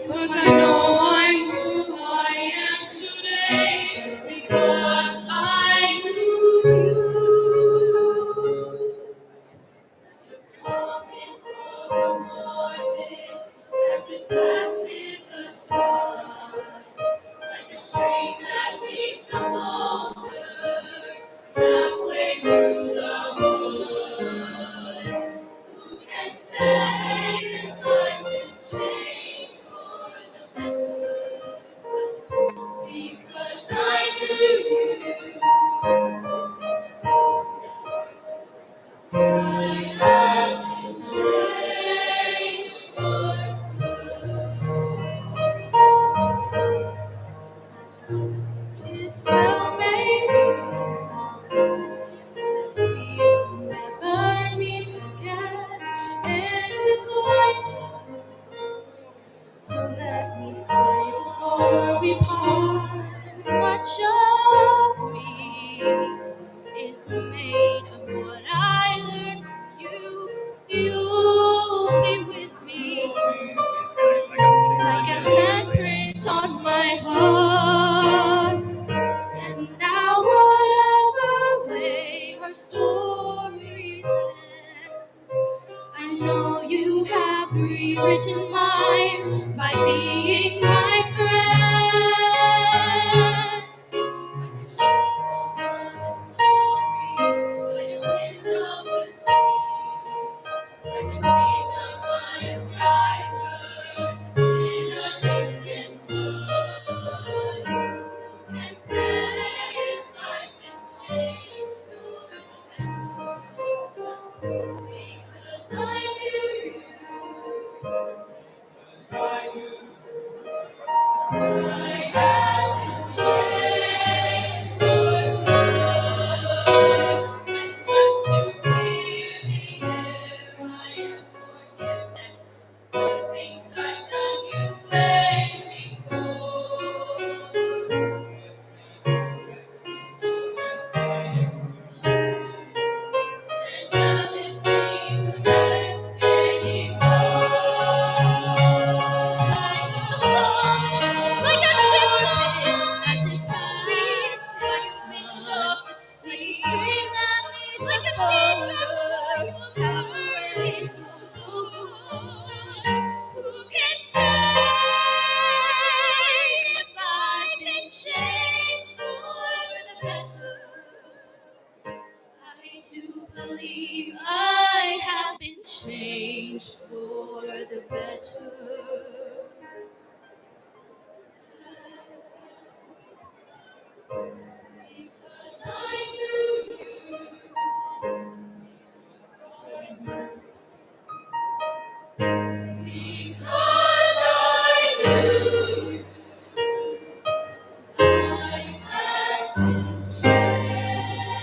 But I know I'm who I am today because I knew you. Come is over this as it passes much of me is made of what I learned from you. You'll be with me like a handprint on my heart. And now whatever way our stories end, I know you have rewritten mine by being my friend. Like the ship of the story, by the wind of the sea, like the seeds of my skyward in a distant wood. Who can say if I've been changed for the better? Because I knew you. I have been changed for good. And just to clear the air, I ask forgiveness for the things I've done you blame me for. And none of it seems to matter anymore. Like a ship that's in Paris, wind of the sea, stream that leads like a sea transformed who can say if I've been changed for the better? I do believe I have been changed for the better. Because I knew you. Because I knew you. I have been changed.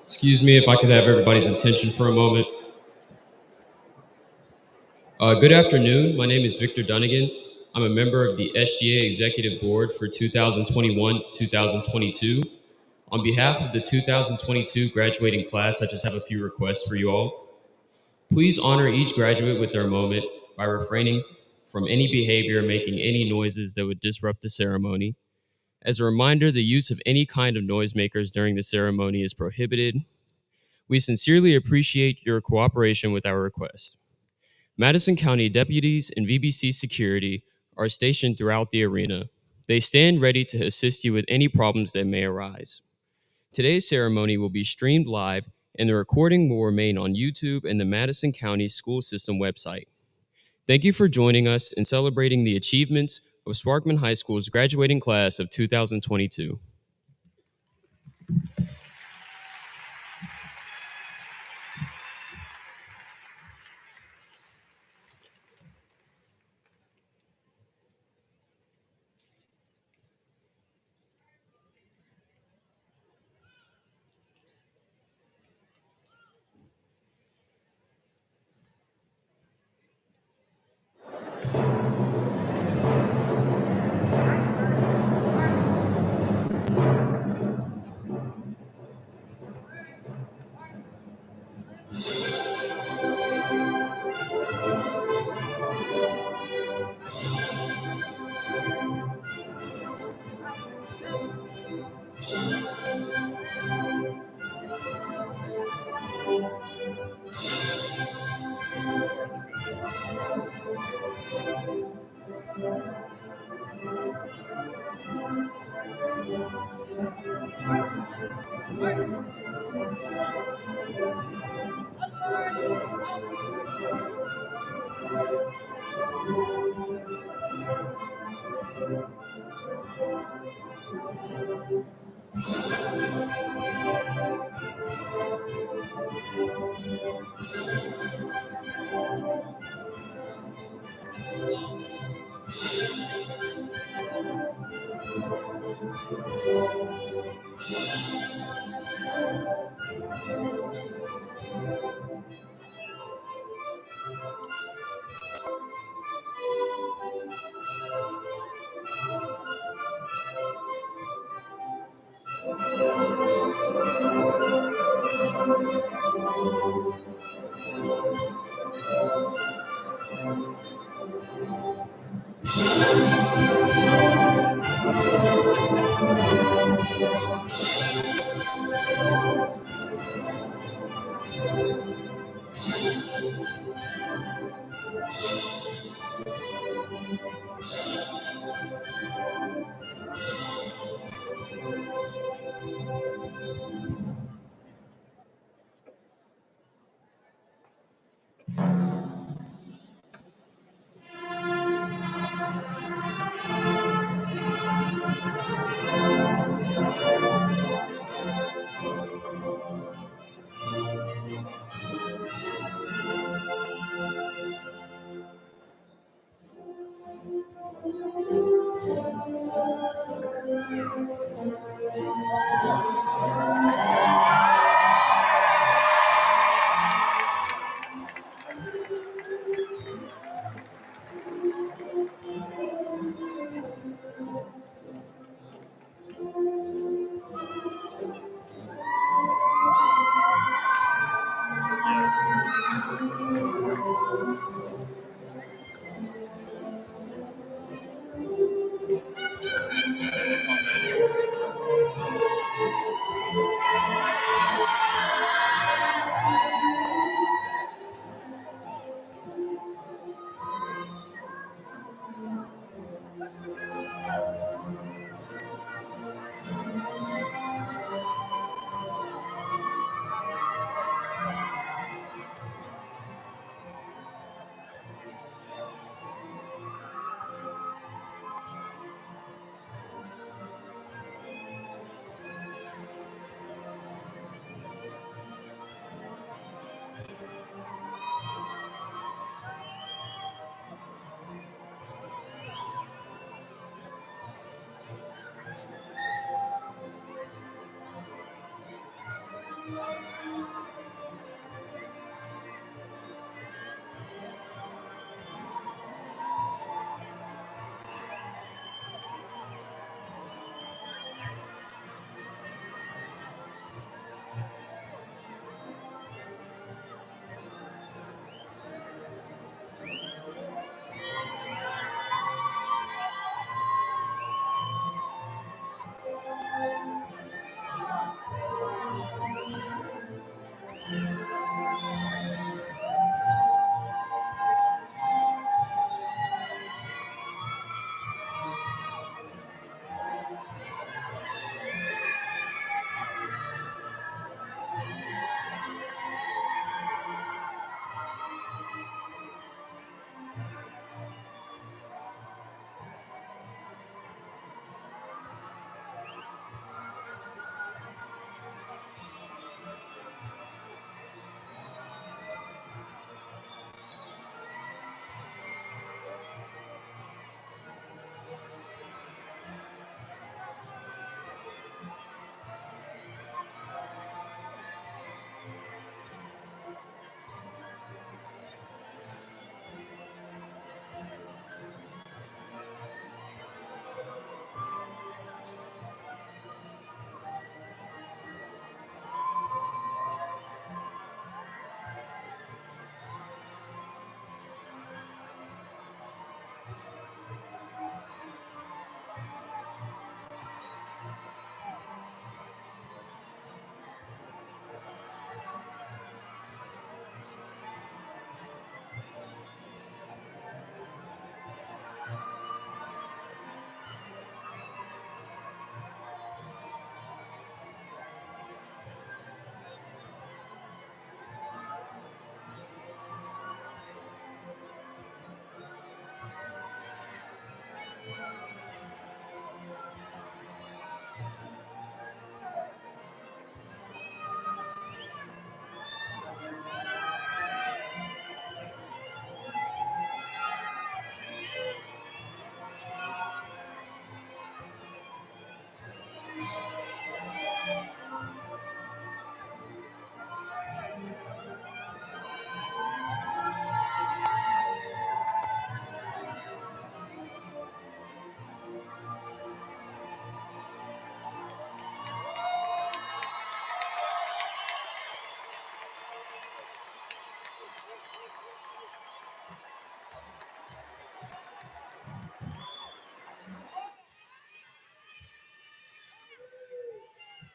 Excuse me if I could have everybody's attention for a moment. Good afternoon. My name is Victor Dunnigan. I'm a member of the SGA Executive Board for 2021 to 2022. On behalf of the 2022 graduating class, I just have a few requests for you all. Please honor each graduate with their moment by refraining from any behavior making any noises that would disrupt the ceremony. As a reminder, the use of any kind of noisemakers during the ceremony is prohibited. We sincerely appreciate your cooperation with our request. Madison County deputies and VBC security are stationed throughout the arena. They stand ready to assist you with any problems that may arise. Today's ceremony will be streamed live, and the recording will remain on YouTube and the Madison County School System website. Thank you for joining us in celebrating the achievements of Swarkman High School's graduating class of 2022.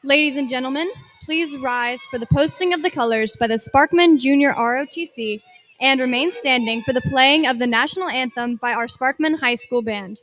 Ladies and gentlemen, please rise for the posting of the colors by the Sparkman Junior ROTC and remain standing for the playing of the national anthem by our Sparkman High School Band.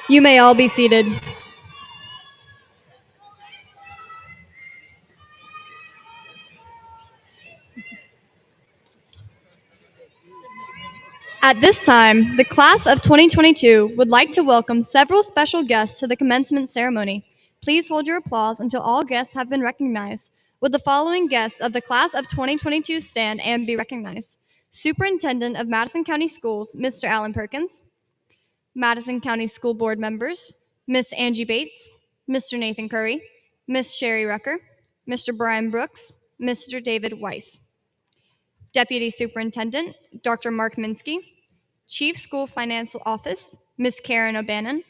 You may all be seated. At this time, the class of 2022 would like to welcome several special guests to the commencement ceremony. Please hold your applause until all guests have been recognized. Would the following guests of the class of 2022 stand and be recognized? Superintendent of Madison County Schools, Mr. Alan Perkins. Madison County School Board members, Miss Angie Bates, Mr. Nathan Curry, Miss Sherry Rucker, Mr. Brian Brooks, Mr. David Weiss. Deputy Superintendent, Dr. Mark Minsky. Chief School Financial Office, Ms. Karen O'Bannon.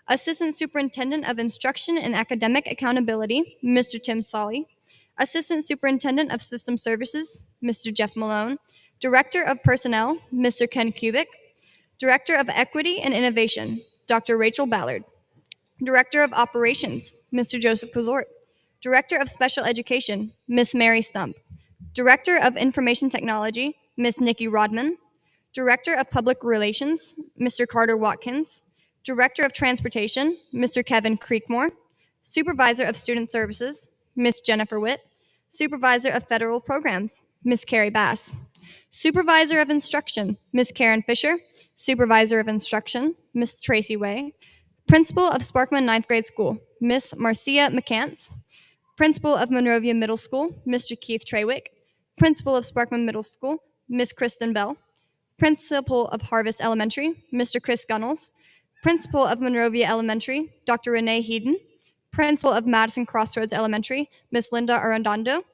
Assistant Superintendent of Instruction and Academic Accountability, Mr. Tim Solly. Assistant Superintendent of System Services, Mr. Jeff Malone. Director of Personnel, Mr. Ken Kubik. Director of Equity and Innovation, Dr. Rachel Ballard. Director of Operations, Mr. Joseph Kozort. Director of Special Education, Miss Mary Stump. Director of Information Technology, Miss Nikki Rodman. Director of Public Relations, Mr. Carter Watkins. Director of Transportation, Mr. Kevin Creekmore. Supervisor of Student Services, Miss Jennifer Witt. Supervisor of Federal Programs, Miss Carrie Bass. Supervisor of Instruction, Miss Karen Fisher. Supervisor of Instruction, Miss Tracy Way. Principal of Sparkman Ninth Grade School, Miss Marcia McCants. Principal of Monrovia Middle School, Mr. Keith Treywick. Principal of Sparkman Middle School, Miss Kristen Bell. Principal of Harvest Elementary, Mr. Chris Gunnels. Principal of Monrovia Elementary, Dr. Renee Heaton. Principal of Madison Crossroads Elementary, Miss Linda Arredondo.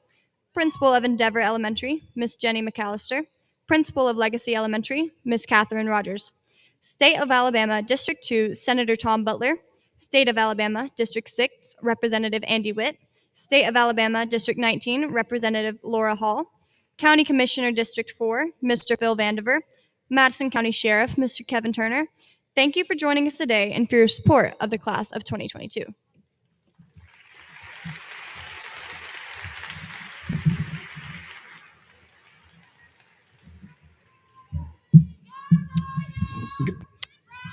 Principal of Endeavor Elementary, Miss Jenny McAllister. Principal of Legacy Elementary, Miss Catherine Rogers. State of Alabama, District 2, Senator Tom Butler. State of Alabama, District 6, Representative Andy Witt. State of Alabama, District 19, Representative Laura Hall. County Commissioner District 4, Mr. Phil Vandiver, Madison County Sheriff, Mr. Kevin Turner, thank you for joining us today and for your support of the class of 2022.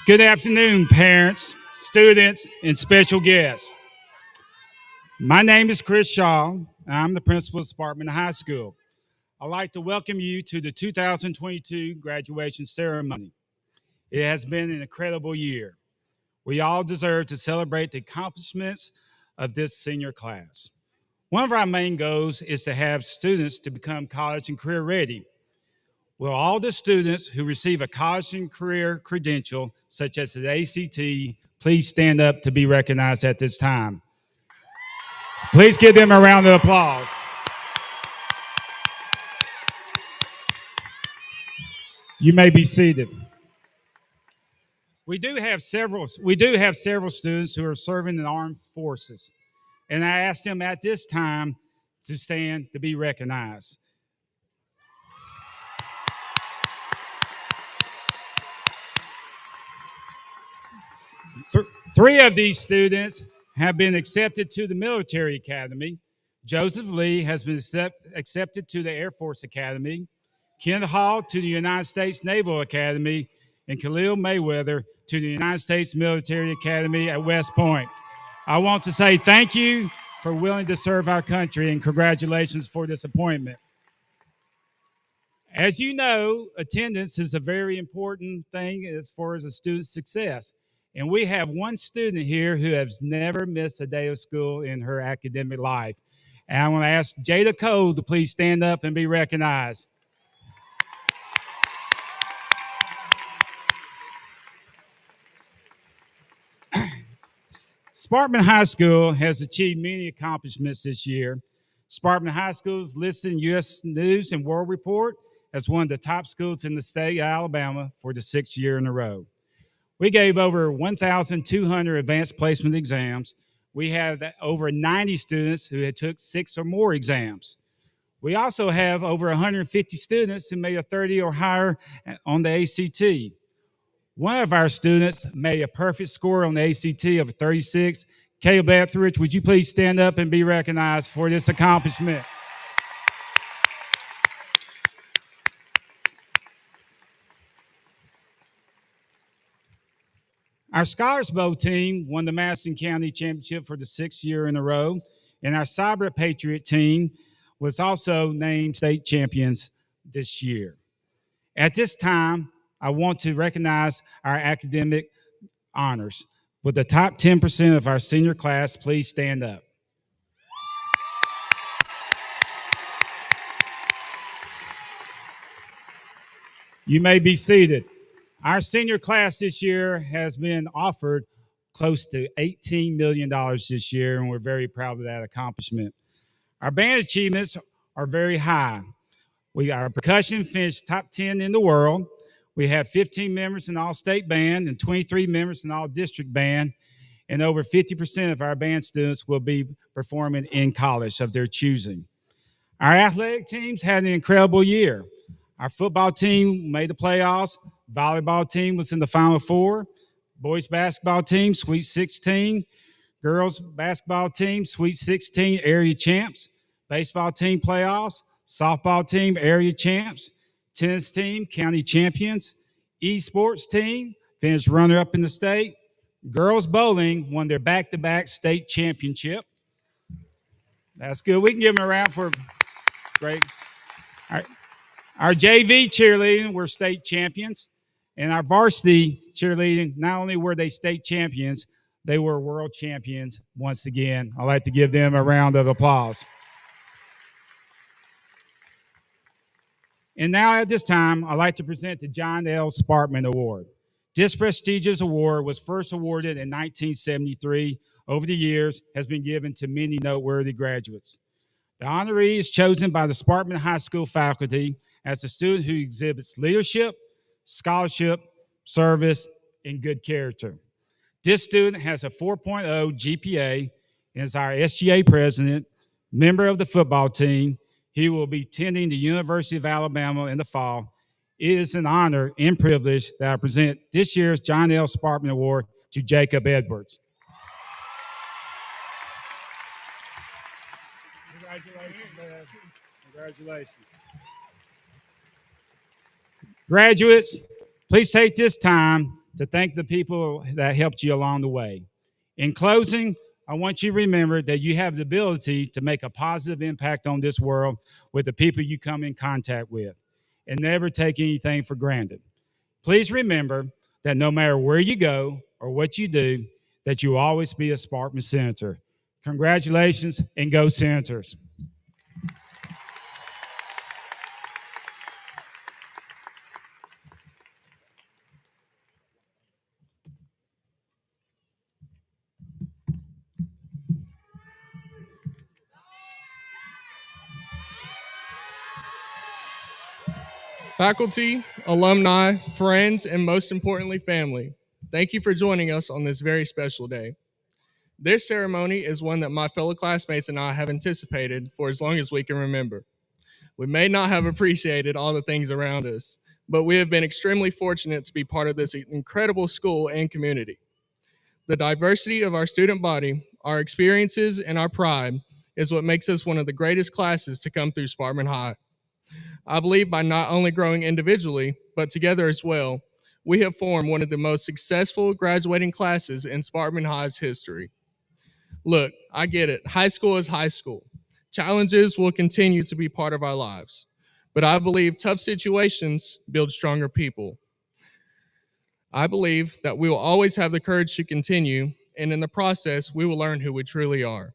Good afternoon, parents, students, and special guests. My name is Chris Shaw, and I'm the principal of Sparkman High School. I'd like to welcome you to the 2022 graduation ceremony. It has been an incredible year. We all deserve to celebrate the accomplishments of this senior class. One of our main goals is to have students to become college and career ready. Will all the students who receive a college and career credential, such as the ACT, please stand up to be recognized at this time? Please give them a round of applause. You may be seated. We do have several students who are serving in the armed forces, and I ask them at this time to stand to be recognized. Three of these students have been accepted to the military academy. Joseph Lee has been accepted to the Air Force Academy, Ken Hall to the United States Naval Academy, and Khalil Mayweather to the United States Military Academy at West Point. I want to say thank you for willing to serve our country and congratulations for this appointment. As you know, attendance is a very important thing as far as a student's success. And we have one student here who has never missed a day of school in her academic life. And I want to ask Jada Cole to please stand up and be recognized. Sparkman High School has achieved many accomplishments this year. Sparkman High School is listed in U.S. News and World Report as one of the top schools in the state of Alabama for the 6th year in a row. We gave over 1,200 advanced placement exams. We have over 90 students who had took 6 or more exams. We also have over 150 students who made a 30 or higher on the ACT. One of our students made a perfect score on the ACT of 36. Caleb Etheridge, would you please stand up and be recognized for this accomplishment? Our Scholars Bowl team won the Madison County Championship for the 6th year in a row, and our Cyber Patriot team was also named state champions this year. At this time, I want to recognize our academic honors. With the top 10% of our senior class, please stand up. You may be seated. Our senior class this year has been offered close to $18 million this year, and we're very proud of that accomplishment. Our band achievements are very high. Our percussion finished top 10 in the world. We have 15 members in all-state band and 23 members in all-district band, and over 50% of our band students will be performing in college of their choosing. Our athletic teams had an incredible year. Our football team made the playoffs. Volleyball team was in the Final Four. Boys basketball team, Sweet 16. Girls basketball team, Sweet 16, area champs. Baseball team playoffs. Softball team, area champs. Tennis team, county champions. Esports team, finished runner-up in the state. Girls bowling won their back-to-back state championship. That's good. We can give them a round for great. All right. Our JV cheerleading were state champions, and our varsity cheerleading, not only were they state champions, they were world champions once again. I'd like to give them a round of applause. And now at this time, I'd like to present the John L. Sparkman Award. This prestigious award was first awarded in 1973. Over the years, has been given to many noteworthy graduates. The honoree is chosen by the Sparkman High School faculty as a student who exhibits leadership, scholarship, service, and good character. This student has a 4.0 GPA and is our SGA president, member of the football team, He will be attending the University of Alabama in the fall. It is an honor and privilege that I present this year's John L. Sparkman Award to Jacob Edwards. Congratulations, man. Congratulations. Graduates, please take this time to thank the people that helped you along the way. In closing, I want you to remember that you have the ability to make a positive impact on this world with the people you come in contact with, and never take anything for granted. Please remember that no matter where you go or what you do, that you will always be a Sparkman Senator. Congratulations, and go Senators. Faculty, alumni, friends, and most importantly, family, thank you for joining us on this very special day. This ceremony is one that my fellow classmates and I have anticipated for as long as we can remember. We may not have appreciated all the things around us, but we have been extremely fortunate to be part of this incredible school and community. The diversity of our student body, our experiences, and our pride is what makes us one of the greatest classes to come through Sparkman High. I believe by not only growing individually, but together as well, we have formed one of the most successful graduating classes in Sparkman High's history. Look, I get it. High school is high school. Challenges will continue to be part of our lives. But I believe tough situations build stronger people. I believe that we will always have the courage to continue, and in the process, we will learn who we truly are.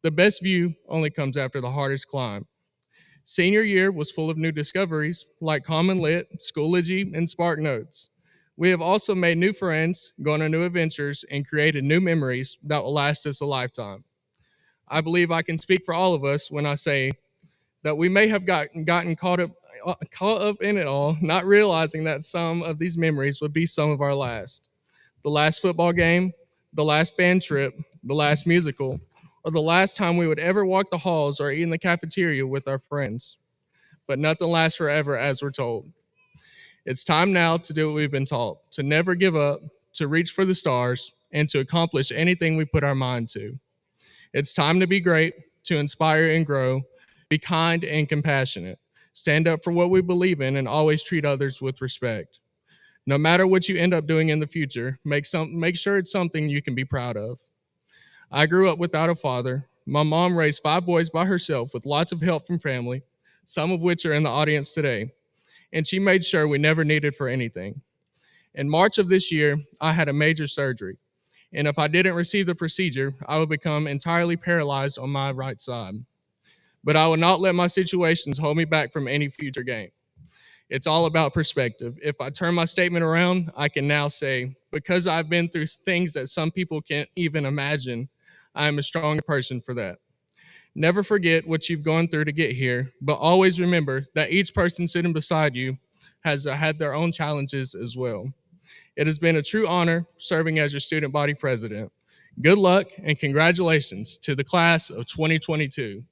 The best view only comes after the hardest climb. Senior year was full of new discoveries like Common Lit, Schoology, and Spark Notes. We have also made new friends, gone on new adventures, and created new memories that will last us a lifetime. I believe I can speak for all of us when I say that we may have gotten caught up in it all, not realizing that some of these memories would be some of our last. The last football game, the last band trip, the last musical, or the last time we would ever walk the halls or eat in the cafeteria with our friends. But nothing lasts forever, as we're told. It's time now to do what we've been taught, to never give up, to reach for the stars, and to accomplish anything we put our mind to. It's time to be great, to inspire and grow, be kind and compassionate, stand up for what we believe in, and always treat others with respect. No matter what you end up doing in the future, make sure it's something you can be proud of. I grew up without a father. My mom raised 5 boys by herself with lots of help from family, some of which are in the audience today, and she made sure we never needed for anything. In March of this year, I had a major surgery, and if I didn't receive the procedure, I would become entirely paralyzed on my right side. But I would not let my situations hold me back from any future gain. It's all about perspective. If I turn my statement around, I can now say, because I've been through things that some people can't even imagine, I am a stronger person for that. Never forget what you've gone through to get here, but always remember that each person sitting beside you has had their own challenges as well. It has been a true honor serving as your student body president. Good luck and congratulations to the class of 2022.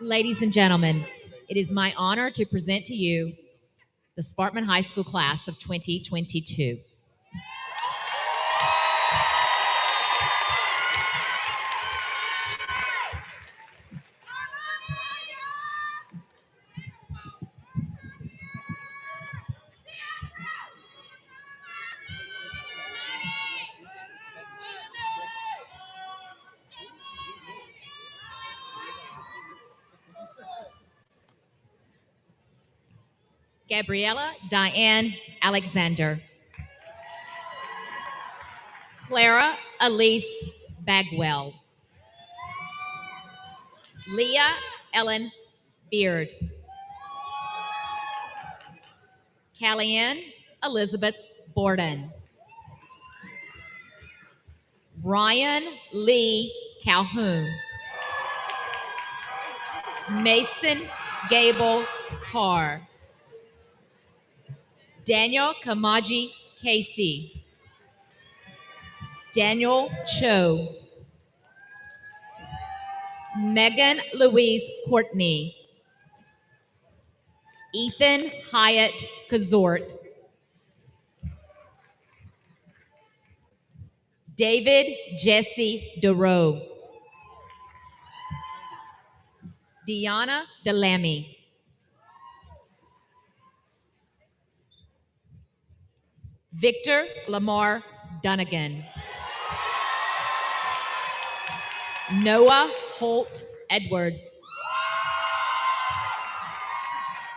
Ladies and gentlemen, it is my honor to present to you the Sparkman High School class of 2022. Gabriella Diane Alexander. Clara Elise Bagwell. Leah Ellen Beard. Kellyanne Elizabeth Borden. Ryan Lee Calhoun. Mason Gable Carr. Daniel Kamaji Casey. Daniel Cho. Megan Louise Courtney. Ethan Hyatt Kazort. David Jesse DeRoe. Deanna Delamy. Victor Lamar Dunnigan. Noah Holt Edwards.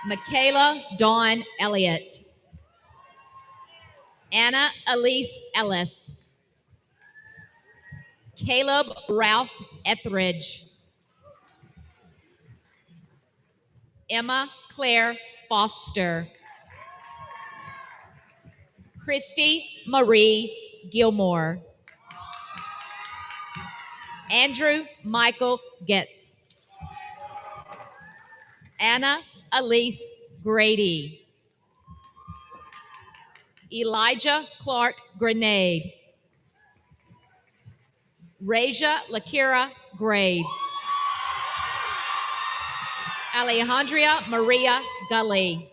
Michaela Dawn Elliott. Anna Elise Ellis. Caleb Ralph Etheridge. Emma Claire Foster. Christy Marie Gilmore. Andrew Michael Getz. Anna Elise Grady. Elijah Clark Grenade. Raja Lakira Graves. Alejandria Maria Gully.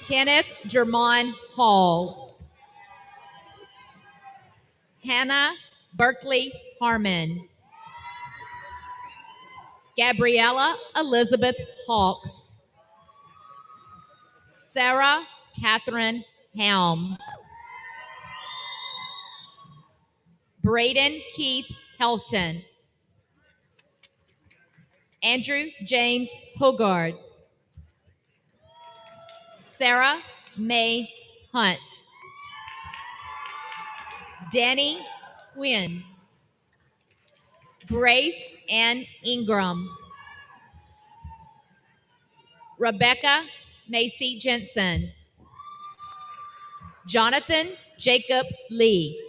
Kenneth Germon Hall. Hannah Berkeley Harmon. Gabriella Elizabeth Hawks. Sarah Catherine Helms. Braden Keith Helton. Andrew James Hogard. Sarah May Hunt. Danny Wynn. Grace Ann Ingram. Rebecca Macy Jensen. Jonathan Jacob Lee.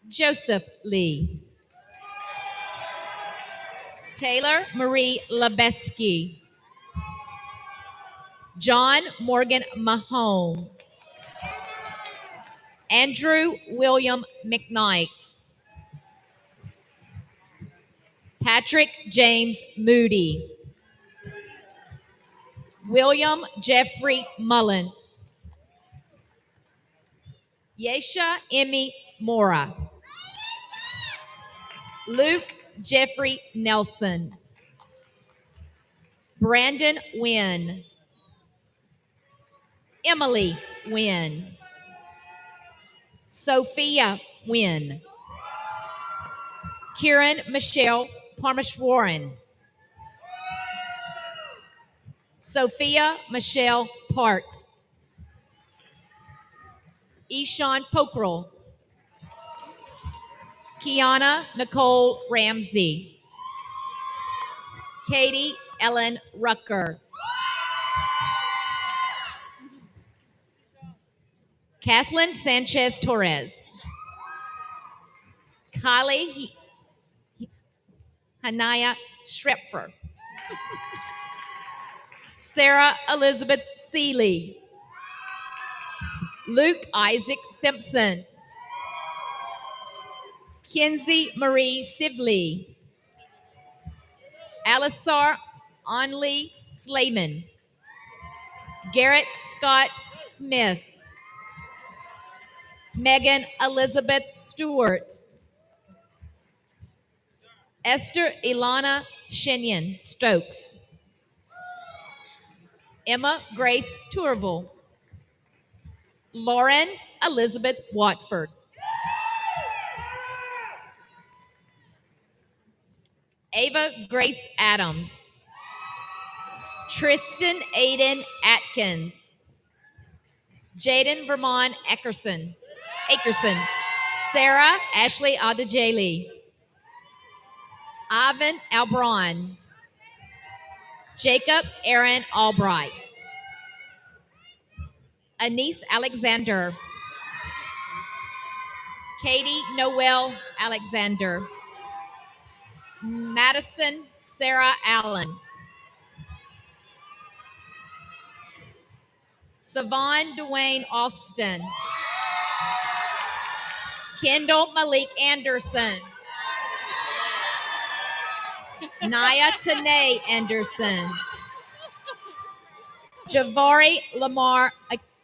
Joseph Lee. Taylor Marie Lebeski. John Morgan Mahone. Andrew William McKnight. Patrick James Moody. William Jeffrey Mullen. Yesha Emmy Mora. Luke Jeffrey Nelson. Brandon Wynn. Emily Wynn. Sophia Wynn. Kieran Michelle Parmeshwaran. Sophia Michelle Parks. Eshawn Pokral. Kiana Nicole Ramsey. Katie Ellen Rucker. Kathleen Sanchez Torres. Kylie Hanaya Schrepfer. Sarah Elizabeth Seeley. Luke Isaac Simpson. Kenzie Marie Sivley. Alisar Onley Slayman. Garrett Scott Smith. Megan Elizabeth Stewart. Esther Ilana Shenyan Stokes. Emma Grace Tourville. Lauren Elizabeth Watford. Ava Grace Adams. Tristan Aiden Atkins. Jaden Vermont Akerson. Sarah Ashley Adejali. Ivan Albron. Jacob Aaron Albright. Anise Alexander. Katie Noel Alexander. Madison Sarah Allen. Savon Dwayne Austin. Kendall Malik Anderson. Naya Tanae Anderson. Javari Lamar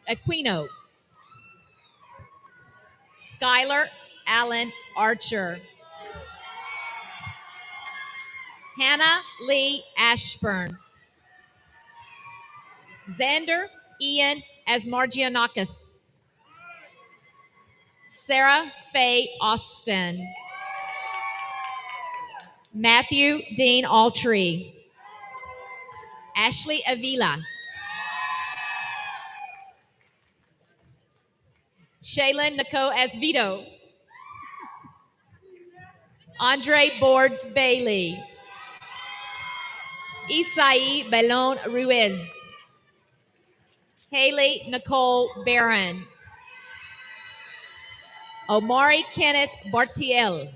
Aquino. Skylar Allen Archer. Hannah Lee Ashburn. Xander Ian Asmargianakis. Sarah Faye Austin. Matthew Dean Altree. Ashley Avila. Shaylin Nicole Asvito. Andre Boards Bailey. Isai Belon Ruiz. Haley Nicole Barron. Omari Kenneth Bartiel.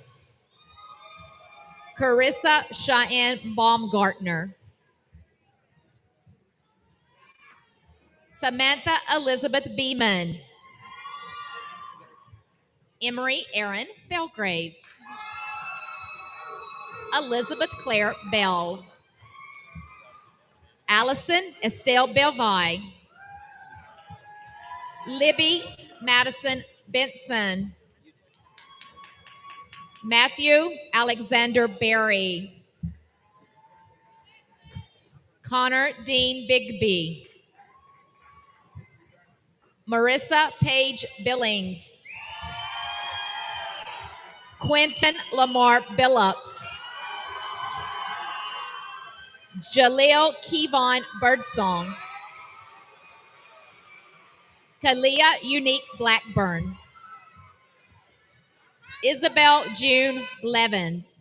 Carissa Cheyenne Baumgartner. Samantha Elizabeth Beeman. Emery Aaron Belgrave. Elizabeth Claire Bell. Allison Estelle Belvi. Libby Madison Benson. Matthew Alexander Berry. Connor Dean Bigby. Marissa Page Billings. Quentin Lamar Billups. Jaleel Kevon Birdsong. Kalia Unique Blackburn. Isabel June Blevins.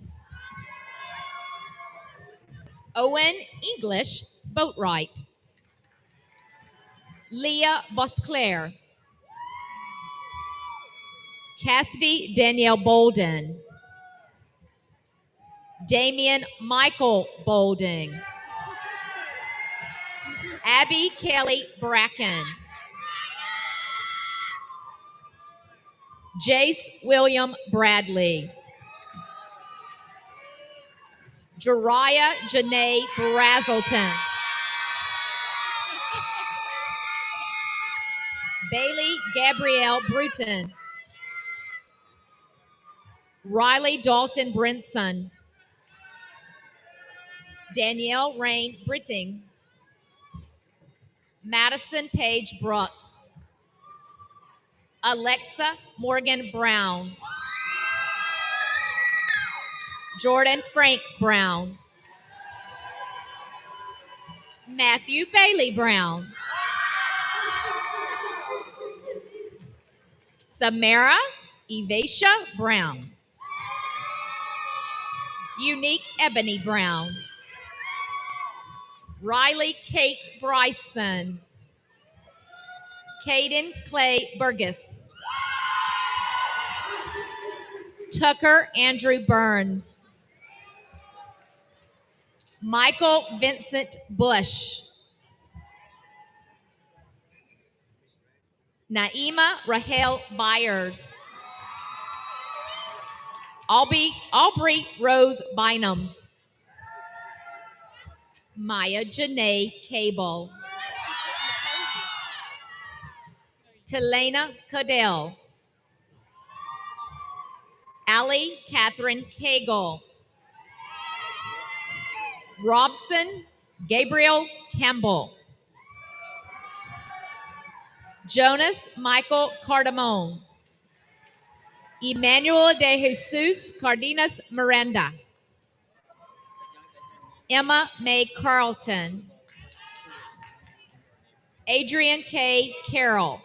Owen English Boatwright. Leah Bosclair. Cassidy Danielle Bolden. Damian Michael Bolding. Abby Kelly Bracken. Jace William Bradley. Jariah Janae Brazelton. Bailey Gabrielle Bruton. Riley Dalton Brinson. Danielle Rain Britting. Madison Page Brooks. Alexa Morgan Brown. Jordan Frank Brown. Matthew Bailey Brown. Samara Evasia Brown. Unique Ebony Brown. Riley Kate Bryson. Caden Clay Burgess. Tucker Andrew Burns. Michael Vincent Bush. Naima Rahel Byers. Aubrey Rose Bynum. Maya Janae Cable. Telena Cadell. Allie Catherine Cagle. Robson Gabriel Campbell. Jonas Michael Cardamone. Emmanuel de Jesus Cardenas Miranda. Emma May Carlton. Adrian K. Carroll.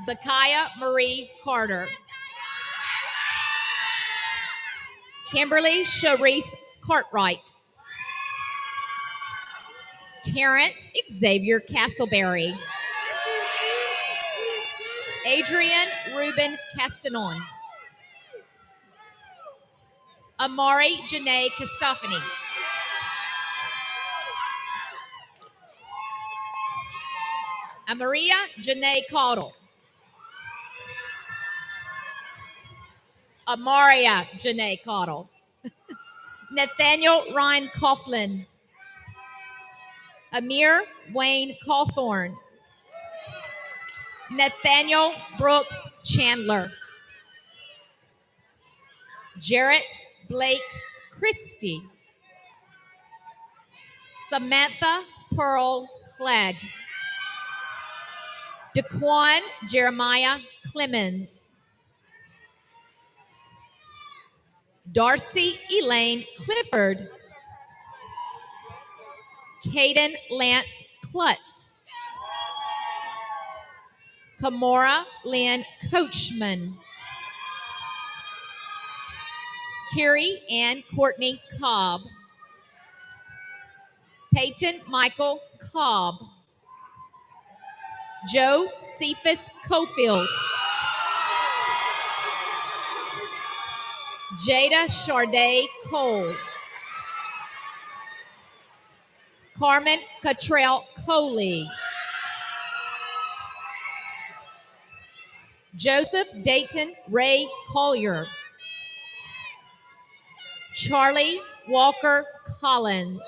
Zakiah Marie Carter. Kimberly Sharice Cartwright. Terrence Xavier Castleberry. Adrian Ruben Castanon. Amari Janae Castofany. Amaria Janae Caudle. Amaria Janae Caudle. Nathaniel Ryan Coughlin. Amir Wayne Cawthorn. Nathaniel Brooks Chandler. Jarrett Blake Christie. Samantha Pearl Clegg. Daquan Jeremiah Clemens. Darcy Elaine Clifford. Caden Lance Klutz. Kamora Lynn Coachman. Carrie Ann Courtney Cobb. Peyton Michael Cobb. Joe Cephas Cofield. Jada Charday Cole. Carmen Cottrell Coley. Joseph Dayton Ray Collier. Charlie Walker Collins.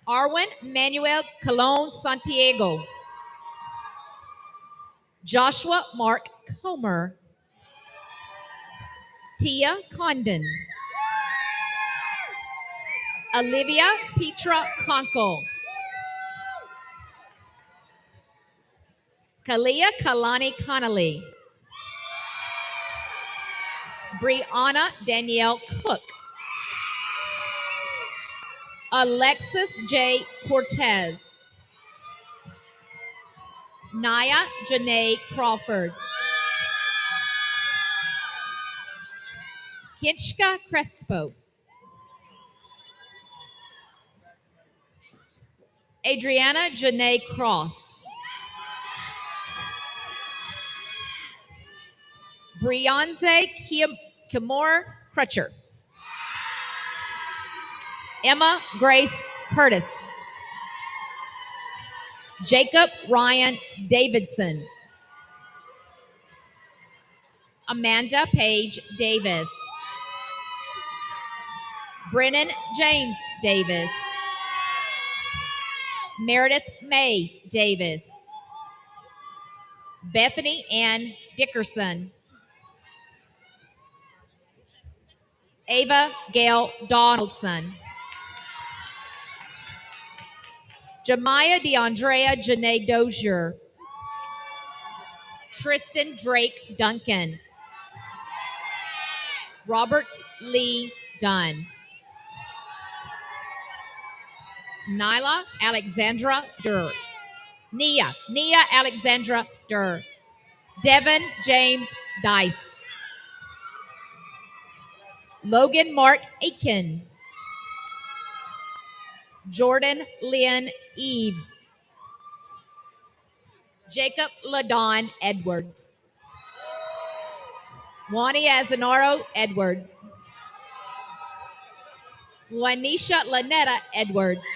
Arwen Manuel Colon Santiago. Joshua Mark Comer. Tia Condon. Olivia Petra Conkle. Kalia Kalani Connolly. Brianna Danielle Cook. Alexis J. Cortez. Naya Janae Crawford. Kinchka Crespo. Adriana Janae Cross. Brianze Kimor Crutcher. Emma Grace Curtis. Jacob Ryan Davidson. Amanda Page Davis. Brennan James Davis. Meredith May Davis. Bethany Ann Dickerson. Ava Gail Donaldson. Jemiah DeAndrea Janae Dozier. Tristan Drake Duncan. Robert Lee Dunn. Nyla Alexandra Durr. Nia Alexandra Durr. Devin James Dice. Logan Mark Aiken. Jordan Lynn Eves. Jacob LaDon Edwards. Wani Azanaro Edwards. Juanisha Lanetta Edwards.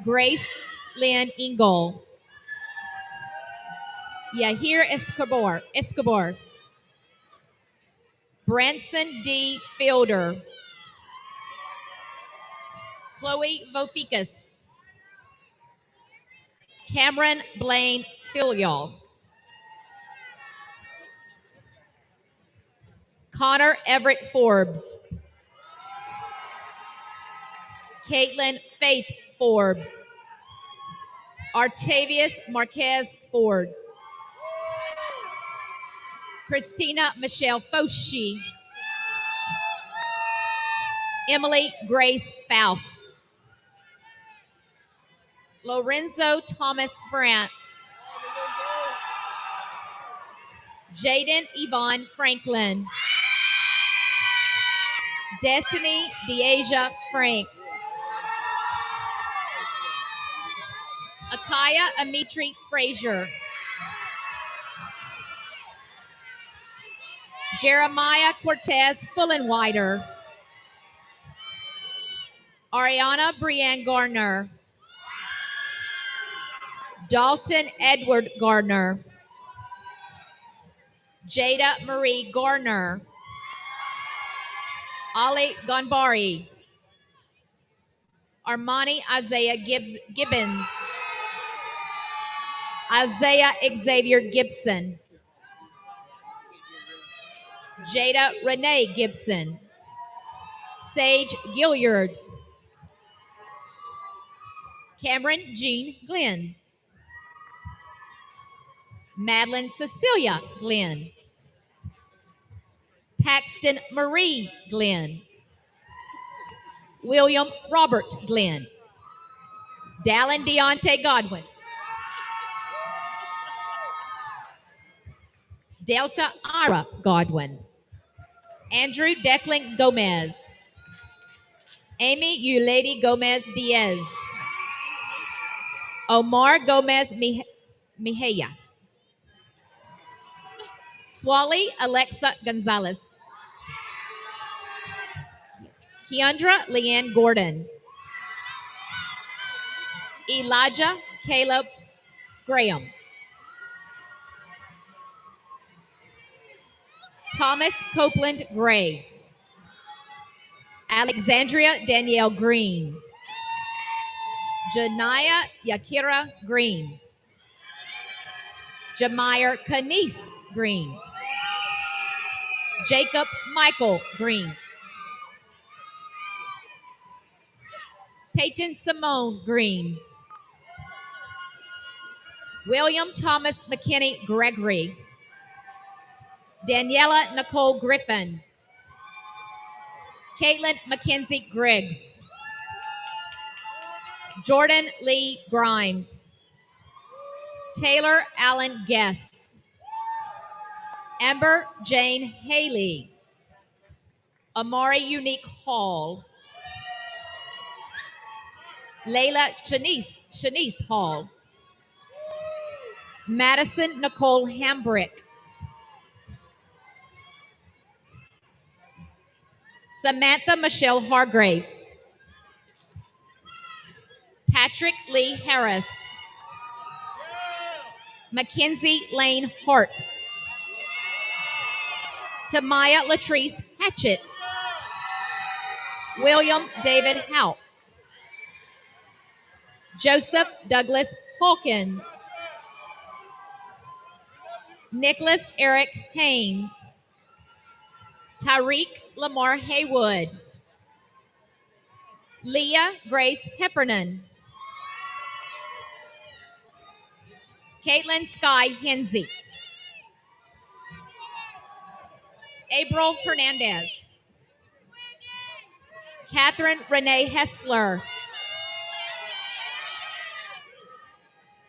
Grace Lynn Ingle. Yahir Escobar. Branson D. Fielder. Chloe Voficus. Cameron Blaine Filial. Connor Everett Forbes. Caitlin Faith Forbes. Artavius Marquez Ford. Christina Michelle Foshi. Emily Grace Faust. Lorenzo Thomas France. Jaden Yvonne Franklin. Destiny Deasia Franks. Akaya Amitri Frazier. Jeremiah Cortez Fullenwider. Ariana Brienne Garner. Dalton Edward Gardner. Jada Marie Garner. Ali Gonbari. Armani Isaiah Gibbons. Isaiah Xavier Gibson. Jada Renee Gibson. Sage Gilliard. Cameron Jean Glenn. Madeline Cecilia Glenn. Paxton Marie Glenn. William Robert Glenn. Dallin Deontay Godwin. Delta Ira Godwin. Andrew Declan Gomez. Amy Eulady Gomez Diaz. Omar Gomez Mejia. Swally Alexa Gonzalez. Keandra Leanne Gordon. Elijah Caleb Graham. Thomas Copeland Gray. Alexandria Danielle Green. Janaya Yakira Green. Jameyer Kanice Green. Jacob Michael Green. Peyton Simone Green. William Thomas McKinney Gregory. Daniela Nicole Griffin. Caitlin Mackenzie Griggs. Jordan Lee Grimes. Taylor Allen Guess. Amber Jane Haley. Amari Unique Hall. Layla Shanice Hall. Madison Nicole Hambrick. Samantha Michelle Hargrave. Patrick Lee Harris. Mackenzie Lane Hart. Tamaya Latrice Hatchett. William David Houck. Joseph Douglas Hawkins. Nicholas Eric Haynes. Tyreek Lamar Haywood. Leah Grace Heffernan. Caitlin Sky Hensey. April Hernandez. Catherine Renee Hessler.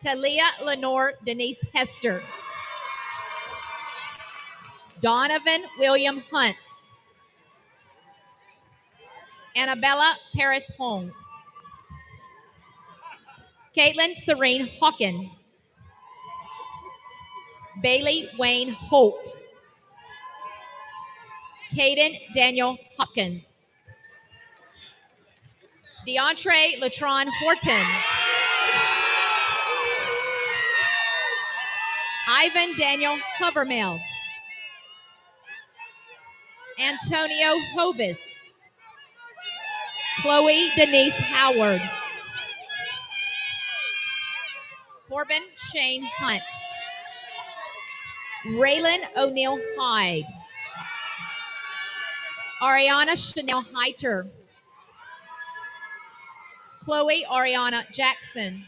Talia Lenore Denise Hester. Donovan William Huntz. Annabella Paris Hong. Caitlin Serene Hawken. Bailey Wayne Holt. Caden Daniel Hopkins. DeAndre Latron Horton. Ivan Daniel Covermill. Antonio Hovis. Chloe Denise Howard. Corbin Shane Hunt. Raylan O'Neill Hyde. Ariana Chanel Heiter. Chloe Ariana Jackson.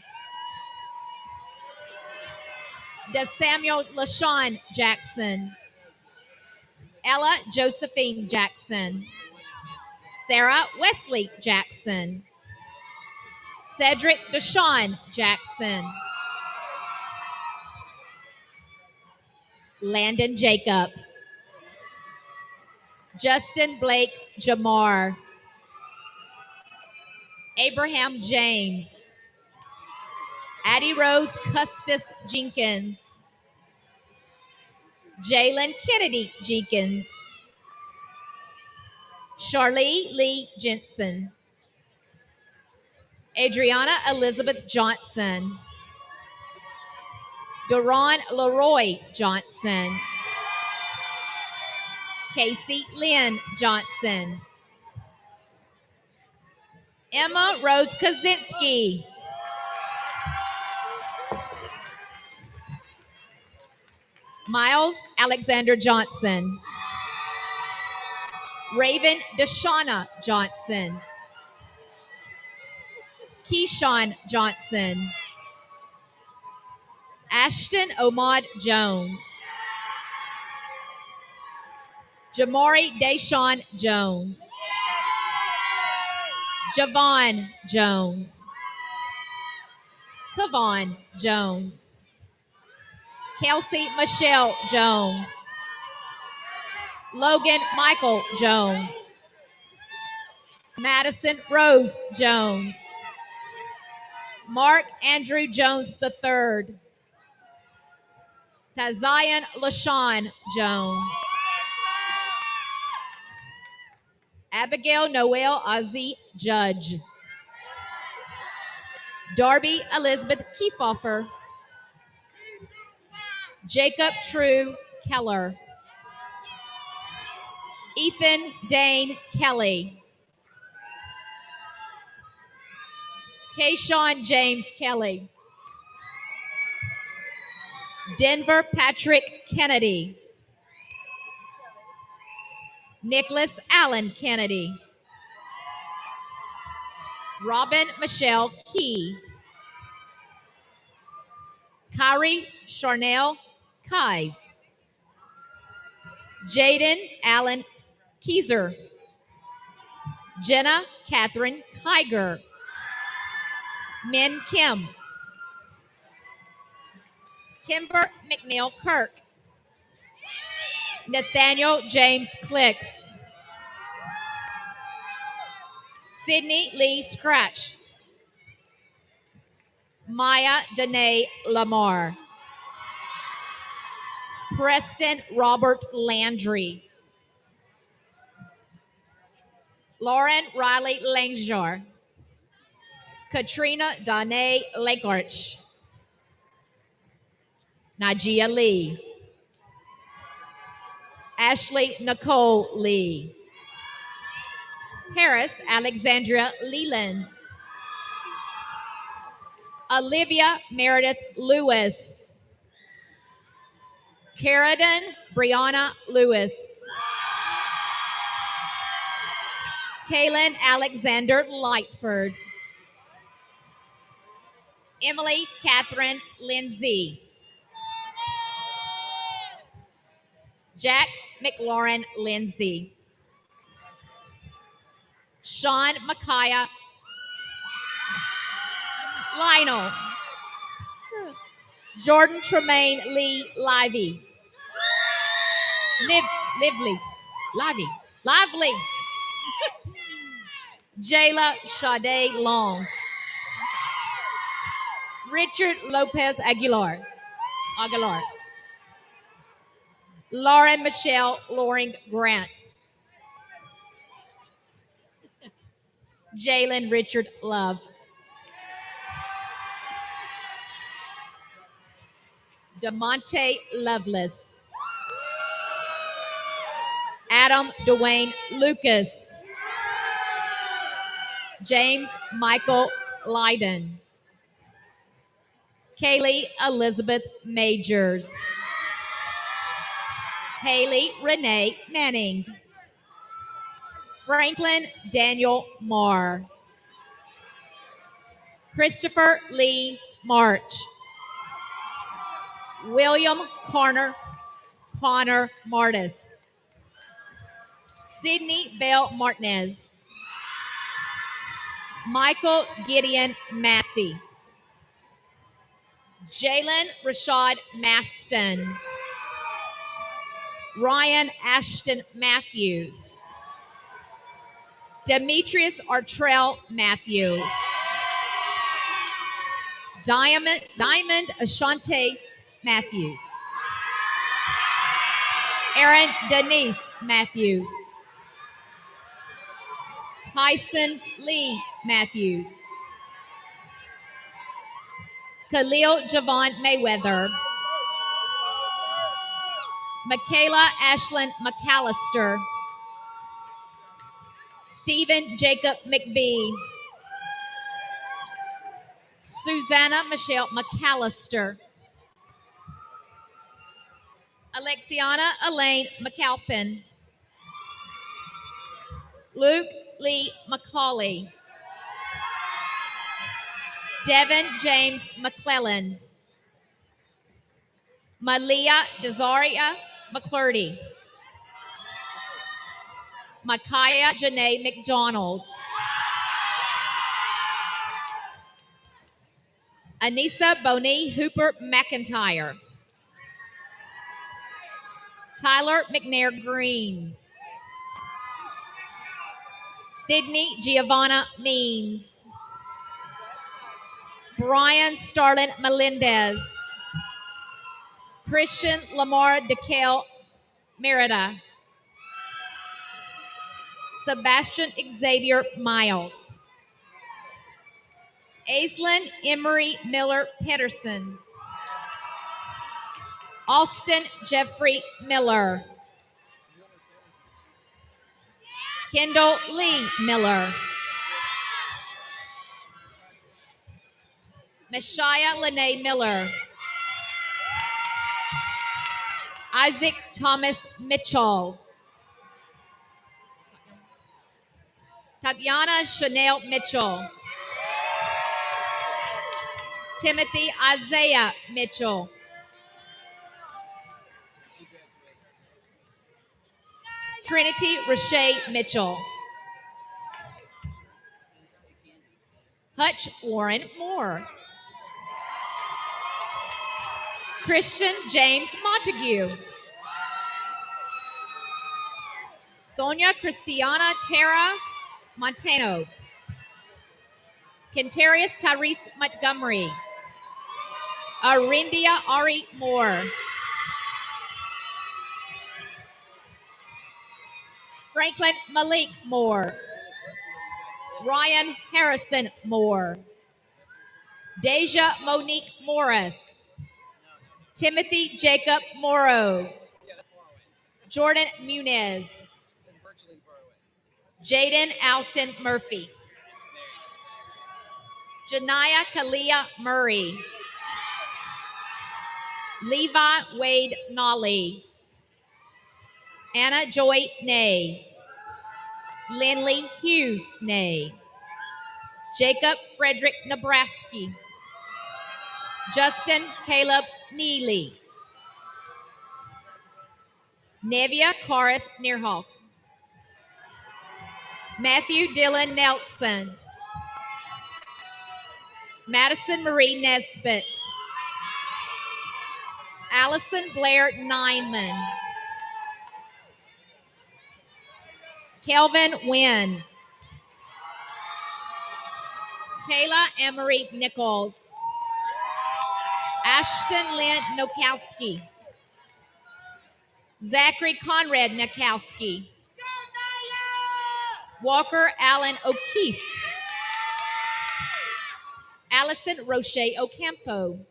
DeSamuel LaShawn Jackson. Ella Josephine Jackson. Sarah Wesley Jackson. Cedric Deshawn Jackson. Landon Jacobs. Justin Blake Jamar. Abraham James. Addie Rose Custis Jenkins. Jalen Kennedy Jenkins. Charlie Lee Jensen. Adriana Elizabeth Johnson. Daron Leroy Johnson. Casey Lynn Johnson. Emma Rose Kaczynski. Miles Alexander Johnson. Raven Deshauna Johnson. Keyshawn Johnson. Ashton Omad Jones. Jamari Deshawn Jones. Javon Jones. Kavon Jones. Kelsey Michelle Jones. Logan Michael Jones. Madison Rose Jones. Mark Andrew Jones III. Tazian LaShawn Jones. Abigail Noel Ozzie Judge. Darby Elizabeth Kiefhofer. Jacob True Keller. Ethan Dane Kelly. Tayshawn James Kelly. Denver Patrick Kennedy. Nicholas Allen Kennedy. Robin Michelle Key. Kyrie Charnel Kais. Jaden Allen Keyser. Jenna Catherine Kiger. Min Kim. Timber McNeil Kirk. Nathaniel James Clicks. Sydney Lee Scratch. Maya Danae Lamar. Preston Robert Landry. Lauren Riley Langjar. Katrina Danae Lakearch. Najia Lee. Ashley Nicole Lee. Harris Alexandria Leland. Olivia Meredith Lewis. Carradine Brianna Lewis. Kaylin Alexander Lightford. Emily Catherine Lindsay. Jack McLaurin Lindsay. Sean Micaiah Lionel. Jordan Tremaine Lee Lively. Lively. Jayla Sade Long. Richard Lopez Aguilar. Lauren Michelle Loring Grant. Jalen Richard Love. DeMonte Lovelace. Adam Dwayne Lucas. James Michael Lyden. Kaylee Elizabeth Majors. Haley Renee Manning. Franklin Daniel Marr. Christopher Lee March. William Connor Martis. Sydney Bell Martinez. Michael Gideon Massey. Jalen Rashad Maston. Ryan Ashton Matthews. Demetrius Artrell Matthews. Diamond Ashante Matthews. Erin Denise Matthews. Tyson Lee Matthews. Khalil Javon Mayweather. Michaela Ashlyn McAllister. Stephen Jacob McBee. Susanna Michelle McAllister. Alexiana Elaine McAlpin. Luke Lee McCauley. Devin James McClellan. Malia Desaria McClurdy. Micaiah Janae McDonald. Anissa Bonnie Hooper McIntyre. Tyler McNair Green. Sydney Giovanna Means. Brian Starlin Melendez. Christian Lamar DeKale Merida. Sebastian Xavier Miles. Aislinn Emery Miller Pedersen. Austin Jeffrey Miller. Kendall Lee Miller. Messiah Lene Miller. Isaac Thomas Mitchell. Tatiana Chanel Mitchell. Timothy Isaiah Mitchell. Trinity Rashay Mitchell. Hutch Warren Moore. Christian James Montague. Sonia Christiana Tara Montano. Kentarius Tyrese Montgomery. Arindia Ari Moore. Franklin Malik Moore. Ryan Harrison Moore. Deja Monique Morris. Timothy Jacob Morrow. Jordan Munez. Jaden Alton Murphy. Janiyah Kalia Murray. Levi Wade Nolly. Anna Joy Nay. Lindley Hughes Nay. Jacob Frederick Nebraski. Justin Caleb Neely. Nevia Karis Neerhoff. Matthew Dylan Nelson. Madison Marie Nesbitt. Allison Blair Nyman. Kelvin Wynn. Kayla Emery Nichols. Ashton Lynn Nokowski. Zachary Conrad Nokowski. Walker Allen O'Keefe. Allison Roche Ocampo.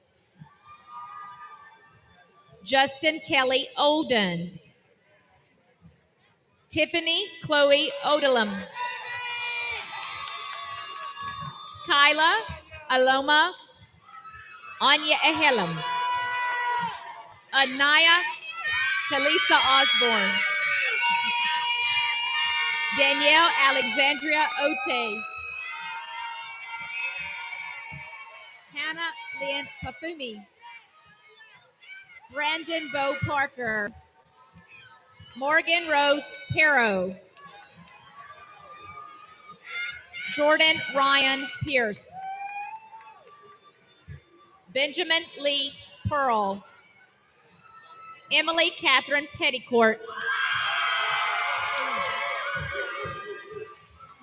Justin Kelly Olden. Tiffany Chloe Odelam. Kyla Aloma Anya Ehelam. Anaya Kalisa Osborne. Danielle Alexandria Ote. Hannah Lynn Pafumi. Brandon Bo Parker. Morgan Rose Perro. Jordan Ryan Pierce. Benjamin Lee Pearl. Emily Catherine Petticourt.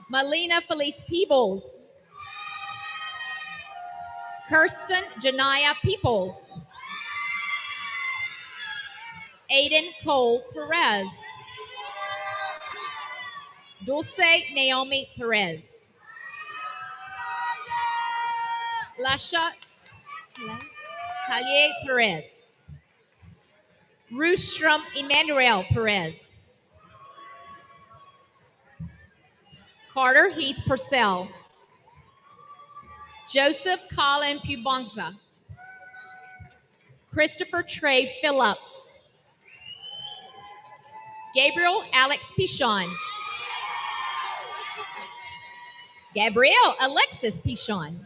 Melina Felice Peebles. Kirsten Janaya Peoples. Aiden Cole Perez. Dulce Naomi Perez. Lasha Talle Perez. Rustrum Emmanuel Perez. Carter Heath Purcell. Joseph Colin Pubonza. Christopher Trey Phillips. Gabriel Alex Pichon. Gabrielle Alexis Pichon.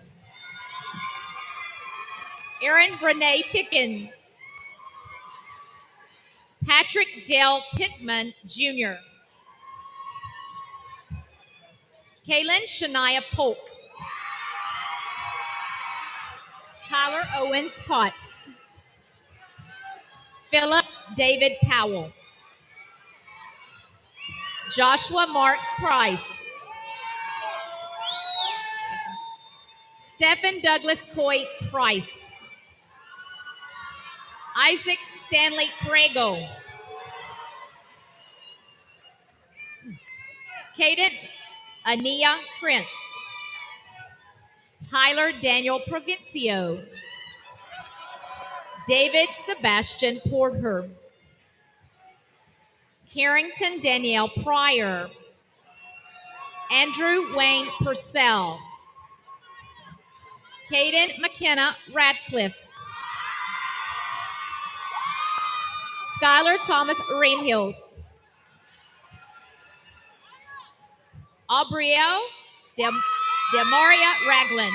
Aaron Renee Pickens. Patrick Dale Pittman Jr. Kaylin Shania Polk. Tyler Owens Potts. Philip David Powell. Joshua Mark Price. Stephen Douglas Coy Price. Isaac Stanley Prego. Cadence Ania Prince. Tyler Daniel Provincio. David Sebastian Porter. Carrington Danielle Pryor. Andrew Wayne Purcell. Caden McKenna Radcliffe. Skylar Thomas Reamhild. Aubrielle Demaria Ragland.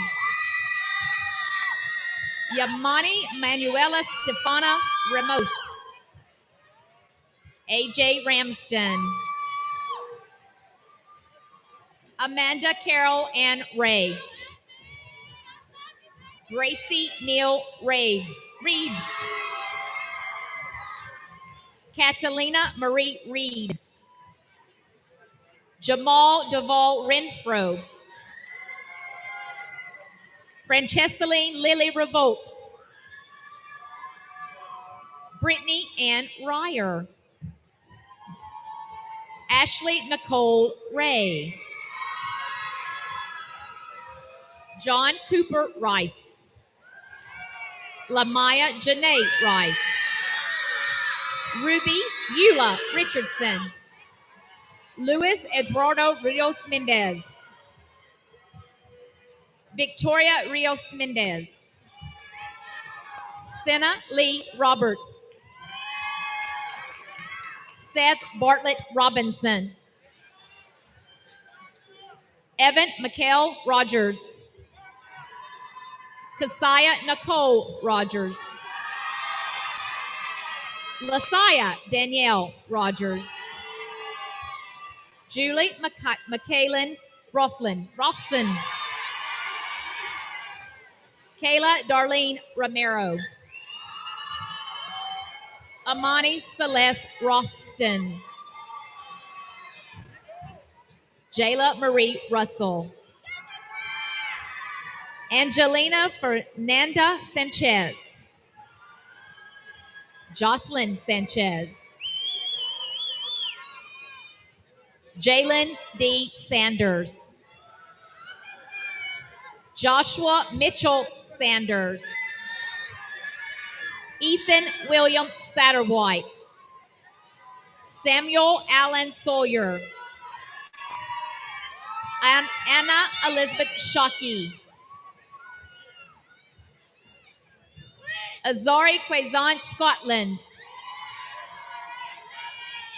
Yamani Manuela Stefana Ramos. AJ Ramsden. Amanda Carol Ann Ray. Gracie Neal Reeves. Catalina Marie Reed. Jamal Duvall Renfro. Francesaline Lily Revolt. Brittany Ann Ryer. Ashley Nicole Ray. John Cooper Rice. Lamaya Janae Rice. Ruby Eula Richardson. Luis Eduardo Rios Mendez. Victoria Rios Mendez. Senna Lee Roberts. Seth Bartlett Robinson. Evan Mikhail Rogers. Kasaya Nicole Rogers. Lasaya Danielle Rogers. Julie McKaylin Rofson. Kayla Darlene Romero. Amani Celeste Roston. Jayla Marie Russell. Angelina Fernanda Sanchez. Jocelyn Sanchez. Jalen D. Sanders. Joshua Mitchell Sanders. Ethan William Satterwhite. Samuel Allen Sawyer. And Anna Elizabeth Shockey. Azari Quezon Scotland.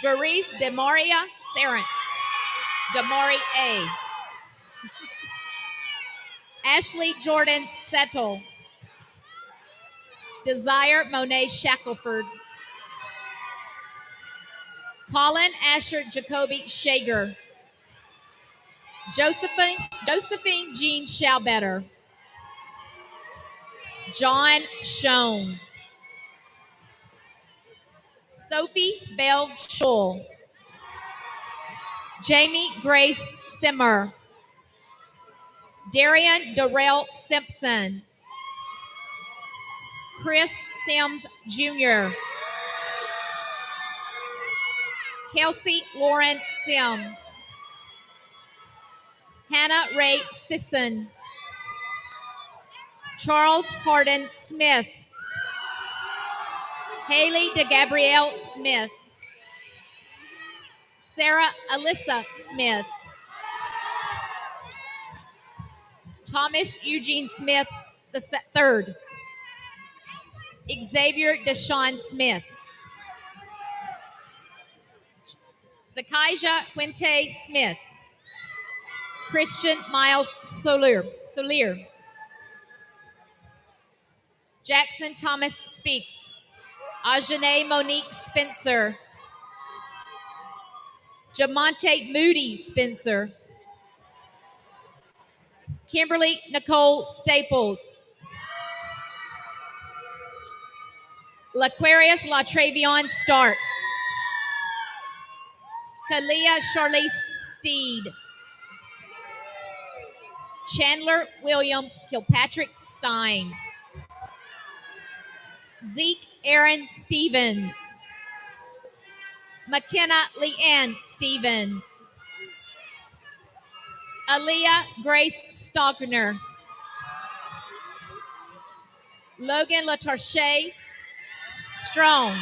Jerice Demaria Sarant. Damari A. Ashley Jordan Settle. Desire Monet Shackelford. Colin Asher Jacoby Shager. Josephine Jean Schaubetter. John Schoen. Sophie Bell Scholl. Jamie Grace Simmer. Darian Darrell Simpson. Chris Sims Jr., Kelsey Lauren Sims, Hannah Ray Sisson, Charles Hardin Smith, Haley DeGabrielle Smith, Sarah Alyssa Smith, Thomas Eugene Smith III, Xavier Deshaun Smith, Zakijah Quinte Smith, Christian Miles Solier, Jackson Thomas Speaks, Ajane Monique Spencer, Jamonte Moody Spencer, Kimberly Nicole Staples, Laquarius LaTravion Starks, Kalia Charlize Steed, Chandler William Kilpatrick Stein, Zeke Aaron Stevens, McKenna Leanne Stevens, Aaliyah Grace Stockner, Logan Latarche Strong,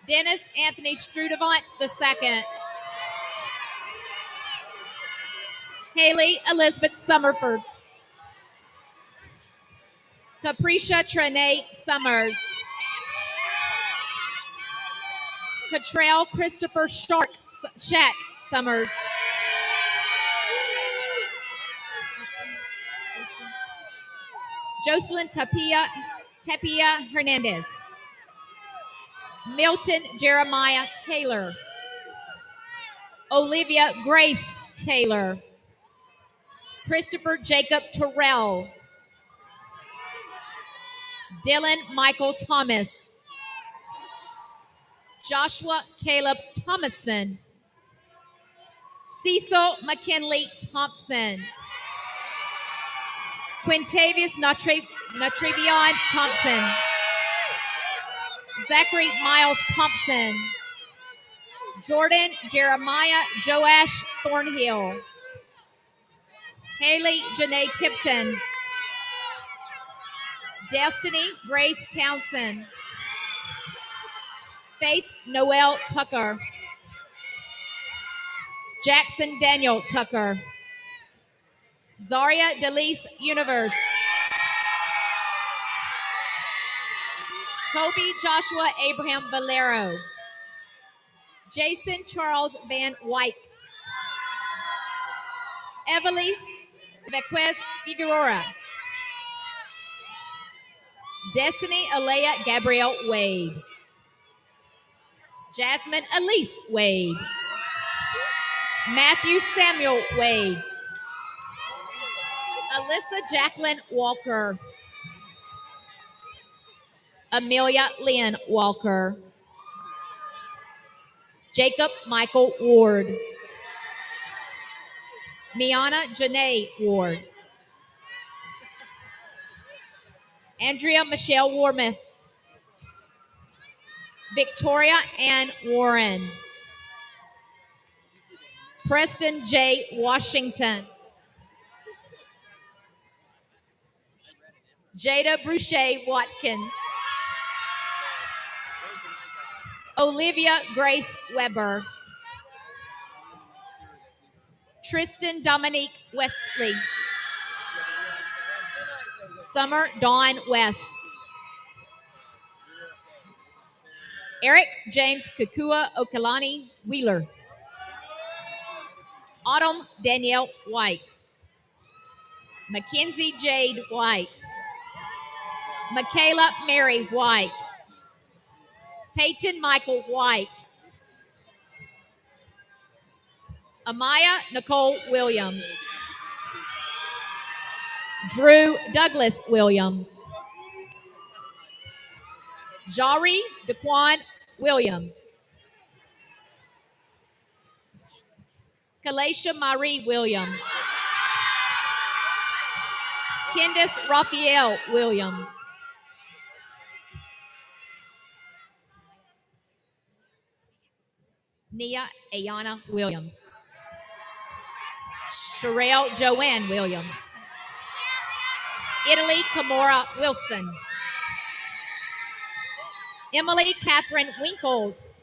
Dennis Anthony Strudevant II, Haley Elizabeth Summerford, Capricia Trene Summers, Cottrell Christopher Shack Summers, Jocelyn Tapia Hernandez, Milton Jeremiah Taylor, Olivia Grace Taylor, Christopher Jacob Terrell, Dylan Michael Thomas, Joshua Caleb Thomason, Cecil McKinley Thompson, Quintavious Natravion Thompson, Zachary Miles Thompson, Jordan Jeremiah Joash Thornhill, Haley Janae Tipton, Destiny Grace Townsend, Faith Noel Tucker, Jackson Daniel Tucker, Zaria Delise Universe, Kobe Joshua Abraham Valero, Jason Charles Van Wyck, Evelise Vequez Figueroa, Destiny Alea Gabrielle Wade, Jasmine Elise Wade, Matthew Samuel Wade, Alyssa Jacqueline Walker, Amelia Lynn Walker, Jacob Michael Ward, Miana Janae Ward, Andrea Michelle Warmouth, Victoria Ann Warren, Preston J. Washington, Jada Bruche Watkins, Olivia Grace Weber, Tristan Dominique Wesley, Summer Dawn West, Eric James Kukua Okalani Wheeler, Autumn Danielle White, Mackenzie Jade White, Michaela Mary White, Peyton Michael White, Amaya Nicole Williams, Drew Douglas Williams, Jari Daquan Williams, Kalaisha Marie Williams, Candace Raphael Williams. Nia Ayana Williams. Sherelle Joanne Williams. Italy Kamora Wilson. Emily Catherine Winkles.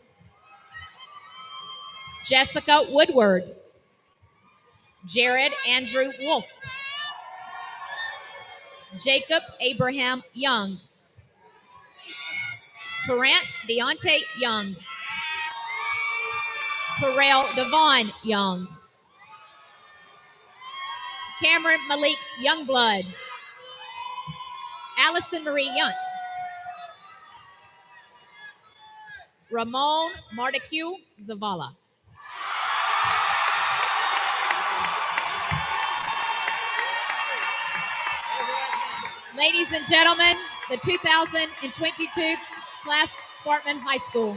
Jessica Woodward. Jared Andrew Wolf. Jacob Abraham Young. Tarrant Deontay Young. Terrell Devon Young. Cameron Malik Youngblood. Allison Marie Yunt. Ramon Mardeque Zavala. Ladies and gentlemen, the 2022 class, Sparkman High School.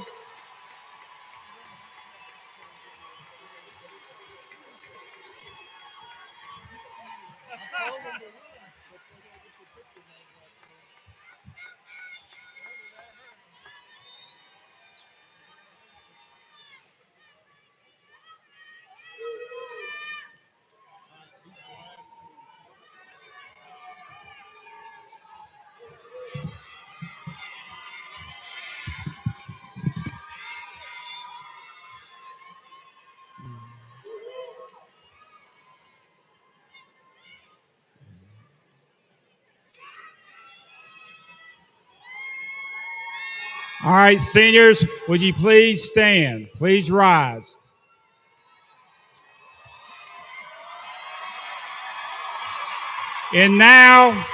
All right, seniors, would you please stand? Please rise. And now,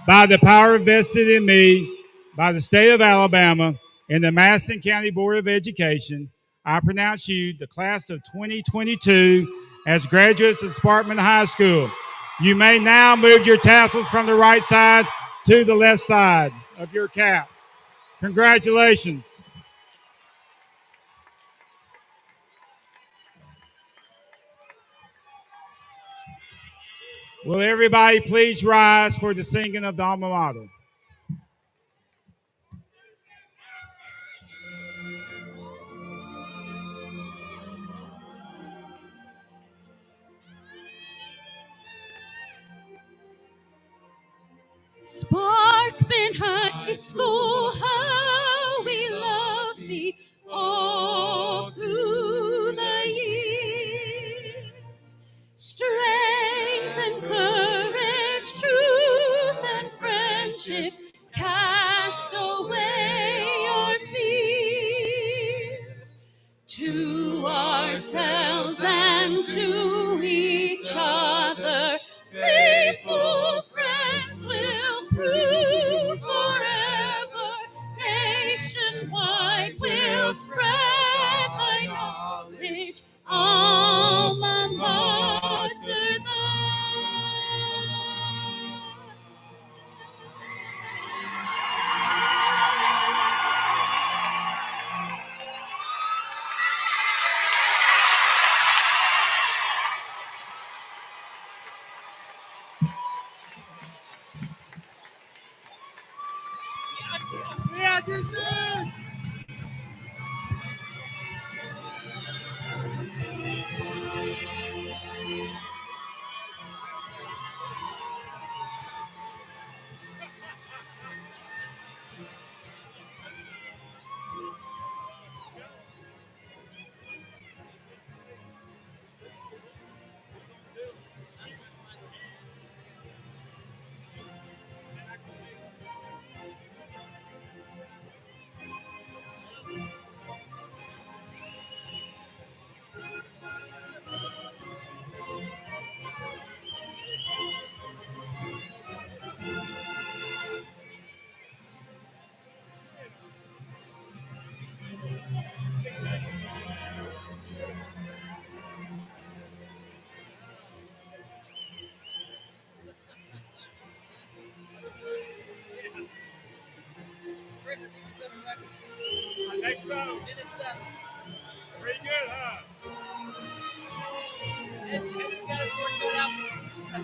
by the power vested in me by the state of Alabama and the Madison County Board of Education, I pronounce you the class of 2022 as graduates of Sparkman High School. You may now move your tassels from the right side to the left side of your cap. Congratulations. Will everybody please rise for the singing of the alma mater? Sparkman High School, how we love thee all through the years. Strength and courage, truth and friendship, cast away our fears. To ourselves and to each other, faithful friends will prove forever. Nationwide will spread thy knowledge, alma mater thine. Yeah, this man. I think so. Pretty good, huh? And you got his work cut out.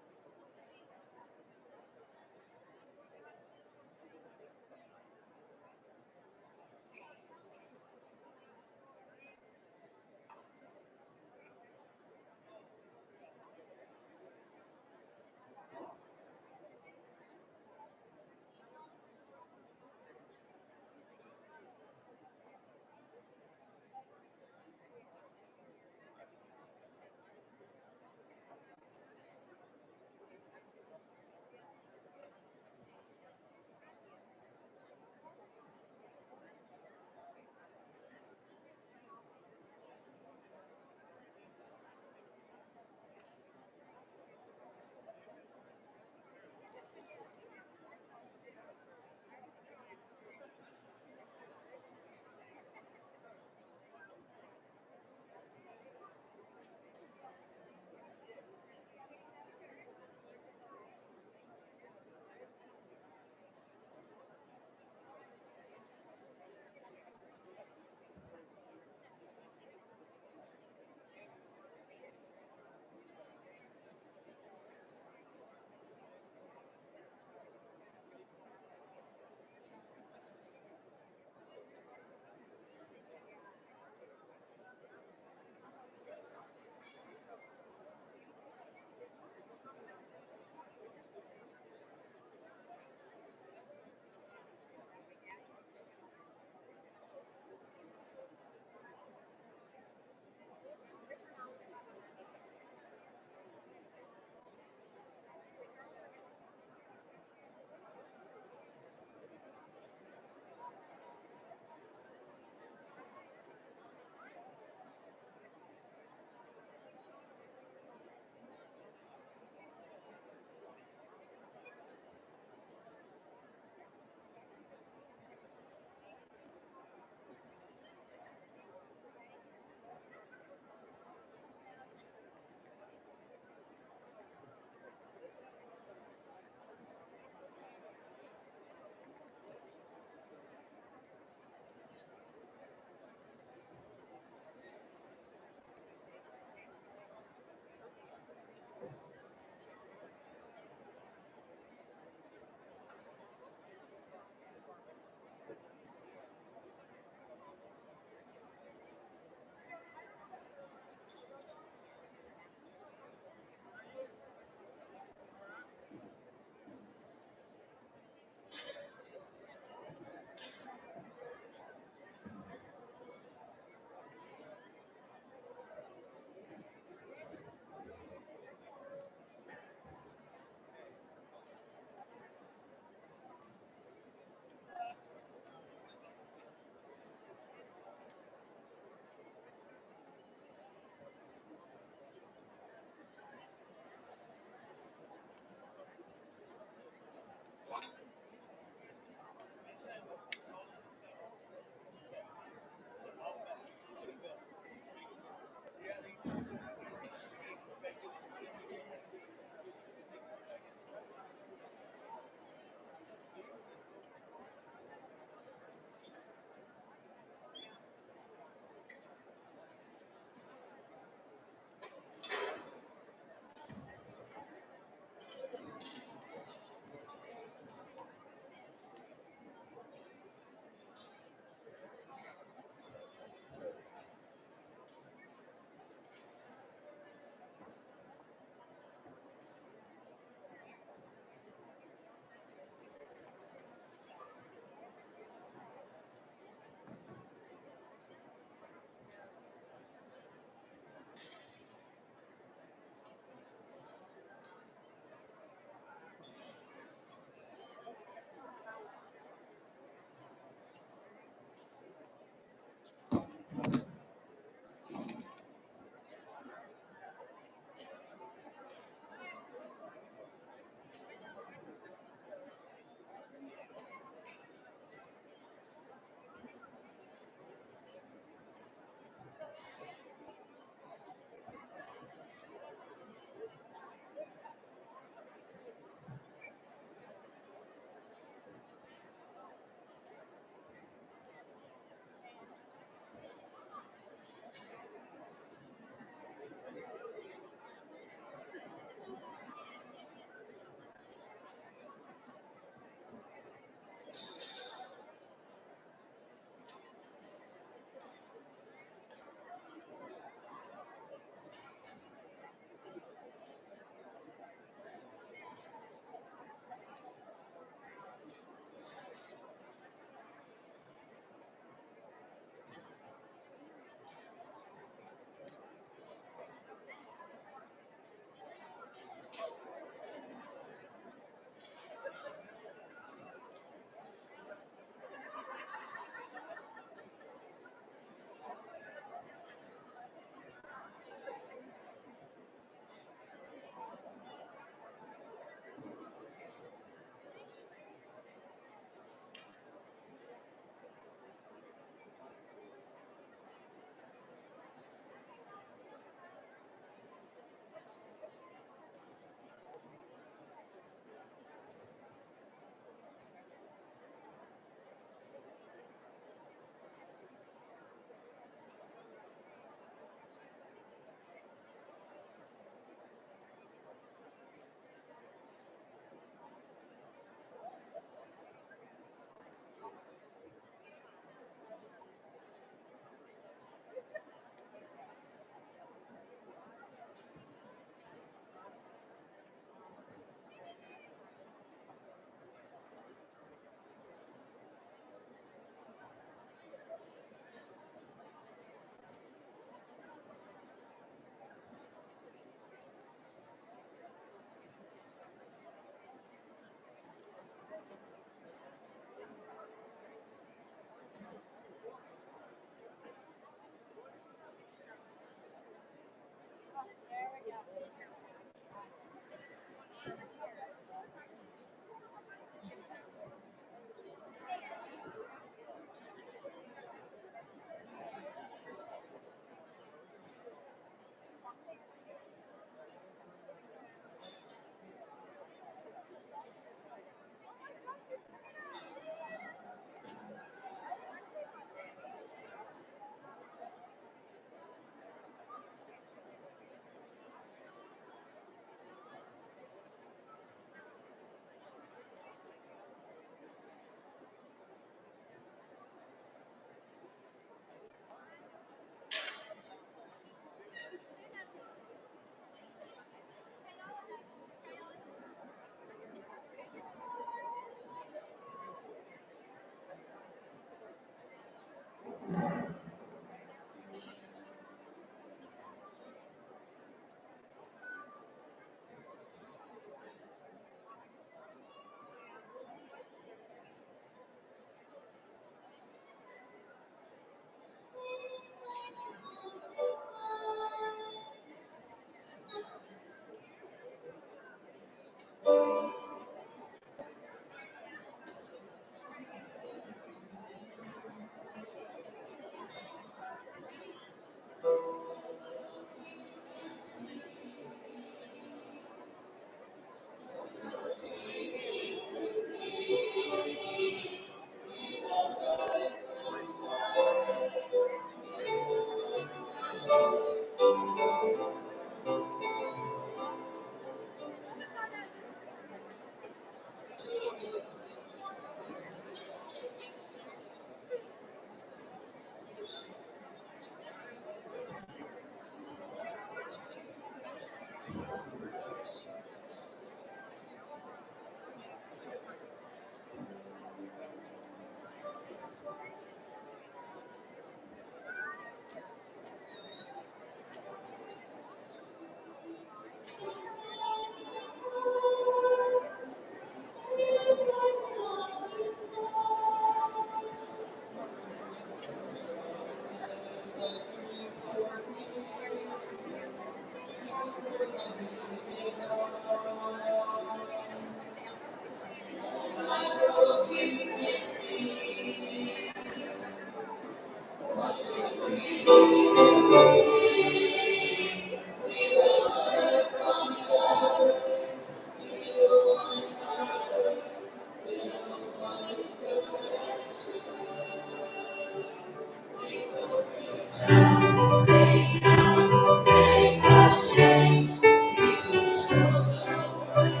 Sing out, make a change. We will show the world,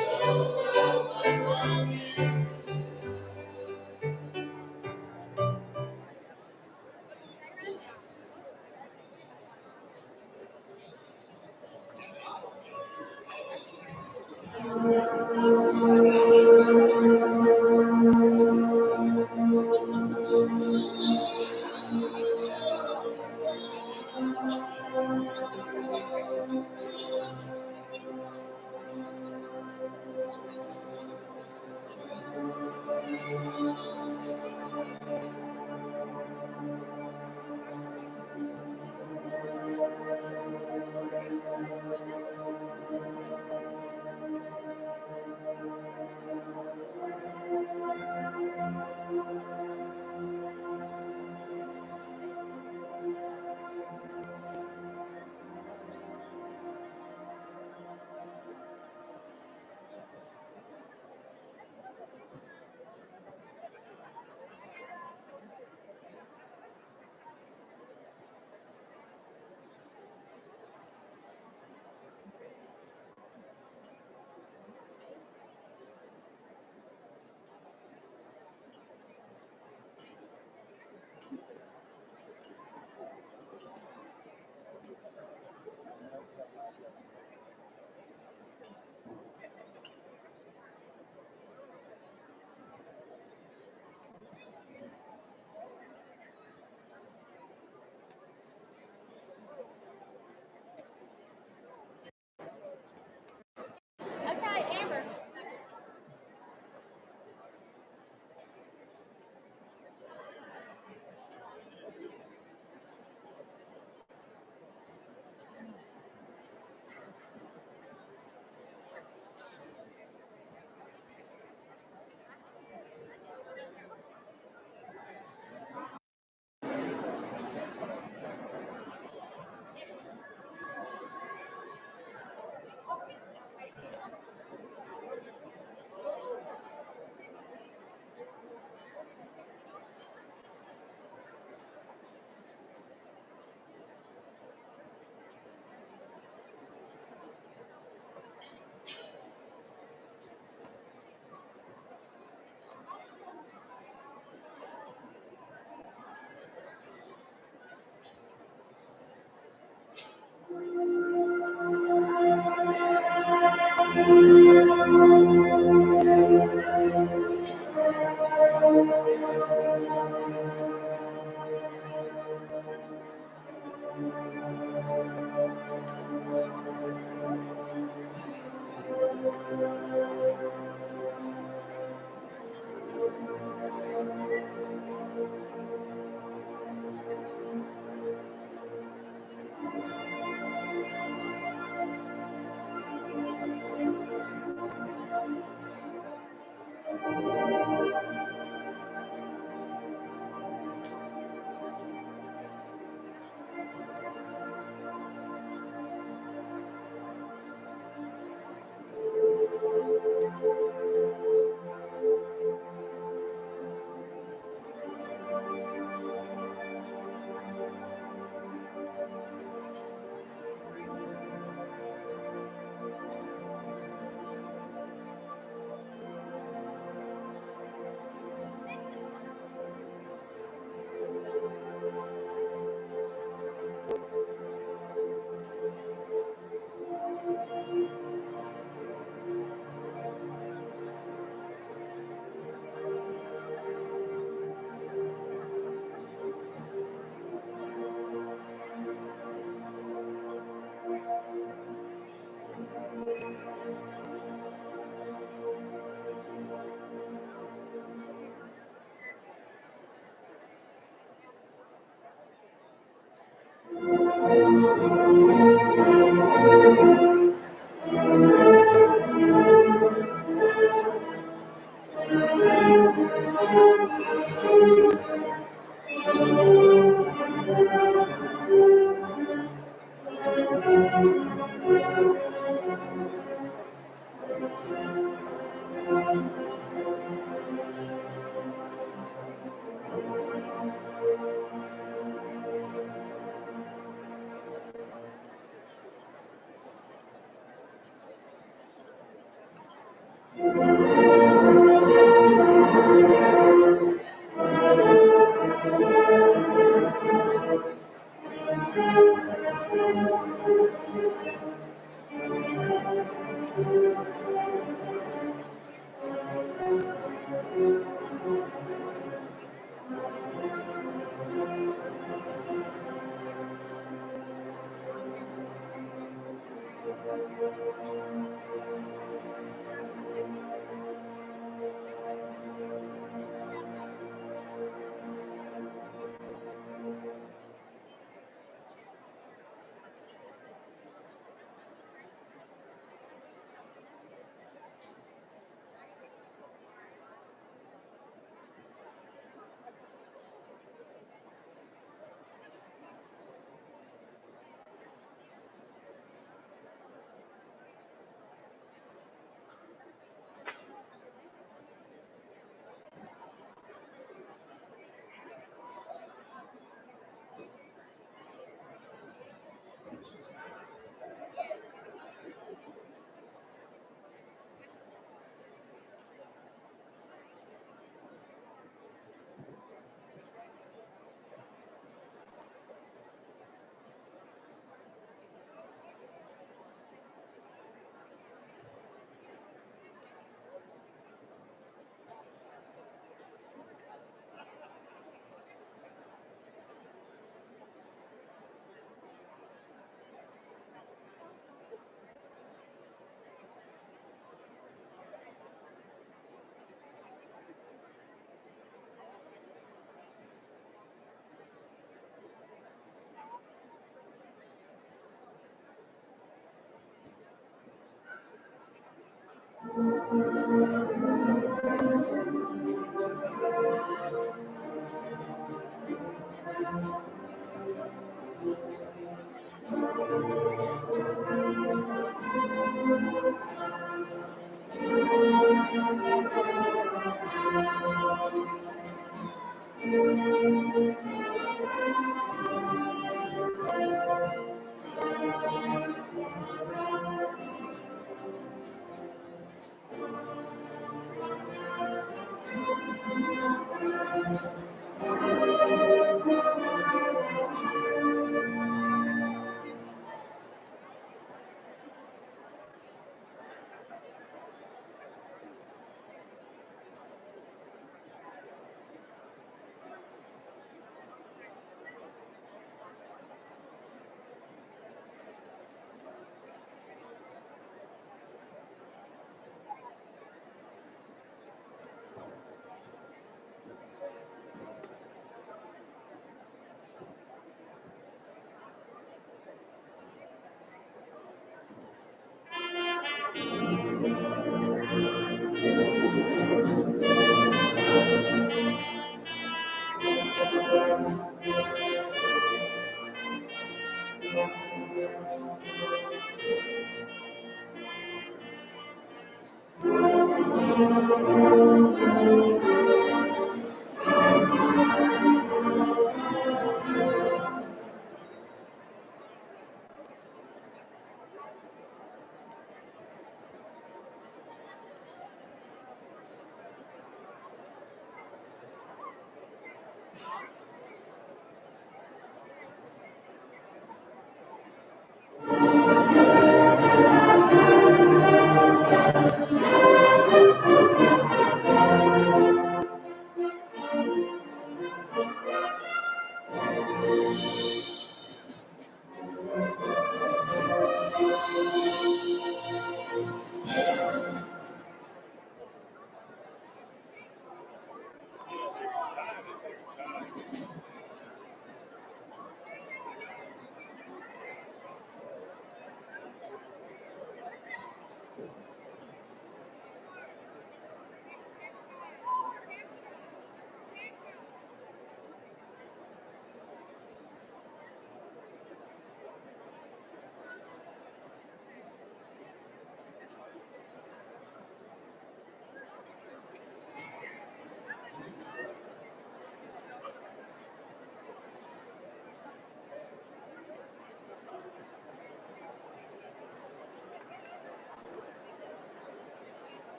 what love can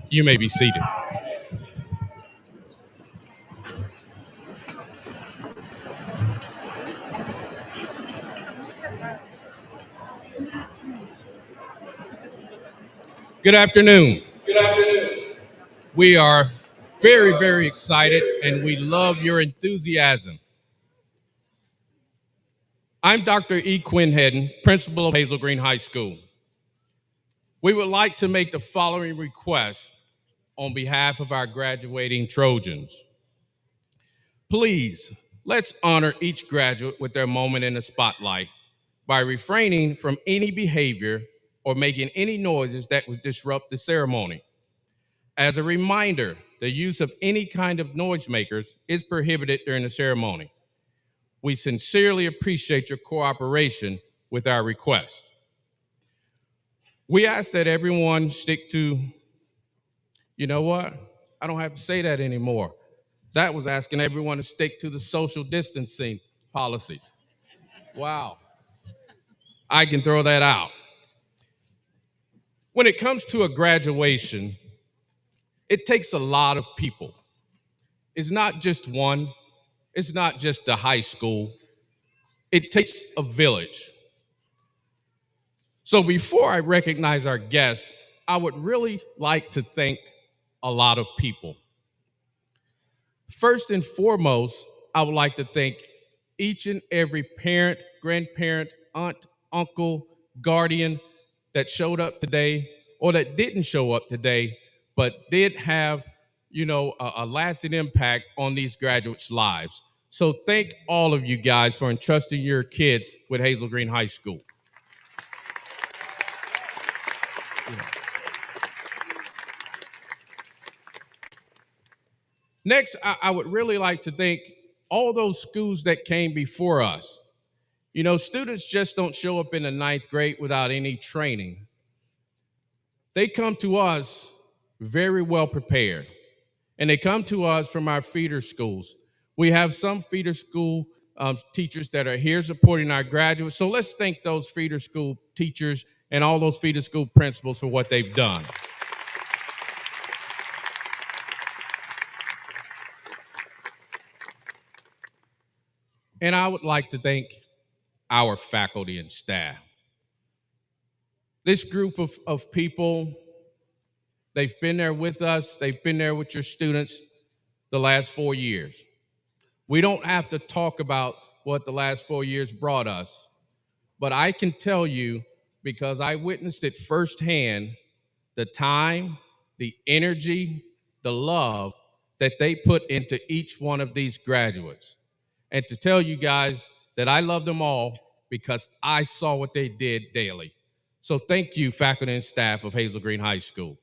You may be seated. Good afternoon. We are very, very excited and we love your enthusiasm. I'm Dr. E. Quinn Hedden, principal of Hazel Green High School. We would like to make the following request on behalf of our graduating Trojans. Please, let's honor each graduate with their moment in the spotlight by refraining from any behavior or making any noises that would disrupt the ceremony. As a reminder, the use of any kind of noisemakers is prohibited during the ceremony. We sincerely appreciate your cooperation with our request. We ask that everyone stick to, you know what? I don't have to say that anymore. That was asking everyone to stick to the social distancing policies. Wow. I can throw that out. When it comes to a graduation, it takes a lot of people. It's not just one, it's not just the high school. It takes a village. So before I recognize our guests, I would really like to thank a lot of people. First and foremost, I would like to thank each and every parent, grandparent, aunt, uncle, guardian that showed up today or that didn't show up today, but did have, a lasting impact on these graduates' lives. So thank all of you guys for entrusting your kids with Hazel Green High School. Next, I would really like to thank all those schools that came before us. You know, students just don't show up in the ninth grade without any training. They come to us very well prepared, and they come to us from our feeder schools. We have some feeder school teachers that are here supporting our graduates. So let's thank those feeder school teachers and all those feeder school principals for what they've done. And I would like to thank our faculty and staff. This group of people, they've been there with us, they've been there with your students the last 4 years. We don't have to talk about what the last 4 years brought us, but I can tell you, because I witnessed it firsthand, the time, the energy, the love that they put into each one of these graduates. And to tell you guys that I love them all because I saw what they did daily. So thank you, faculty and staff of Hazel Green High School.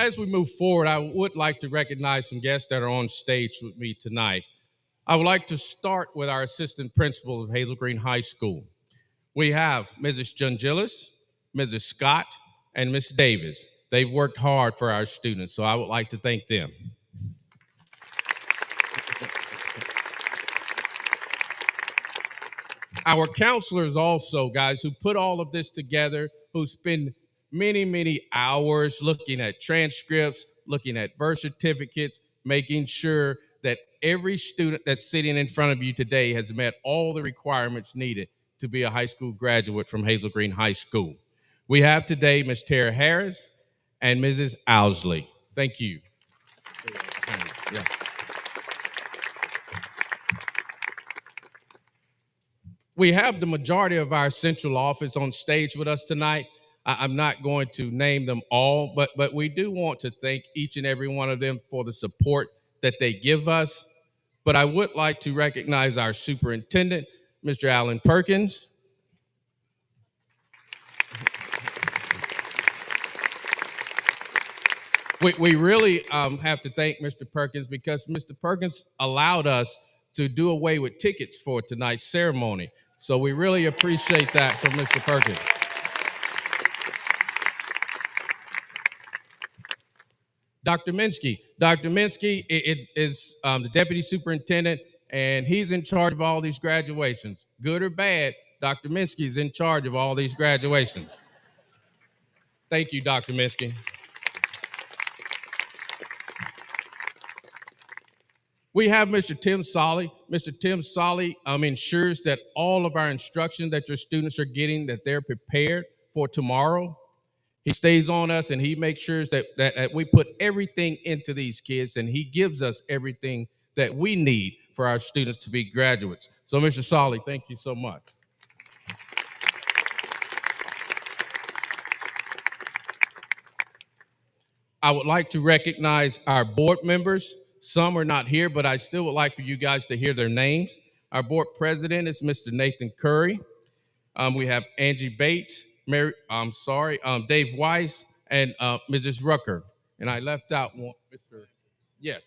As we move forward, I would like to recognize some guests that are on stage with me tonight. I would like to start with our assistant principal of Hazel Green High School. We have Mrs. Jungilis, Mrs. Scott, and Ms. Davis. They've worked hard for our students, so I would like to thank them. Our counselors also, guys, who put all of this together, who spend many, many hours looking at transcripts, looking at birth certificates, making sure that every student that's sitting in front of you today has met all the requirements needed to be a high school graduate from Hazel Green High School. We have today Ms. Tara Harris and Mrs. Owsley. Thank you. Yeah. We have the majority of our central office on stage with us tonight. I'm not going to name them all, but we do want to thank each and every one of them for the support that they give us. But I would like to recognize our superintendent, Mr. Alan Perkins. We really have to thank Mr. Perkins because Mr. Perkins allowed us to do away with tickets for tonight's ceremony. So we really appreciate that from Mr. Perkins. Dr. Minsky. Dr. Minsky is the deputy superintendent, and he's in charge of all these graduations. Good or bad, Dr. Minsky is in charge of all these graduations. Thank you, Dr. Minsky. We have Mr. Tim Solly. Mr. Tim Solly ensures that all of our instruction that your students are getting, that they're prepared for tomorrow. He stays on us and he makes sure that we put everything into these kids, and he gives us everything that we need for our students to be graduates. So, Mr. Solly, thank you so much. I would like to recognize our board members. Some are not here, but I still would like for you guys to hear their names. Our board president is Mr. Nathan Curry. We have Angie Bates, Dave Weiss, and Mrs. Rucker. And I left out one, Mr. Yes.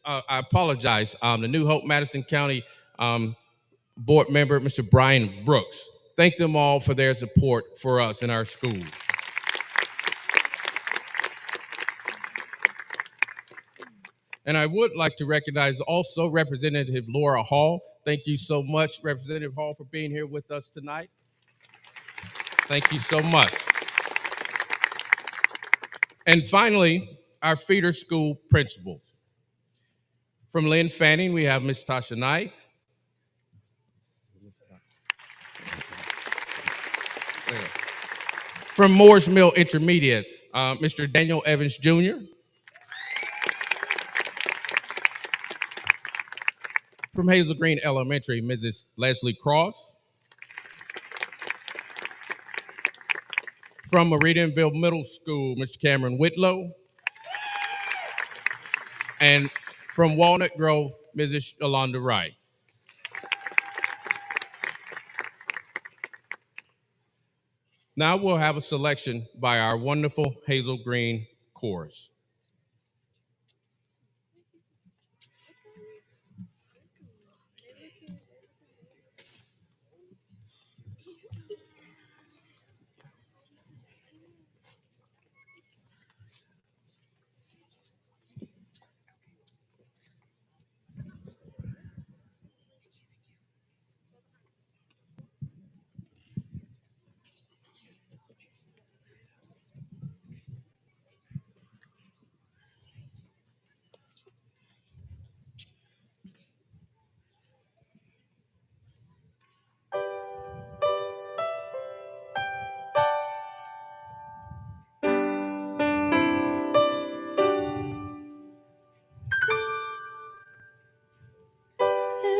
I apologize. The New Hope Madison County board member, Mr. Brian Brooks. Thank them all for their support for us in our school. And I would like to recognize also Representative Laura Hall. Thank you so much, Representative Hall, for being here with us tonight. Thank you so much. And finally, our feeder school principals. From Lynn Fanning, we have Ms. Tasha Knight. From Moores Mill Intermediate, Mr. Daniel Evans Jr. From Hazel Green Elementary, Mrs. Leslie Cross. From Meridianville Middle School, Mr. Cameron Whitlow. And from Walnut Grove, Mrs. Yolanda Wright. Now we'll have a selection by our wonderful Hazel Green chorus.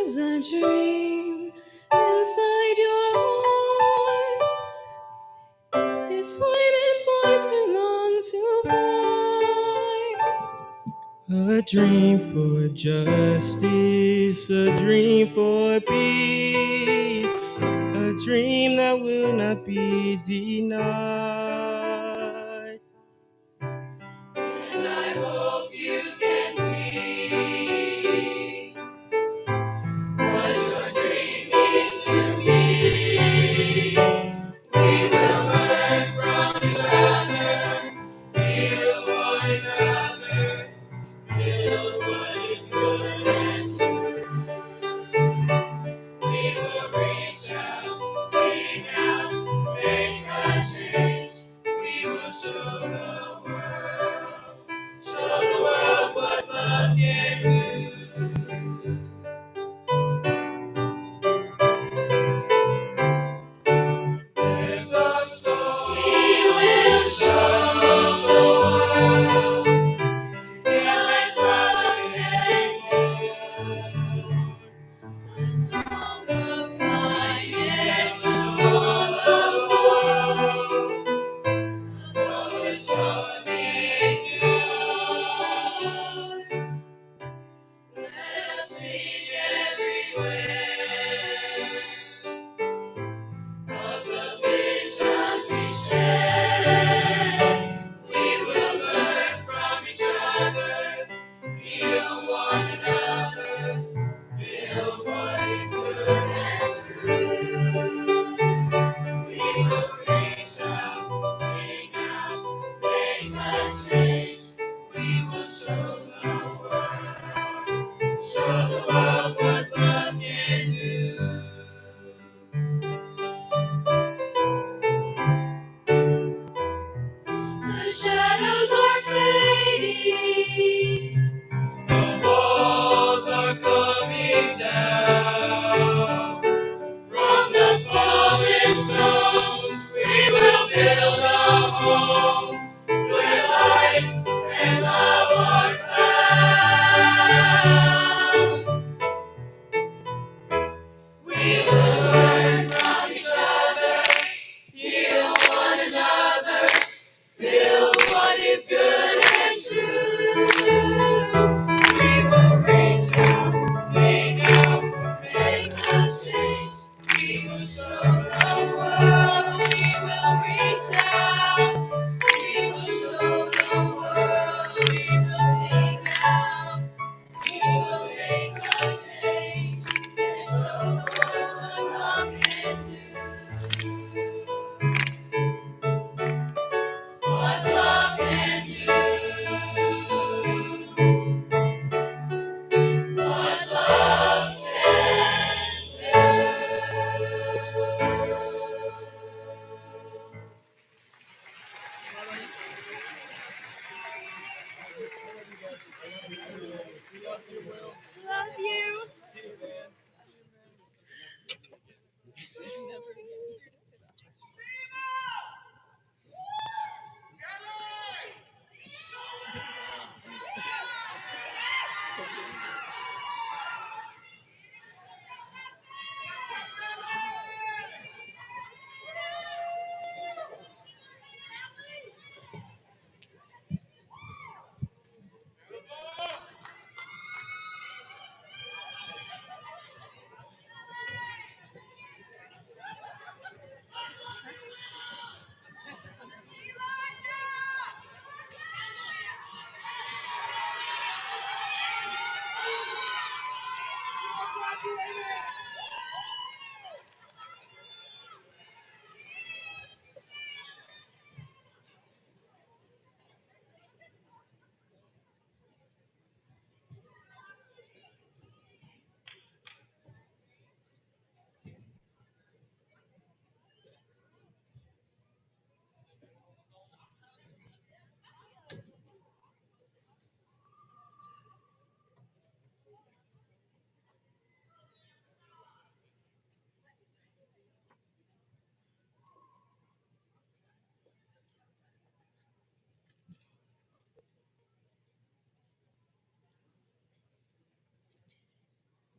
There's a dream inside your heart. It's waited for too long to fly. A dream for justice, a dream for peace, a dream that will not be denied. Love you.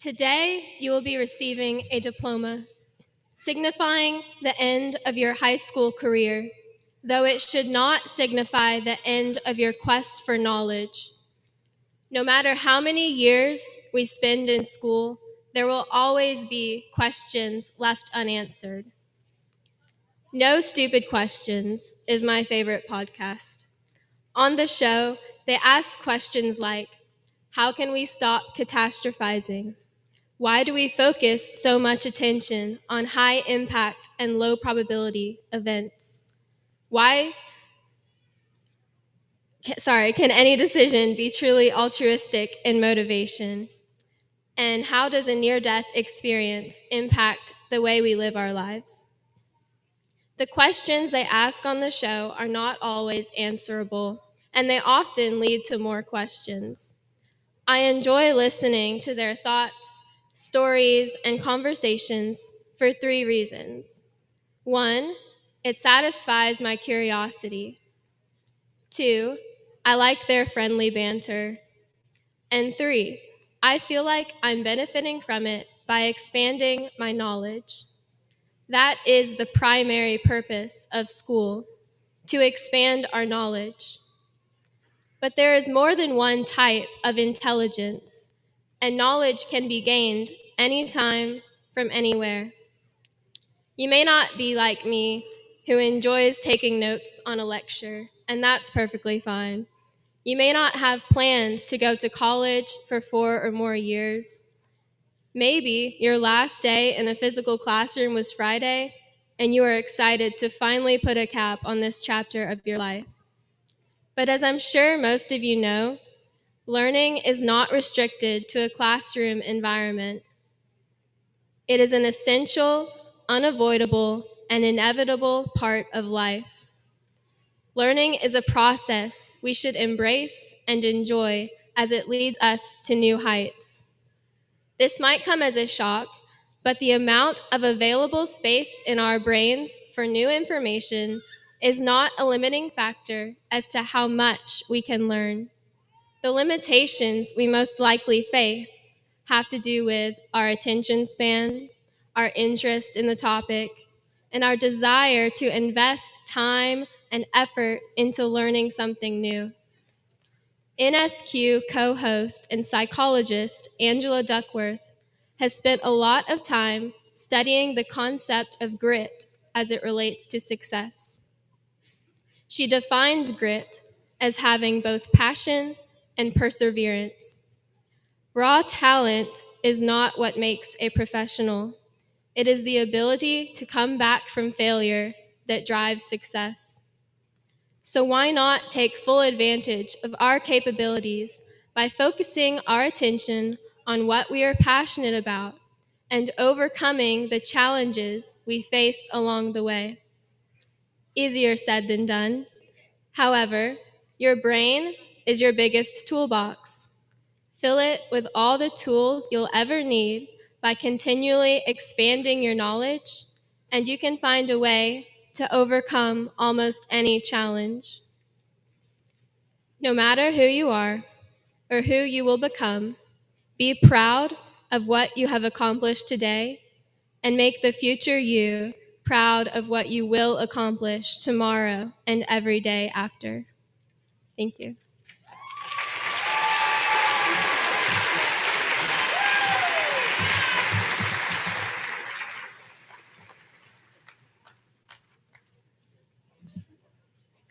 Today, you will be receiving a diploma, signifying the end of your high school career, though it should not signify the end of your quest for knowledge. No matter how many years we spend in school, there will always be questions left unanswered. No Stupid Questions is my favorite podcast. On the show, they ask questions like, how can we stop catastrophizing? Why do we focus so much attention on high impact and low probability events? Can any decision be truly altruistic in motivation? And how does a near-death experience impact the way we live our lives? The questions they ask on the show are not always answerable, and they often lead to more questions. I enjoy listening to their thoughts, stories, and conversations for 3 reasons. 1, it satisfies my curiosity. 2, I like their friendly banter. And 3, I feel like I'm benefiting from it by expanding my knowledge. That is the primary purpose of school, to expand our knowledge. But there is more than one type of intelligence, and knowledge can be gained anytime from anywhere. You may not be like me, who enjoys taking notes on a lecture, and that's perfectly fine. You may not have plans to go to college for 4 or more years. Maybe your last day in a physical classroom was Friday, and you are excited to finally put a cap on this chapter of your life. But as I'm sure most of you know, learning is not restricted to a classroom environment. It is an essential, unavoidable, and inevitable part of life. Learning is a process we should embrace and enjoy as it leads us to new heights. This might come as a shock, but the amount of available space in our brains for new information is not a limiting factor as to how much we can learn. The limitations we most likely face have to do with our attention span, our interest in the topic, and our desire to invest time and effort into learning something new. NSQ co-host and psychologist Angela Duckworth has spent a lot of time studying the concept of grit as it relates to success. She defines grit as having both passion and perseverance. Raw talent is not what makes a professional. It is the ability to come back from failure that drives success. So why not take full advantage of our capabilities by focusing our attention on what we are passionate about and overcoming the challenges we face along the way? Easier said than done. However, your brain is your biggest toolbox. Fill it with all the tools you'll ever need by continually expanding your knowledge, and you can find a way to overcome almost any challenge. No matter who you are or who you will become, be proud of what you have accomplished today and make the future you proud of what you will accomplish tomorrow and every day after. Thank you.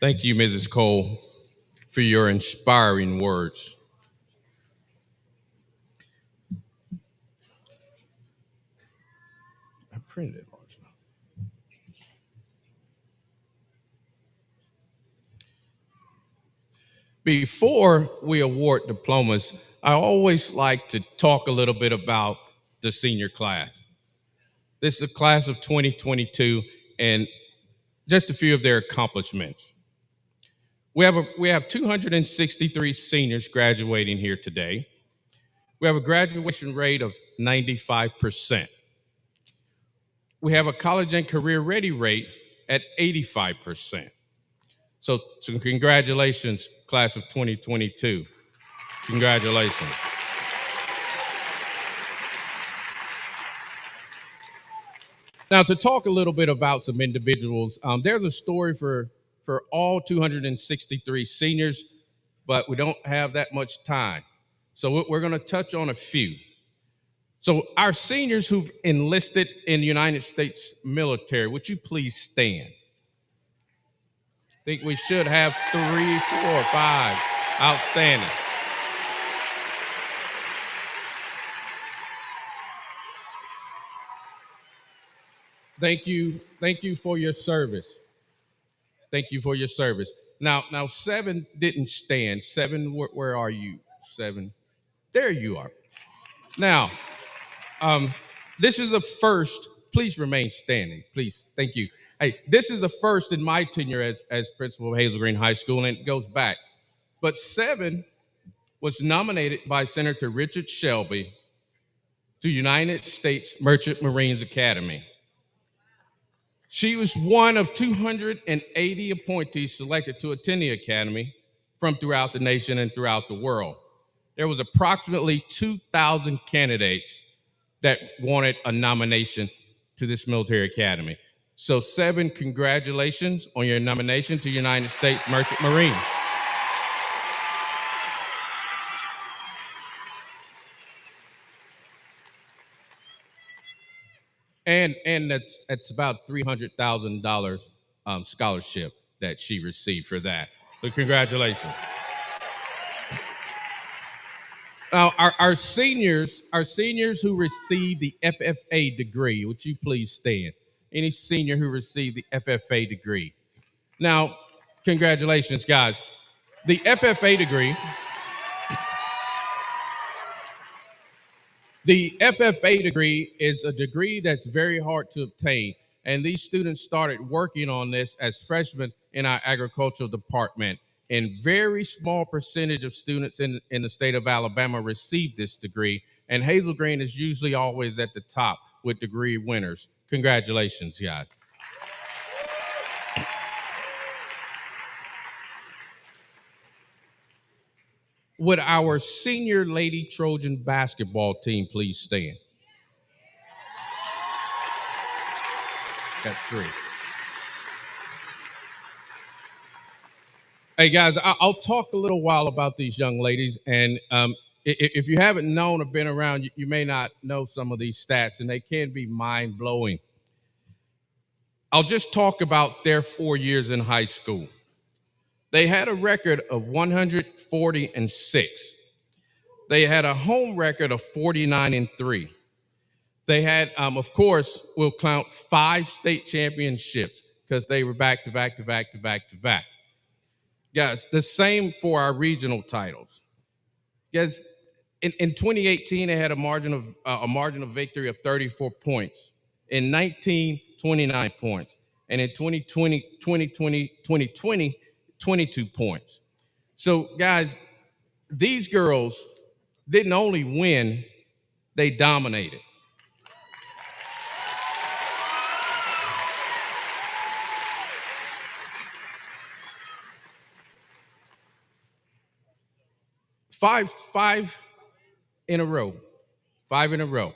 Thank you, Mrs. Cole, for your inspiring words. I printed it large enough. Before we award diplomas, I always like to talk a little bit about the senior class. This is a class of 2022 and just a few of their accomplishments. We have 263 seniors graduating here today. We have a graduation rate of 95%. We have a college and career ready rate at 85%. So congratulations, class of 2022. Congratulations. Now, to talk a little bit about some individuals, there's a story for all 263 seniors, but we don't have that much time. So we're going to touch on a few. So our seniors who've enlisted in the United States military, would you please stand? I think we should have 3, 4, 5. Outstanding. Thank you for your service. Thank you for your service. Now 7 didn't stand. 7, where are you? 7, there you are. Now, this is a first. Please remain standing, please. Thank you. Hey, this is a first in my tenure as principal of Hazel Green High School, and it goes back. But 7 was nominated by Senator Richard Shelby to United States Merchant Marines Academy. She was one of 280 appointees selected to attend the academy from throughout the nation and throughout the world. There was approximately 2,000 candidates that wanted a nomination to this military academy. So 7, congratulations on your nomination to United States Merchant Marines. And that's about $300,000 scholarship that she received for that. So congratulations. Now, our seniors who received the FFA degree, would you please stand? Any senior who received the FFA degree. Now, congratulations, guys. The FFA degree, is a degree that's very hard to obtain. And these students started working on this as freshmen in our agricultural department. And very small percentage of students in the state of Alabama receive this degree. And Hazel Green is usually always at the top with degree winners. Congratulations, guys. Would our senior Lady Trojan basketball team please stand? Got 3. Hey guys, I'll talk a little while about these young ladies, and if you haven't known or been around, you may not know some of these stats, and they can be mind-blowing. I'll just talk about their 4 years in high school. They had a record of 140-6. They had a home record of 49-3. They had, of course, we'll count 5 state championships because they were back to back to back to back to back. Guys, the same for our regional titles. Guys, in 2018, they had a margin of victory of 34 points. In 19, 29 points. And in 2020, 22 points. So, guys, These girls didn't only win, they dominated. Five in a row. 5 in a row.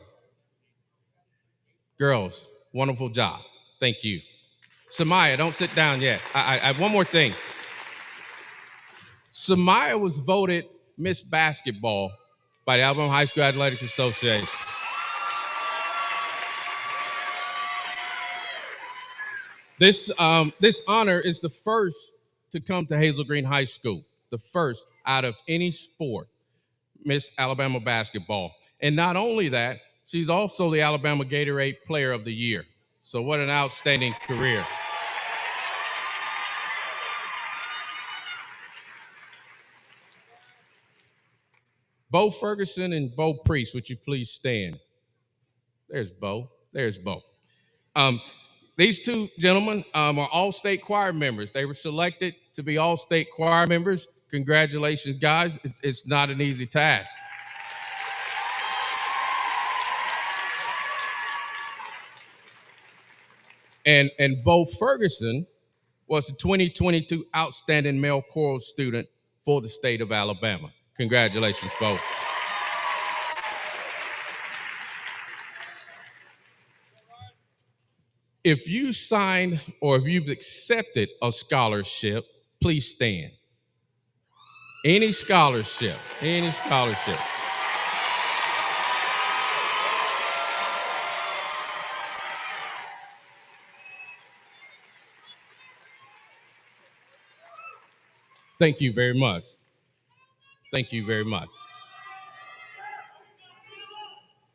Girls, wonderful job. Thank you. Samaya, don't sit down yet. I one more thing. Samaya was voted Miss Basketball by the Alabama High School Athletics Association. This honor is the first to come to Hazel Green High School, the first out of any sport, Miss Alabama Basketball. And not only that, she's also the Alabama Gatorade Player of the Year. So what an outstanding career. Bo Ferguson and Bo Priest, would you please stand? There's Bo. There's Bo. These two gentlemen are all-state choir members. They were selected to be all-state choir members. Congratulations, guys. It's not an easy task. And Bo Ferguson was the 2022 Outstanding Male Choral Student for the state of Alabama. Congratulations, Bo. If you signed or if you've accepted a scholarship, please stand. Any scholarship, any scholarship. Thank you very much. Thank you very much.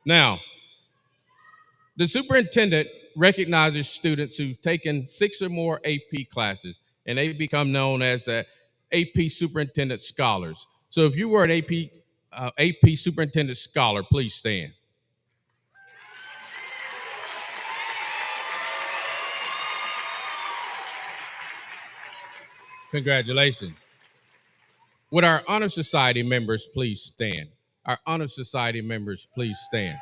Now, the superintendent recognizes students who've taken 6 or more AP classes, and they become known as AP Superintendent Scholars. So if you were an AP Superintendent Scholar, please stand. Congratulations. Would our Honor Society members please stand? Our Honor Society members please stand.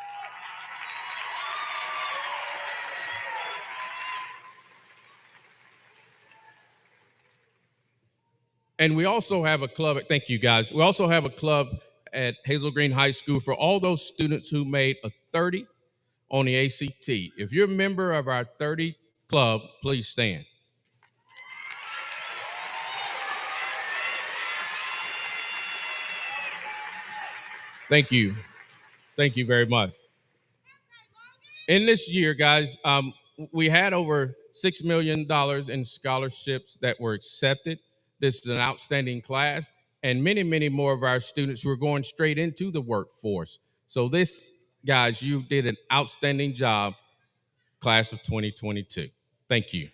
And we also have a club, thank you guys. We also have a club at Hazel Green High School for all those students who made a 30 on the ACT. If you're a member of our 30 club, please stand. Thank you. Thank you very much. In this year, guys, we had over $6 million in scholarships that were accepted. This is an outstanding class, and many, many more of our students who are going straight into the workforce. So this, guys, you did an outstanding job, class of 2022. Thank you.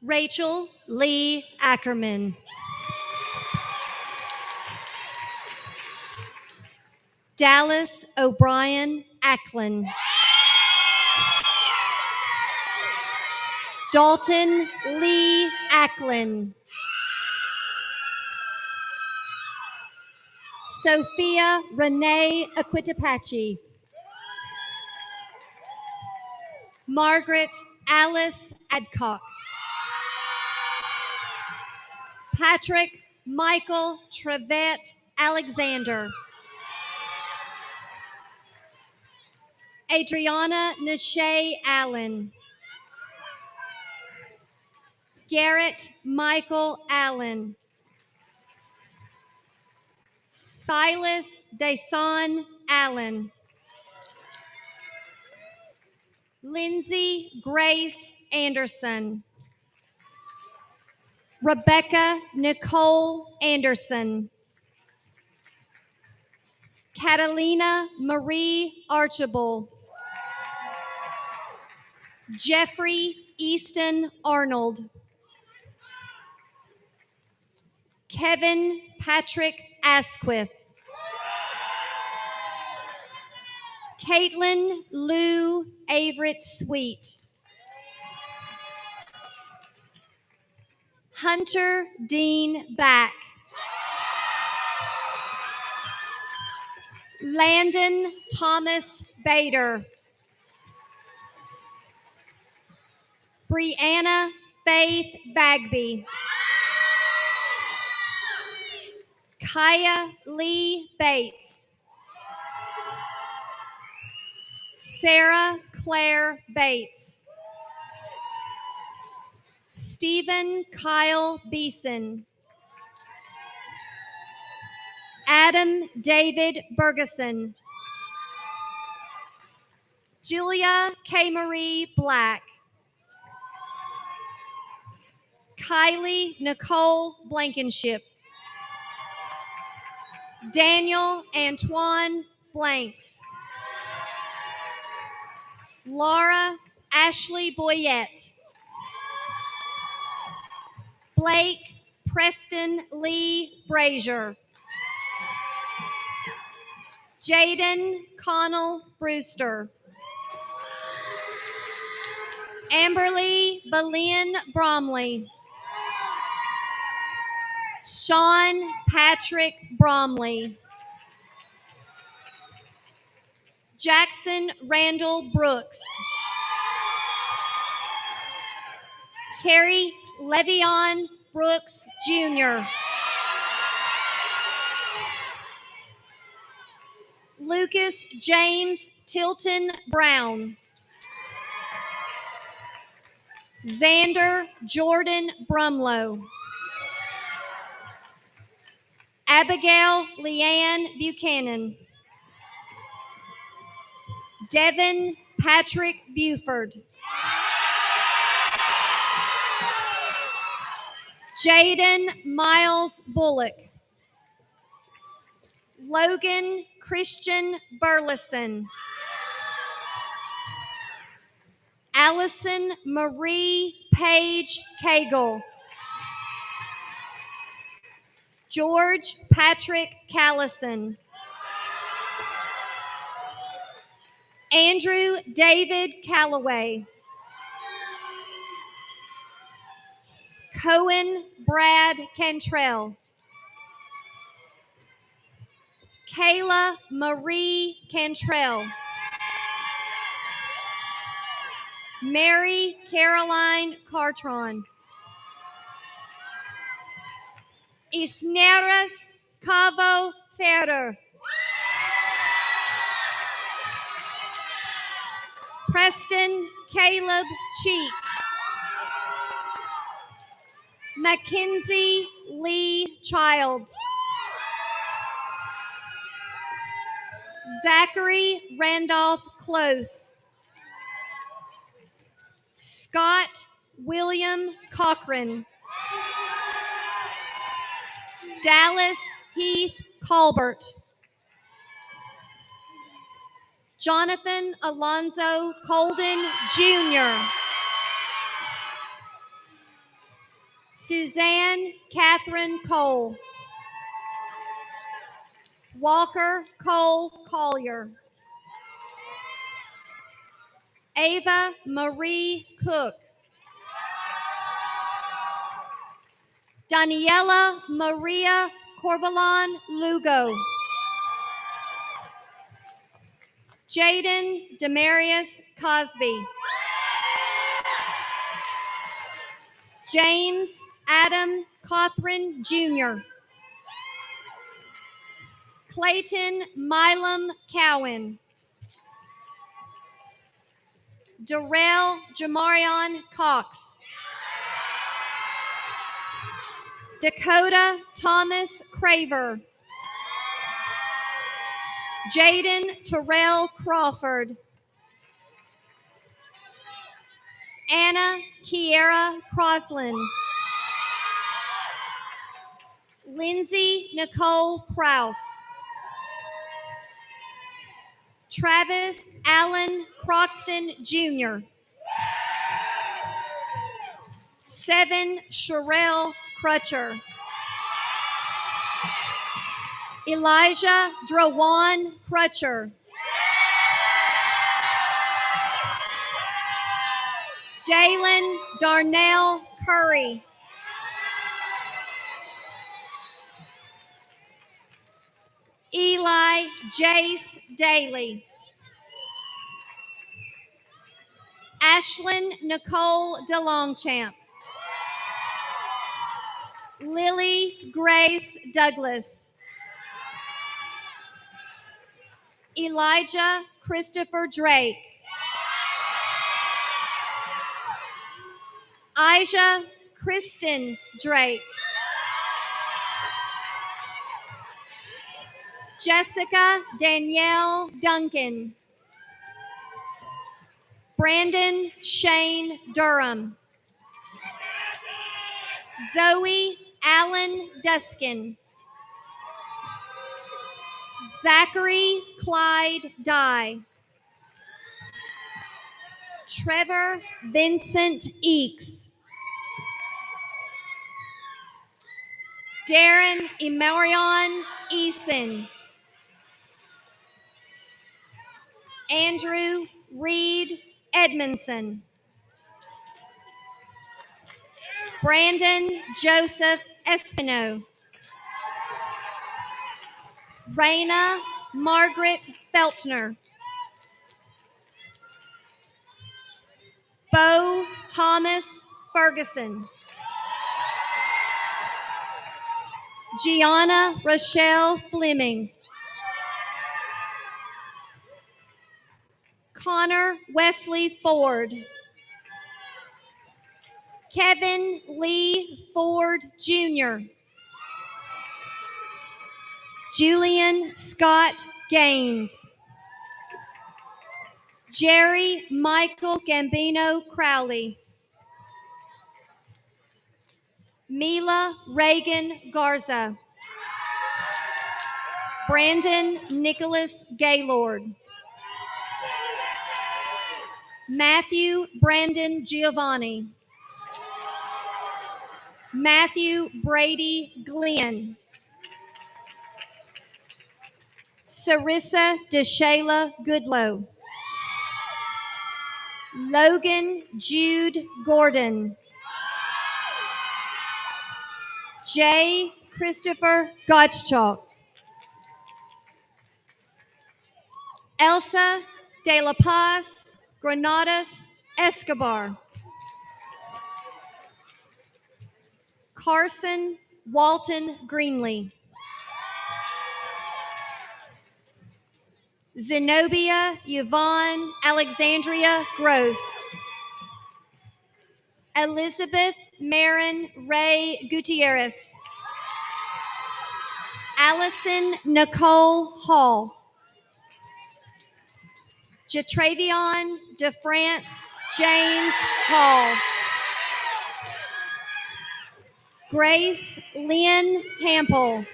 Rachel Lee Ackerman. Dallas O'Brien Acklin. Dalton Lee Acklin. Sophia Renee Aquitapachi. Margaret Alice Adcock. Patrick Michael Trevette Alexander. Adriana Nashay Allen. Garrett Michael Allen. Silas Deson Allen. Lindsay Grace Anderson. Rebecca Nicole Anderson. Catalina Marie Archibald. Jeffrey Easton Arnold. Kevin Patrick Asquith. Caitlin Lou Averett Sweet. Hunter Dean Back. Landon Thomas Bader. Brianna Faith Bagby. Kaya Lee Bates. Sarah Claire Bates. Stephen Kyle Beeson. Adam David Bergeson. Julia K. Marie Black. Kylie Nicole Blankenship. Daniel Antoine Blanks. Laura Ashley Boyette. Blake Preston Lee Brazier. Jaden Connell Brewster. Amberly Belen Bromley. Sean Patrick Bromley. Jackson Randall Brooks. Terry Le'Veon Brooks Jr. Lucas James Tilton Brown. Xander Jordan Brumlow. Abigail Leanne Buchanan. Devin Patrick Buford. Jaden Miles Bullock. Logan Christian Burleson. Allison Marie Page Cagle. George Patrick Callison. Andrew David Calloway. Cohen Brad Cantrell. Kayla Marie Cantrell. Mary Caroline Cartron. Isneras Cavo Ferrer. Preston Caleb Cheek. Mackenzie Lee Childs. Zachary Randolph Close. Scott William Cochran. Dallas Heath Colbert. Jonathan Alonzo Colden Jr. Suzanne Catherine Cole. Walker Cole Collier. Ava Marie Cook. Daniela Maria Corvalon Lugo. Jaden Demarius Cosby. James Adam Cothran Jr. Clayton Milam Cowan. Darrell Jamarion Cox. Dakota Thomas Craver. Jaden Terrell Crawford. Anna Kiera Croslin. Lindsay Nicole Kraus. Travis Allen Croxton Jr. Seven Sherelle Crutcher. Elijah Drawan Crutcher. Jalen Darnell Curry. Eli Jace Daly. Ashlyn Nicole DeLongchamp. Lily Grace Douglas. Elijah Christopher Drake. Aisha Kristen Drake. Jessica Danielle Duncan. Brandon Shane Durham. Zoe Allen Duskin. Zachary Clyde Dye. Trevor Vincent Eakes. Darren Emarion Eason. Andrew Reed Edmondson. Brandon Joseph Espino. Raina Margaret Feltner. Bo Thomas Ferguson. Gianna Rochelle Fleming. Connor Wesley Ford. Kevin Lee Ford Jr. Julian Scott Gaines. Jerry Michael Gambino Crowley. Mila Reagan Garza. Brandon Nicholas Gaylord. Matthew Brandon Giovanni. Matthew Brady Glenn. Sarissa DeShayla Goodlow. Logan Jude Gordon. J. Christopher Gottschalk. Elsa De La Paz Granados Escobar. Carson Walton Greenlee. Zenobia Yvonne Alexandria Gross. Elizabeth Marin Ray Gutierrez. Allison Nicole Hall. Jatravion DeFrance James Hall. Grace Lynn Hample.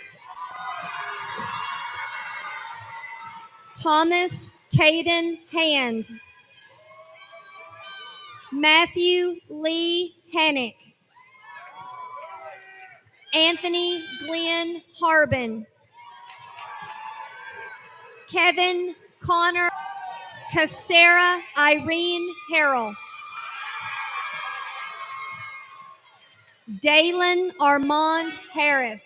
Thomas Caden Hand. Matthew Lee Hannick. Anthony Glenn Harbin. Kevin Connor. Cassara Irene Harrell. Dalen Armand Harris.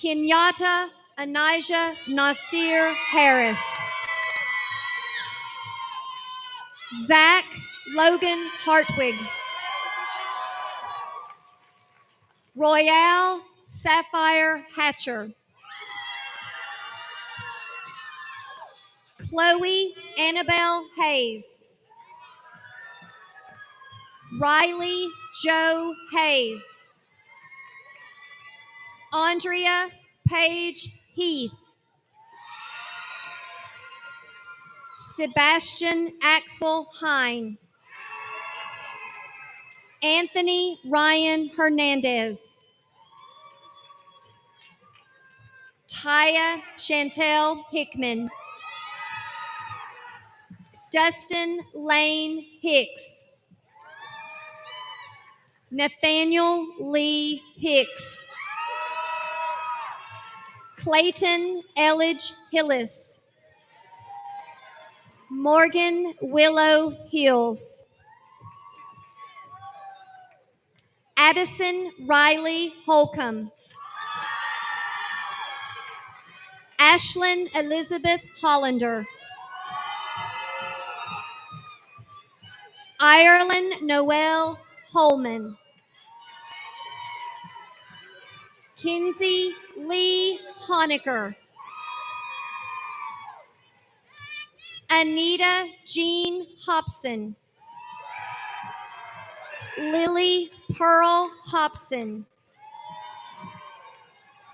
Kenyatta Anijah Nasir Harris. Zach Logan Hartwig. Royale Sapphire Hatcher. Chloe Annabelle Hayes. Riley Joe Hayes. Andrea Paige Heath. Sebastian Axel Hine. Anthony Ryan Hernandez. Taya Chantel Hickman. Dustin Lane Hicks. Nathaniel Lee Hicks. Clayton Elledge Hillis. Morgan Willow Hills. Addison Riley Holcomb. Ashlyn Elizabeth Hollander. Ireland Noel Holman. Kinsey Lee Honecker. Anita Jean Hobson. Lily Pearl Hobson.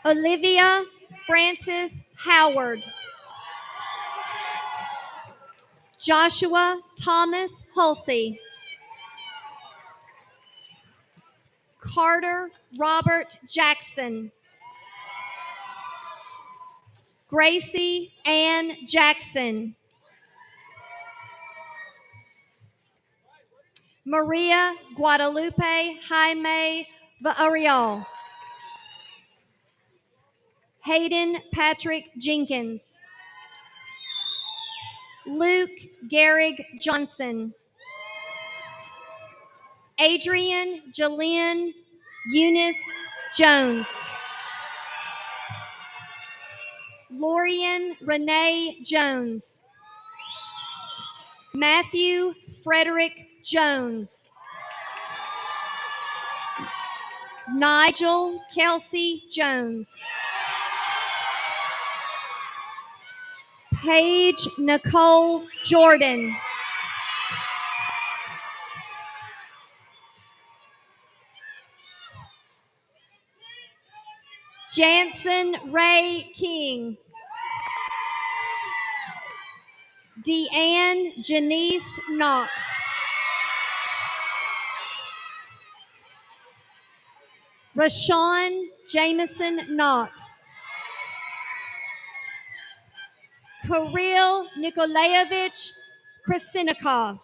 Olivia Francis Howard. Joshua Thomas Hulsey. Carter Robert Jackson. Gracie Ann Jackson. Maria Guadalupe Jaime Villarreal. Hayden Patrick Jenkins. Luke Garrig Johnson. Adrian Jillian Eunice Jones. Lorian Renee Jones. Matthew Frederick Jones. Nigel Kelsey Jones. Paige Nicole Jordan. Jansen Ray King. Deanne Janice Knox. Rashawn Jameson Knox. Kirill Nikolaevich Krasinikov.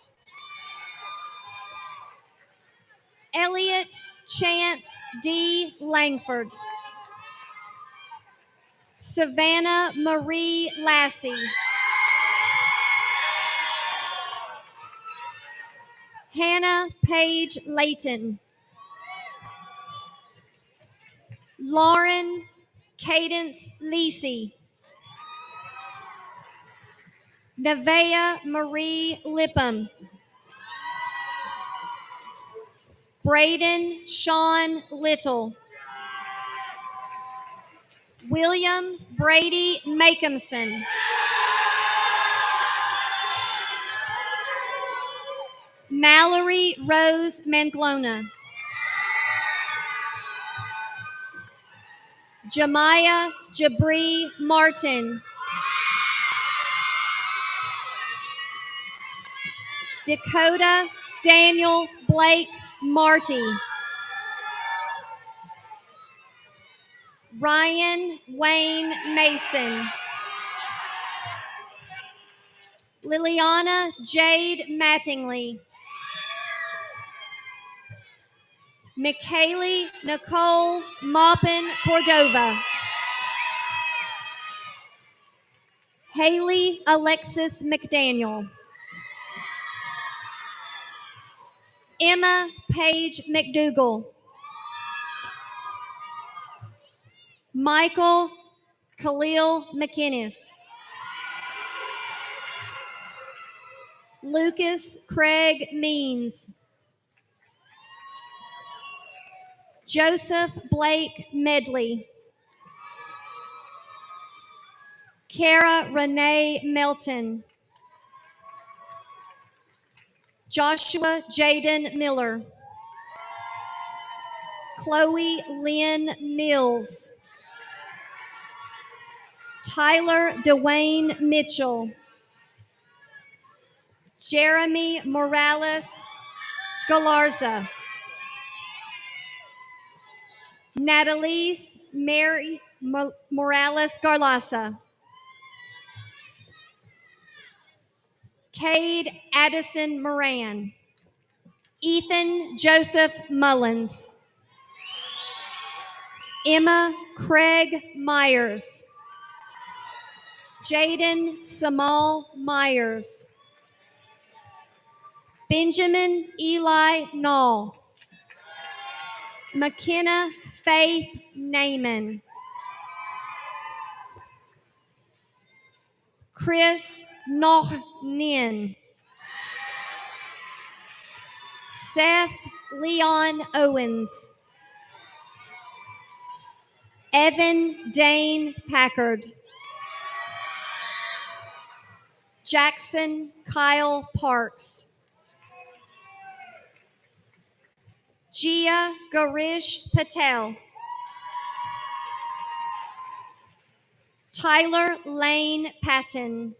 Elliot Chance D. Langford. Savannah Marie Lassie. Hannah Paige Layton. Lauren Cadence Lisi. Nevaeh Marie Lipham. Braden Sean Little. William Brady Makehamson. Mallory Rose Manglona. Jemiah Jabri Martin. Dakota Daniel Blake Marty. Ryan Wayne Mason. Liliana Jade Mattingly. McKaylee Nicole Maupin Cordova. Haley Alexis McDaniel. Emma Paige McDougall. Michael Khalil McInnes, Lucas Craig Means, Joseph Blake Medley, Kara Renee Melton, Joshua Jaden Miller, Chloe Lynn Mills, Tyler Dwayne Mitchell, Jeremy Morales Galarza, Natalise Mary Morales Garlasa, Cade Addison Moran, Ethan Joseph Mullins, Emma Craig Myers, Jaden Samal Myers, Benjamin Eli Nall, McKenna Faith Naaman, Chris Noh Nin, Seth Leon Owens, Evan Dane Packard, Jackson Kyle Parks, Gia Garish Patel, Tyler Lane Patton,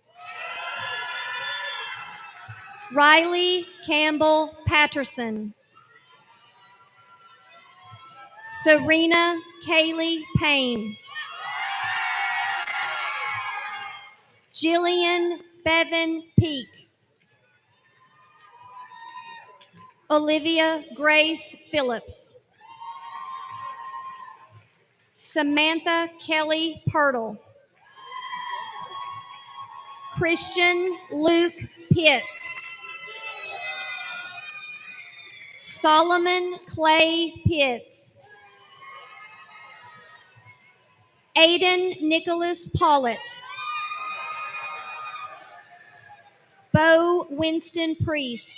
Riley Campbell Patterson, Serena Kaylee Payne, Jillian Bevan Peak, Olivia Grace Phillips, Samantha Kelly Pirtle, Christian Luke Pitts, Solomon Clay Pitts, Aiden Nicholas Pollitt, Bo Winston Priest,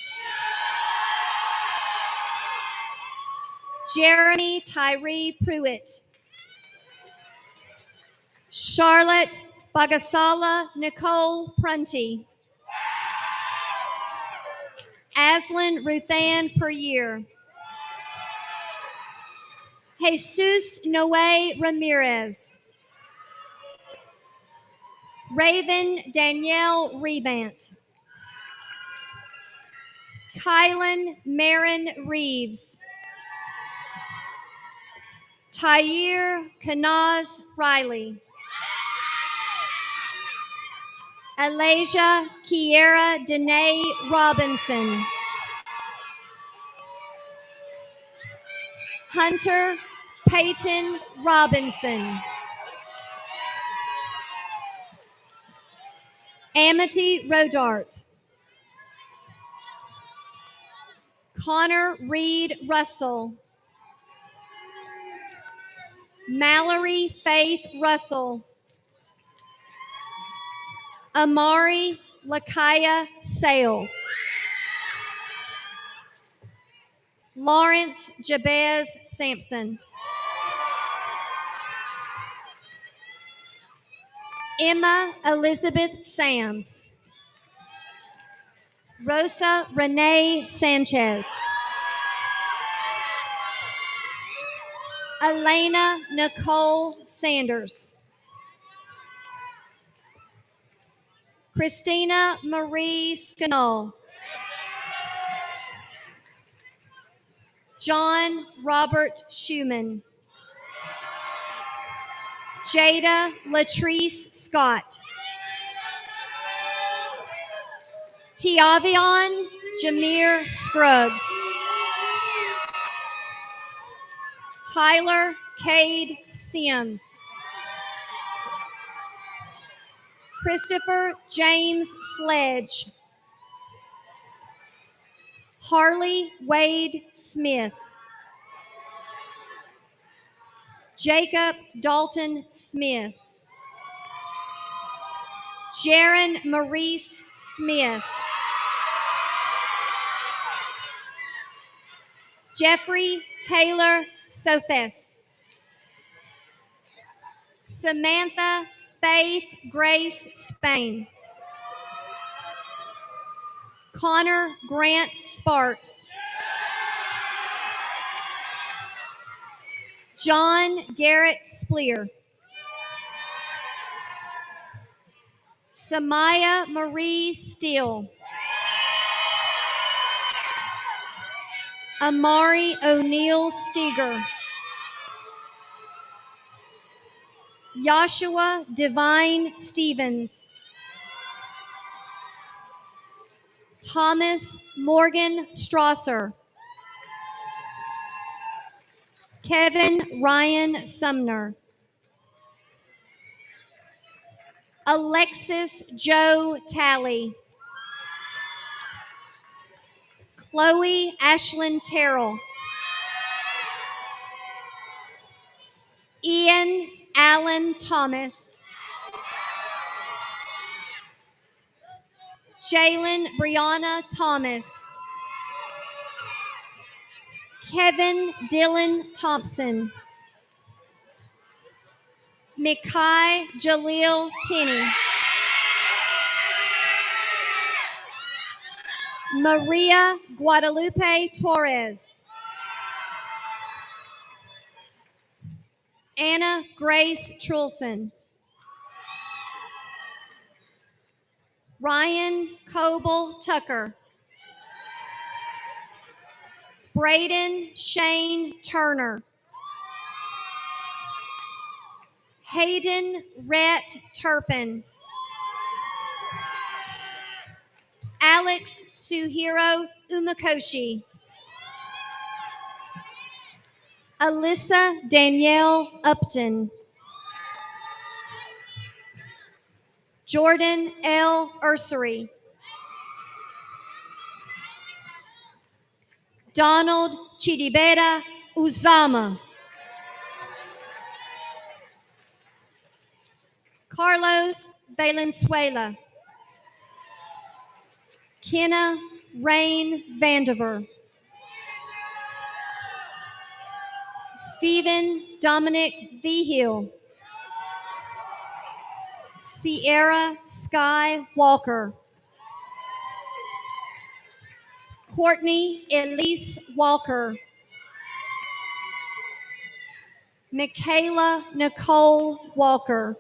Jeremy Tyree Pruitt, Charlotte Bagasala Nicole Prunty, Aslan Ruthann Perrier, Jesus Noe Ramirez, Raven Danielle Rebant, Kylan Marin Reeves, Tyir Kanaz Riley, Alasia Kiera Danae Robinson, Hunter Peyton Robinson, Amity Rodart, Connor Reed Russell, Mallory Faith Russell, Amari Lakaya Sales, Lawrence Jabez Sampson, Emma Elizabeth Sams, Rosa Renee Sanchez, Elena Nicole Sanders, Christina Marie Scannell, John Robert Schumann, Jada Latrice Scott, Tiavion Jameer Scruggs, Tyler Cade Sims, Christopher James Sledge, Harley Wade Smith, Jacob Dalton Smith, Jaron Maurice Smith. Jeffrey Taylor Sofes. Samantha Faith Grace Spain. Connor Grant Sparks. John Garrett Spleer. Samaya Marie Steele. Amari O'Neill Steger. Joshua Divine Stevens. Thomas Morgan Strasser. Kevin Ryan Sumner. Alexis Joe Talley. Chloe Ashlyn Terrell. Ian Allen Thomas. Jalen Brianna Thomas. Kevin Dylan Thompson. Mikai Jaleel Tinney. Maria Guadalupe Torres. Anna Grace Trulson. Ryan Coble Tucker. Braden Shane Turner. Hayden Rhett Turpin. Alex Suhiro Umakoshi. Alyssa Danielle Upton. Jordan L. Ursery. Donald Chidibera Uzama. Carlos Valenzuela. Kenna Rain Vandiver. Stephen Dominic Vigil. Sierra Sky Walker. Courtney Elise Walker. Michaela Nicole Walker.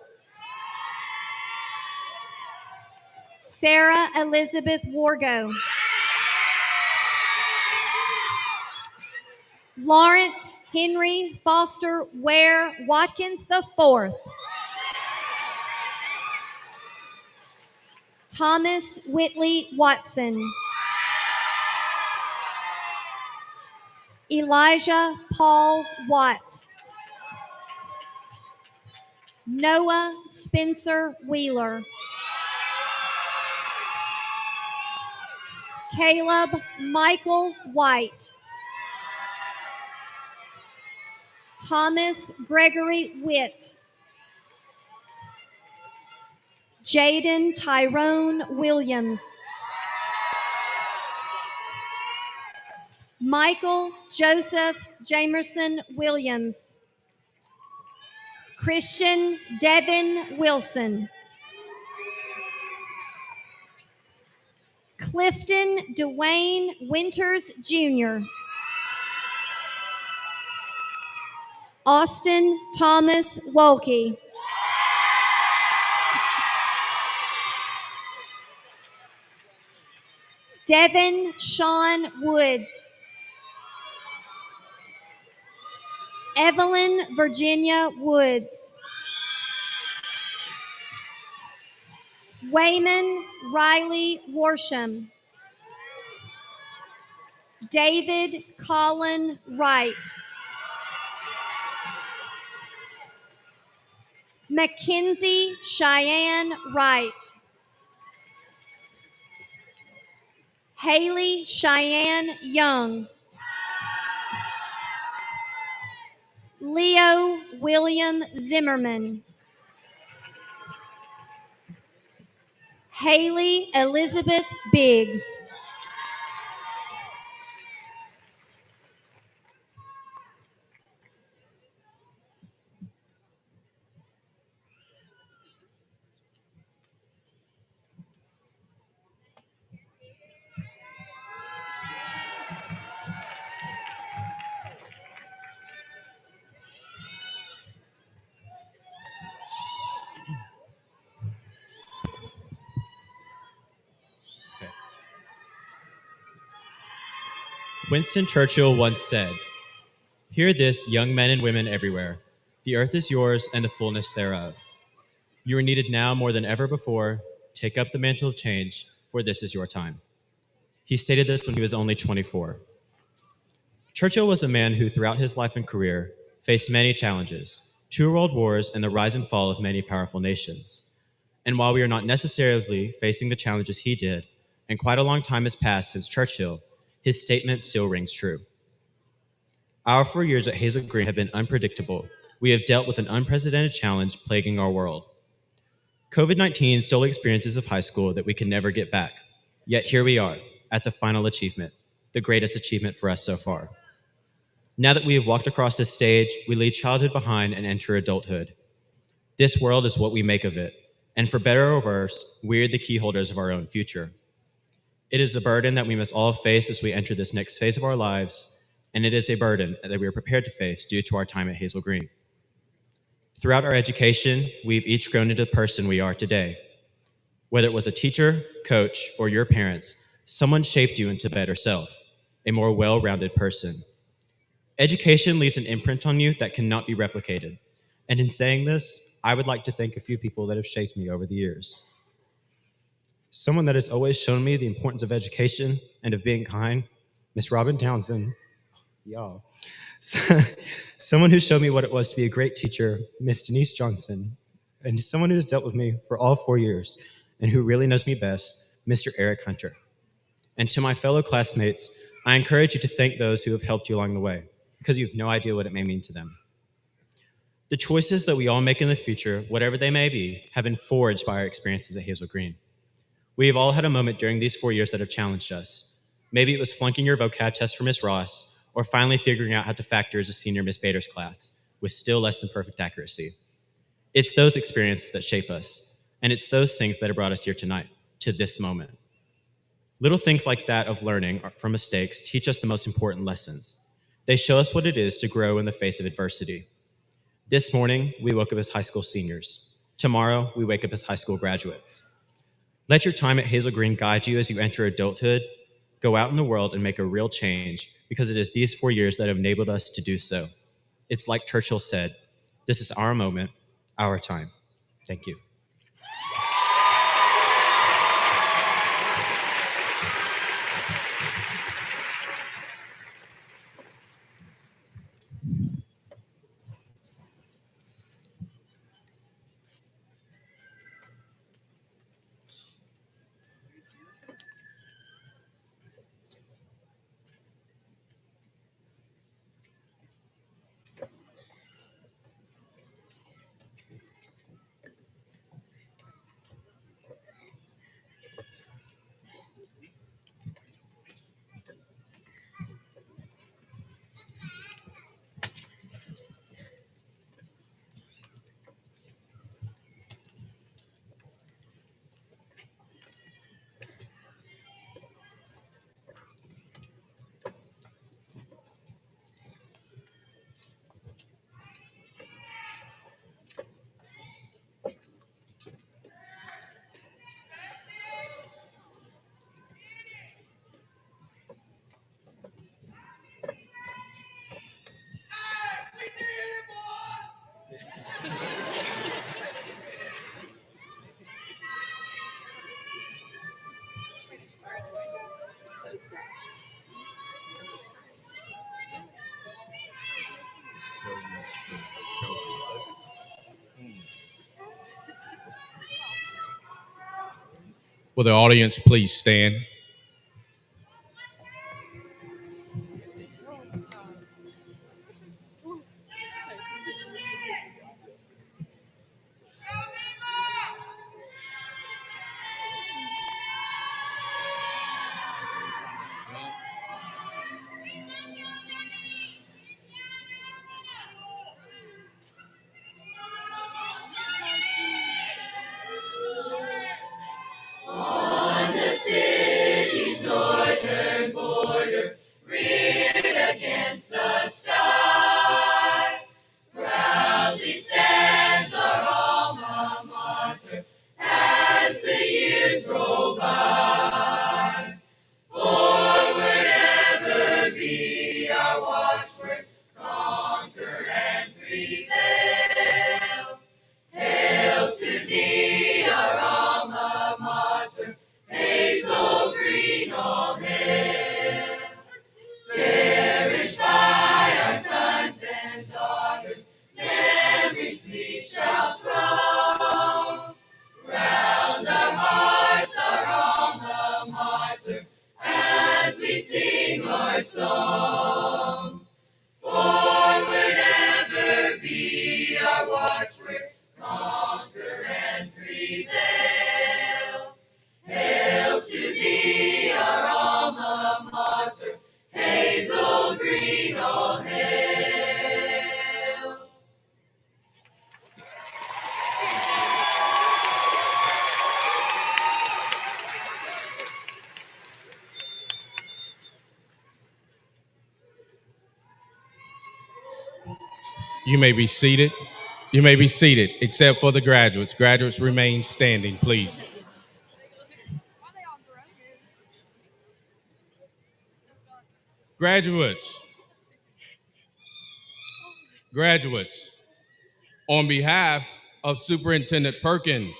Sarah Elizabeth Wargo. Lawrence Henry Foster Ware Watkins IV. Thomas Whitley Watson. Elijah Paul Watts. Noah Spencer Wheeler. Caleb Michael White. Thomas Gregory Witt. Jaden Tyrone Williams. Michael Joseph Jamerson Williams. Christian Devin Wilson. Clifton Dwayne Winters Jr. Austin Thomas Wolke. Devin Sean Woods. Evelyn Virginia Woods. Wayman Riley Worsham. David Colin Wright. Mackenzie Cheyenne Wright. Haley Cheyenne Young. Leo William Zimmerman. Haley Elizabeth Biggs. Winston Churchill once said, "Hear this, young men and women everywhere. The earth is yours and the fullness thereof. You are needed now more than ever before. Take up the mantle of change, for this is your time." He stated this when he was only 24. Churchill was a man who, throughout his life and career, faced many challenges, 2 world wars, and the rise and fall of many powerful nations. And while we are not necessarily facing the challenges he did, and quite a long time has passed since Churchill, his statement still rings true. Our 4 years at Hazel Green have been unpredictable. We have dealt with an unprecedented challenge plaguing our world. COVID-19 stole experiences of high school that we can never get back. Yet here we are, at the final achievement, the greatest achievement for us so far. Now that we have walked across this stage, we leave childhood behind and enter adulthood. This world is what we make of it, and for better or worse, we're the key holders of our own future. It is a burden that we must all face as we enter this next phase of our lives, and it is a burden that we are prepared to face due to our time at Hazel Green. Throughout our education, we've each grown into the person we are today. Whether it was a teacher, coach, or your parents, someone shaped you into a better self, a more well-rounded person. Education leaves an imprint on you that cannot be replicated. And in saying this, I would like to thank a few people that have shaped me over the years. Someone that has always shown me the importance of education and of being kind, Miss Robin Townsend. Y'all. Someone who showed me what it was to be a great teacher, Miss Denise Johnson. And someone who has dealt with me for all 4 years and who really knows me best, Mr. Eric Hunter. And to my fellow classmates, I encourage you to thank those who have helped you along the way, because you have no idea what it may mean to them. The choices that we all make in the future, whatever they may be, have been forged by our experiences at Hazel Green. We have all had a moment during these 4 years that have challenged us. Maybe it was flunking your vocab test for Miss Ross, or finally figuring out how to factor as a senior Miss Bader's class with still less than perfect accuracy. It's those experiences that shape us, and it's those things that have brought us here tonight, to this moment. Little things like that of learning from mistakes teach us the most important lessons. They show us what it is to grow in the face of adversity. This morning, we woke up as high school seniors. Tomorrow, we wake up as high school graduates. Let your time at Hazel Green guide you as you enter adulthood. Go out in the world and make a real change, because it is these 4 years that have enabled us to do so. It's like Churchill said, this is our moment, our time. Thank you. Will the audience please stand? our song. Forward ever be our watchword, conquer and prevail. Hail to thee, our alma mater, Hazel Green, all hail. You may be seated. You may be seated, except for the graduates. Graduates remain standing, please. Graduates, on behalf of Superintendent Perkins,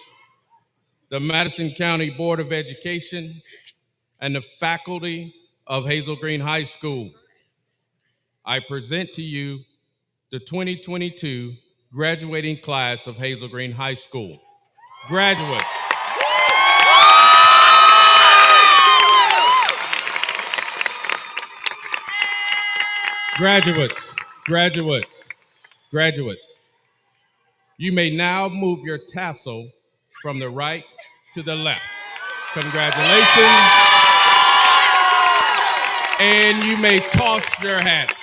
the Madison County Board of Education, and the faculty of Hazel Green High School, I present to you the 2022 graduating class of Hazel Green High School. Graduates, graduates, you may now move your tassel from the right to the left. Congratulations. And you may toss your hats.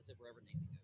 sit wherever Nathan goes.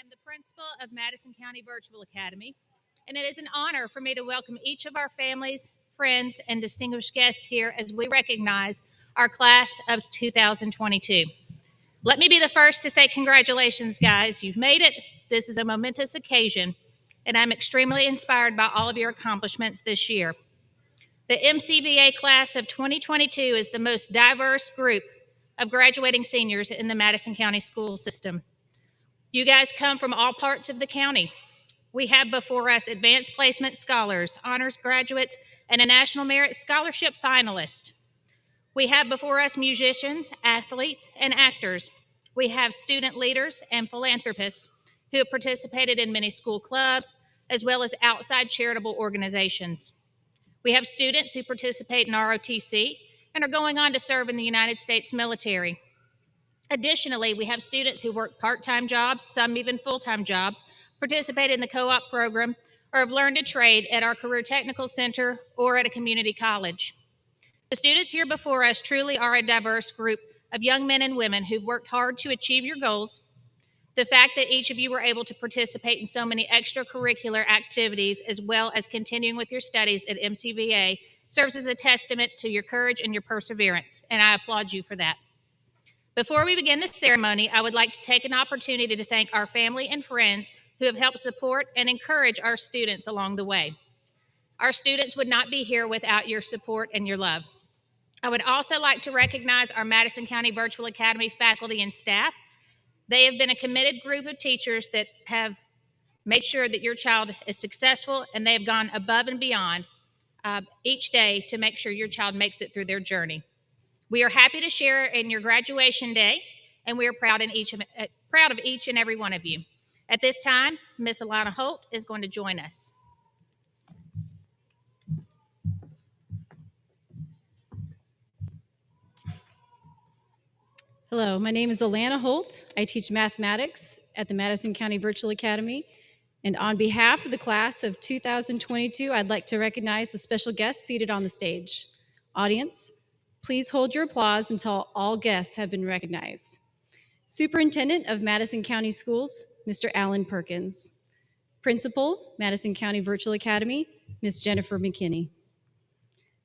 am the principal of Madison County Virtual Academy, and it is an honor for me to welcome each of our families, friends, and distinguished guests here as we recognize our class of 2022. Let me be the first to say congratulations, guys. You've made it. This is a momentous occasion, and I'm extremely inspired by all of your accomplishments this year. The MCVA class of 2022 is the most diverse group of graduating seniors in the Madison County school system. You guys come from all parts of the county. We have before us advanced placement scholars, honors graduates, and a National Merit Scholarship finalist. We have before us musicians, athletes, and actors. We have student leaders and philanthropists who have participated in many school clubs, as well as outside charitable organizations. We have students who participate in ROTC and are going on to serve in the United States military. Additionally, we have students who work part-time jobs, some even full-time jobs, participate in the co-op program, or have learned a trade at our Career Technical Center or at a community college. The students here before us truly are a diverse group of young men and women who've worked hard to achieve your goals. The fact that each of you were able to participate in so many extracurricular activities as well as continuing with your studies at MCVA serves as a testament to your courage and your perseverance, and I applaud you for that. Before we begin the ceremony, I would like to take an opportunity to thank our family and friends who have helped support and encourage our students along the way. Our students would not be here without your support and your love. I would also like to recognize our Madison County Virtual Academy faculty and staff. They have been a committed group of teachers that have made sure that your child is successful, and they have gone above and beyond each day to make sure your child makes it through their journey. We are happy to share in your graduation day, and we are proud of each and every one of you. At this time, Miss Alana Holt is going to join us. Hello, my name is Alana Holt. I teach mathematics at the Madison County Virtual Academy. And on behalf of the class of 2022, I'd like to recognize the special guests seated on the stage. Audience, please hold your applause until all guests have been recognized. Superintendent of Madison County Schools, Mr. Alan Perkins. Principal, Madison County Virtual Academy, Ms. Jennifer McKinney.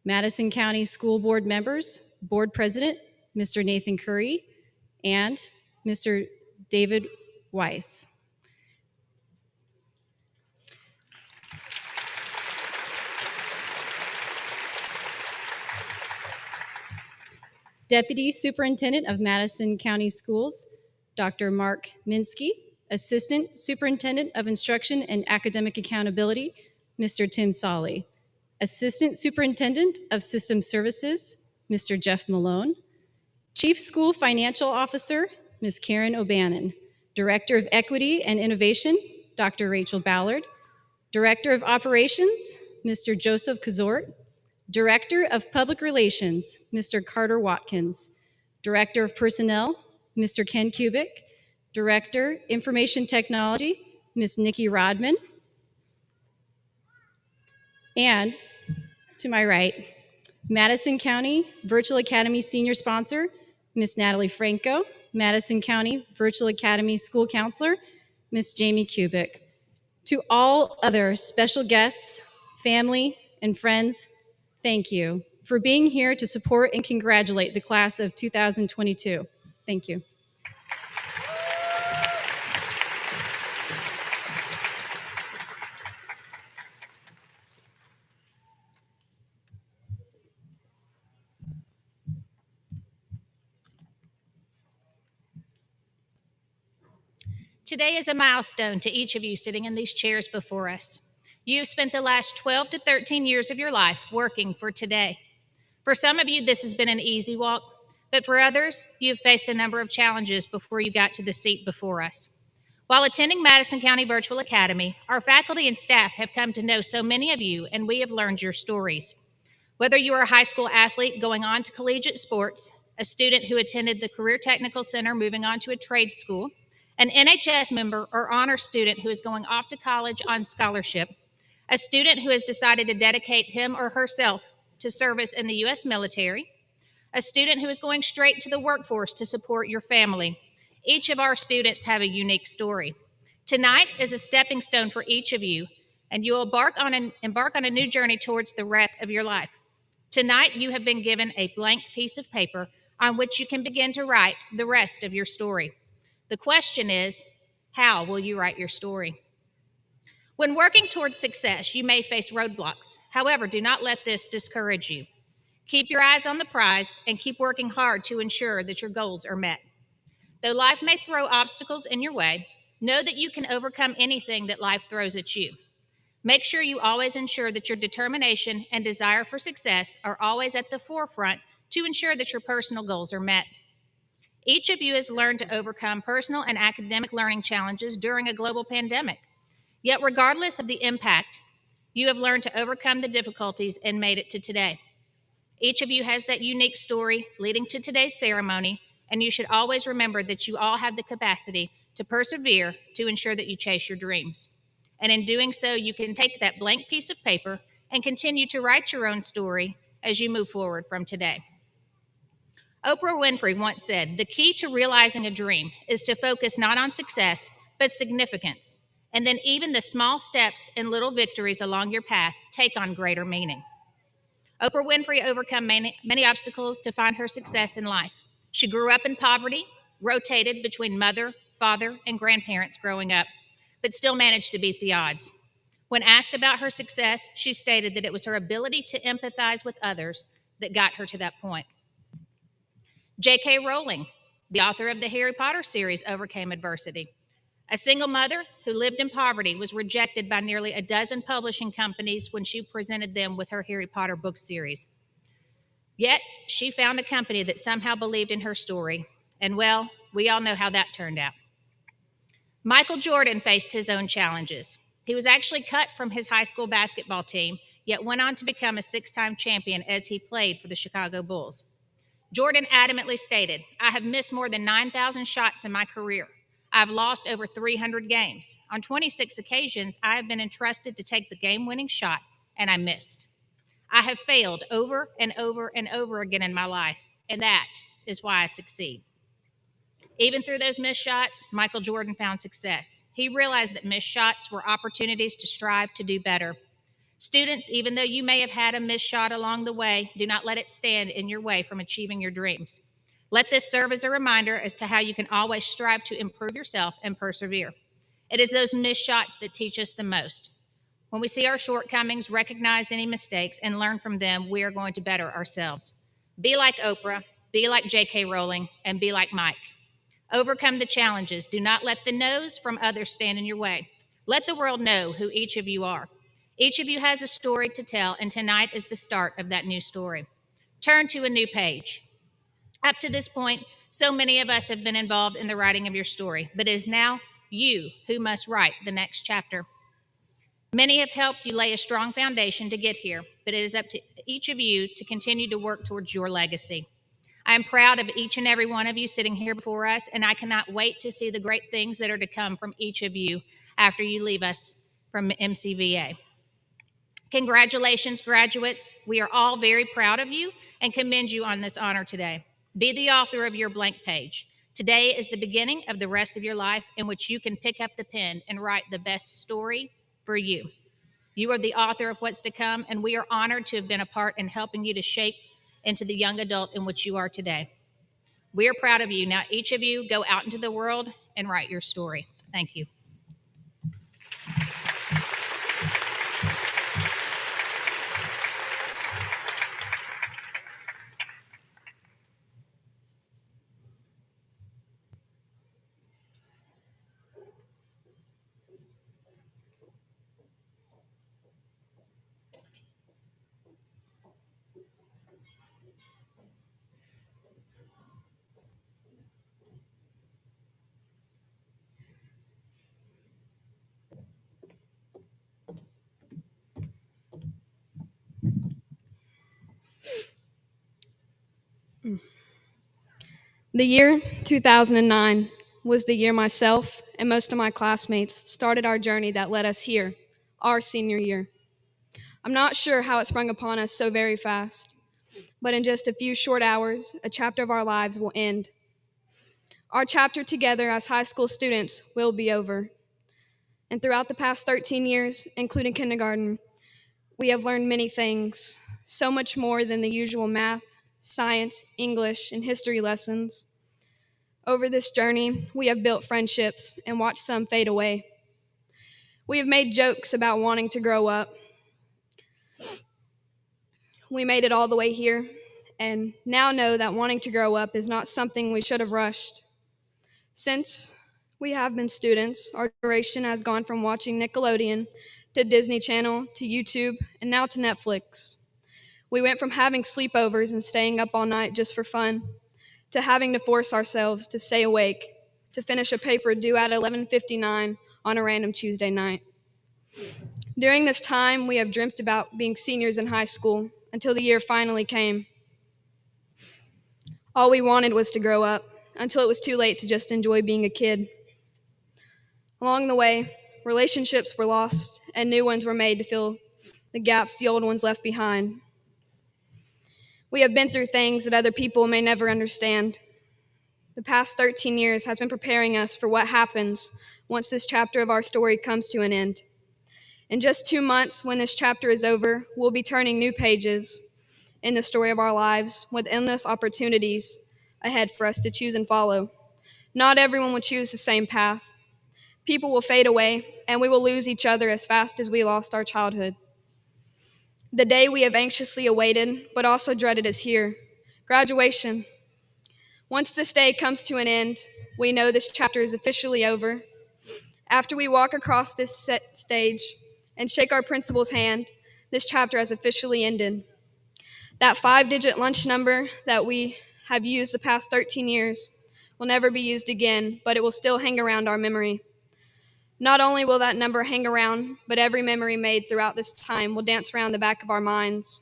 Madison County School Board members, Board President, Mr. Nathan Curry, and Mr. David Weiss. Deputy Superintendent of Madison County Schools, Dr. Mark Minsky. Assistant Superintendent of Instruction and Academic Accountability, Mr. Tim Solly. Assistant Superintendent of System Services, Mr. Jeff Malone. Chief School Financial Officer, Ms. Karen O'Bannon. Director of Equity and Innovation, Dr. Rachel Ballard. Director of Operations, Mr. Joseph Kazort. Director of Public Relations, Mr. Carter Watkins. Director of Personnel, Mr. Ken Kubik. Director, Information Technology, Ms. Nikki Rodman. And to my right, Madison County Virtual Academy Senior Sponsor, Ms. Natalie Franco. Madison County Virtual Academy School Counselor, Ms. Jamie Kubik. To all other special guests, family, and friends, thank you for being here to support and congratulate the class of 2022. Thank you. Today is a milestone to each of you sitting in these chairs before us. You have spent the last 12 to 13 years of your life working for today. For some of you, this has been an easy walk, but for others, you have faced a number of challenges before you got to the seat before us. While attending Madison County Virtual Academy, our faculty and staff have come to know so many of you, and we have learned your stories. Whether you are a high school athlete going on to collegiate sports, a student who attended the Career Technical Center moving on to a trade school, an NHS member or honor student who is going off to college on scholarship, a student who has decided to dedicate him or herself to service in the U.S. military, a student who is going straight to the workforce to support your family. Each of our students have a unique story. Tonight is a stepping stone for each of you, and you will embark on a new journey towards the rest of your life. Tonight, you have been given a blank piece of paper on which you can begin to write the rest of your story. The question is, how will you write your story? When working towards success, you may face roadblocks. However, do not let this discourage you. Keep your eyes on the prize and keep working hard to ensure that your goals are met. Though life may throw obstacles in your way, know that you can overcome anything that life throws at you. Make sure you always ensure that your determination and desire for success are always at the forefront to ensure that your personal goals are met. Each of you has learned to overcome personal and academic learning challenges during a global pandemic. Yet, regardless of the impact, you have learned to overcome the difficulties and made it to today. Each of you has that unique story leading to today's ceremony, and you should always remember that you all have the capacity to persevere to ensure that you chase your dreams. And in doing so, you can take that blank piece of paper and continue to write your own story as you move forward from today. Oprah Winfrey once said, "The key to realizing a dream is to focus not on success, but significance. And then even the small steps and little victories along your path take on greater meaning." Oprah Winfrey overcome many obstacles to find her success in life. She grew up in poverty, rotated between mother, father, and grandparents growing up, but still managed to beat the odds. When asked about her success, she stated that it was her ability to empathize with others that got her to that point. J.K. Rowling, the author of the Harry Potter series, overcame adversity. A single mother who lived in poverty was rejected by nearly a dozen publishing companies when she presented them with her Harry Potter book series. Yet, she found a company that somehow believed in her story, and well, we all know how that turned out. Michael Jordan faced his own challenges. He was actually cut from his high school basketball team, yet went on to become a six-time champion as he played for the Chicago Bulls. Jordan adamantly stated, "I have missed more than 9,000 shots in my career. I've lost over 300 games. On 26 occasions, I have been entrusted to take the game-winning shot, and I missed. I have failed over and over and over again in my life, and that is why I succeed." Even through those missed shots, Michael Jordan found success. He realized that missed shots were opportunities to strive to do better. Students, even though you may have had a missed shot along the way, do not let it stand in your way from achieving your dreams. Let this serve as a reminder as to how you can always strive to improve yourself and persevere. It is those missed shots that teach us the most. When we see our shortcomings, recognize any mistakes, and learn from them, we are going to better ourselves. Be like Oprah, be like J.K. Rowling, and be like Mike. Overcome the challenges. Do not let the no's from others stand in your way. Let the world know who each of you are. Each of you has a story to tell, and tonight is the start of that new story. Turn to a new page. Up to this point, so many of us have been involved in the writing of your story, but it is now you who must write the next chapter. Many have helped you lay a strong foundation to get here, but it is up to each of you to continue to work towards your legacy. I am proud of each and every one of you sitting here before us, and I cannot wait to see the great things that are to come from each of you after you leave us from MCVA. Congratulations, graduates. We are all very proud of you and commend you on this honor today. Be the author of your blank page. Today is the beginning of the rest of your life in which you can pick up the pen and write the best story for you. You are the author of what's to come, and we are honored to have been a part in helping you to shape into the young adult in which you are today. We are proud of you. Now, each of you go out into the world and write your story. Thank you. The year 2009 was the year myself and most of my classmates started our journey that led us here, our senior year. I'm not sure how it sprung upon us so very fast, but in just a few short hours, a chapter of our lives will end. Our chapter together as high school students will be over. And throughout the past 13 years, including kindergarten, we have learned many things, so much more than the usual math, science, English, and history lessons. Over this journey, we have built friendships and watched some fade away. We have made jokes about wanting to grow up. We made it all the way here, and now know that wanting to grow up is not something we should have rushed. Since we have been students, our generation has gone from watching Nickelodeon to Disney Channel to YouTube and now to Netflix. We went from having sleepovers and staying up all night just for fun to having to force ourselves to stay awake to finish a paper due at 11:59 on a random Tuesday night. During this time, we have dreamt about being seniors in high school until the year finally came. All we wanted was to grow up until it was too late to just enjoy being a kid. Along the way, relationships were lost and new ones were made to fill the gaps the old ones left behind. We have been through things that other people may never understand. The past 13 years has been preparing us for what happens once this chapter of our story comes to an end. In just 2 months, when this chapter is over, we'll be turning new pages in the story of our lives with endless opportunities ahead for us to choose and follow. Not everyone will choose the same path. People will fade away, and we will lose each other as fast as we lost our childhood. The day we have anxiously awaited, but also dreaded, is here: graduation. Once this day comes to an end, we know this chapter is officially over. After we walk across this stage and shake our principal's hand, this chapter has officially ended. That 5-digit lunch number that we have used the past 13 years will never be used again, but it will still hang around our memory. Not only will that number hang around, but every memory made throughout this time will dance around the back of our minds.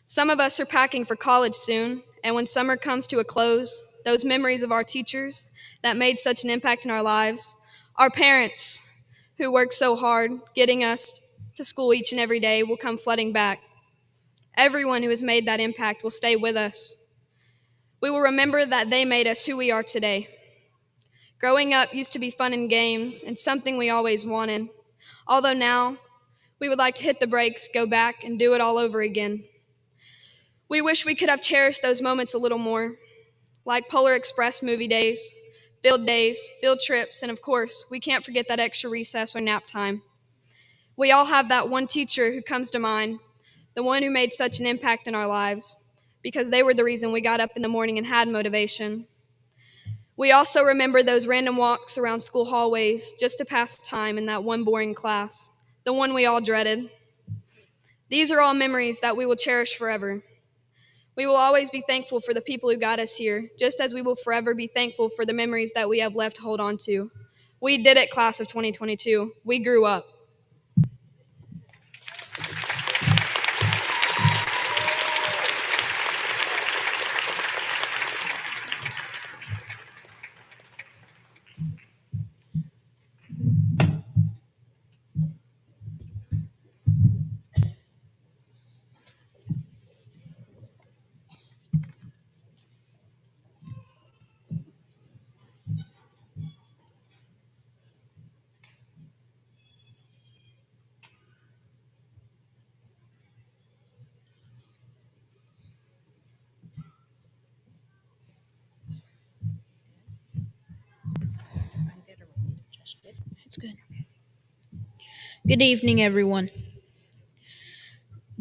Some of us are packing for college soon, and when summer comes to a close, those memories of our teachers that made such an impact in our lives, our parents who worked so hard getting us to school each and every day, will come flooding back. Everyone who has made that impact will stay with us. We will remember that they made us who we are today. Growing up used to be fun and games and something we always wanted, although now we would like to hit the brakes, go back, and do it all over again. We wish we could have cherished those moments a little more, like Polar Express movie days, field trips, and of course, we can't forget that extra recess or nap time. We all have that one teacher who comes to mind, the one who made such an impact in our lives, because they were the reason we got up in the morning and had motivation. We also remember those random walks around school hallways just to pass the time in that one boring class, the one we all dreaded. These are all memories that we will cherish forever. We will always be thankful for the people who got us here, just as we will forever be thankful for the memories that we have left to hold on to. We did it, class of 2022. We grew up. It's good. Good evening, everyone.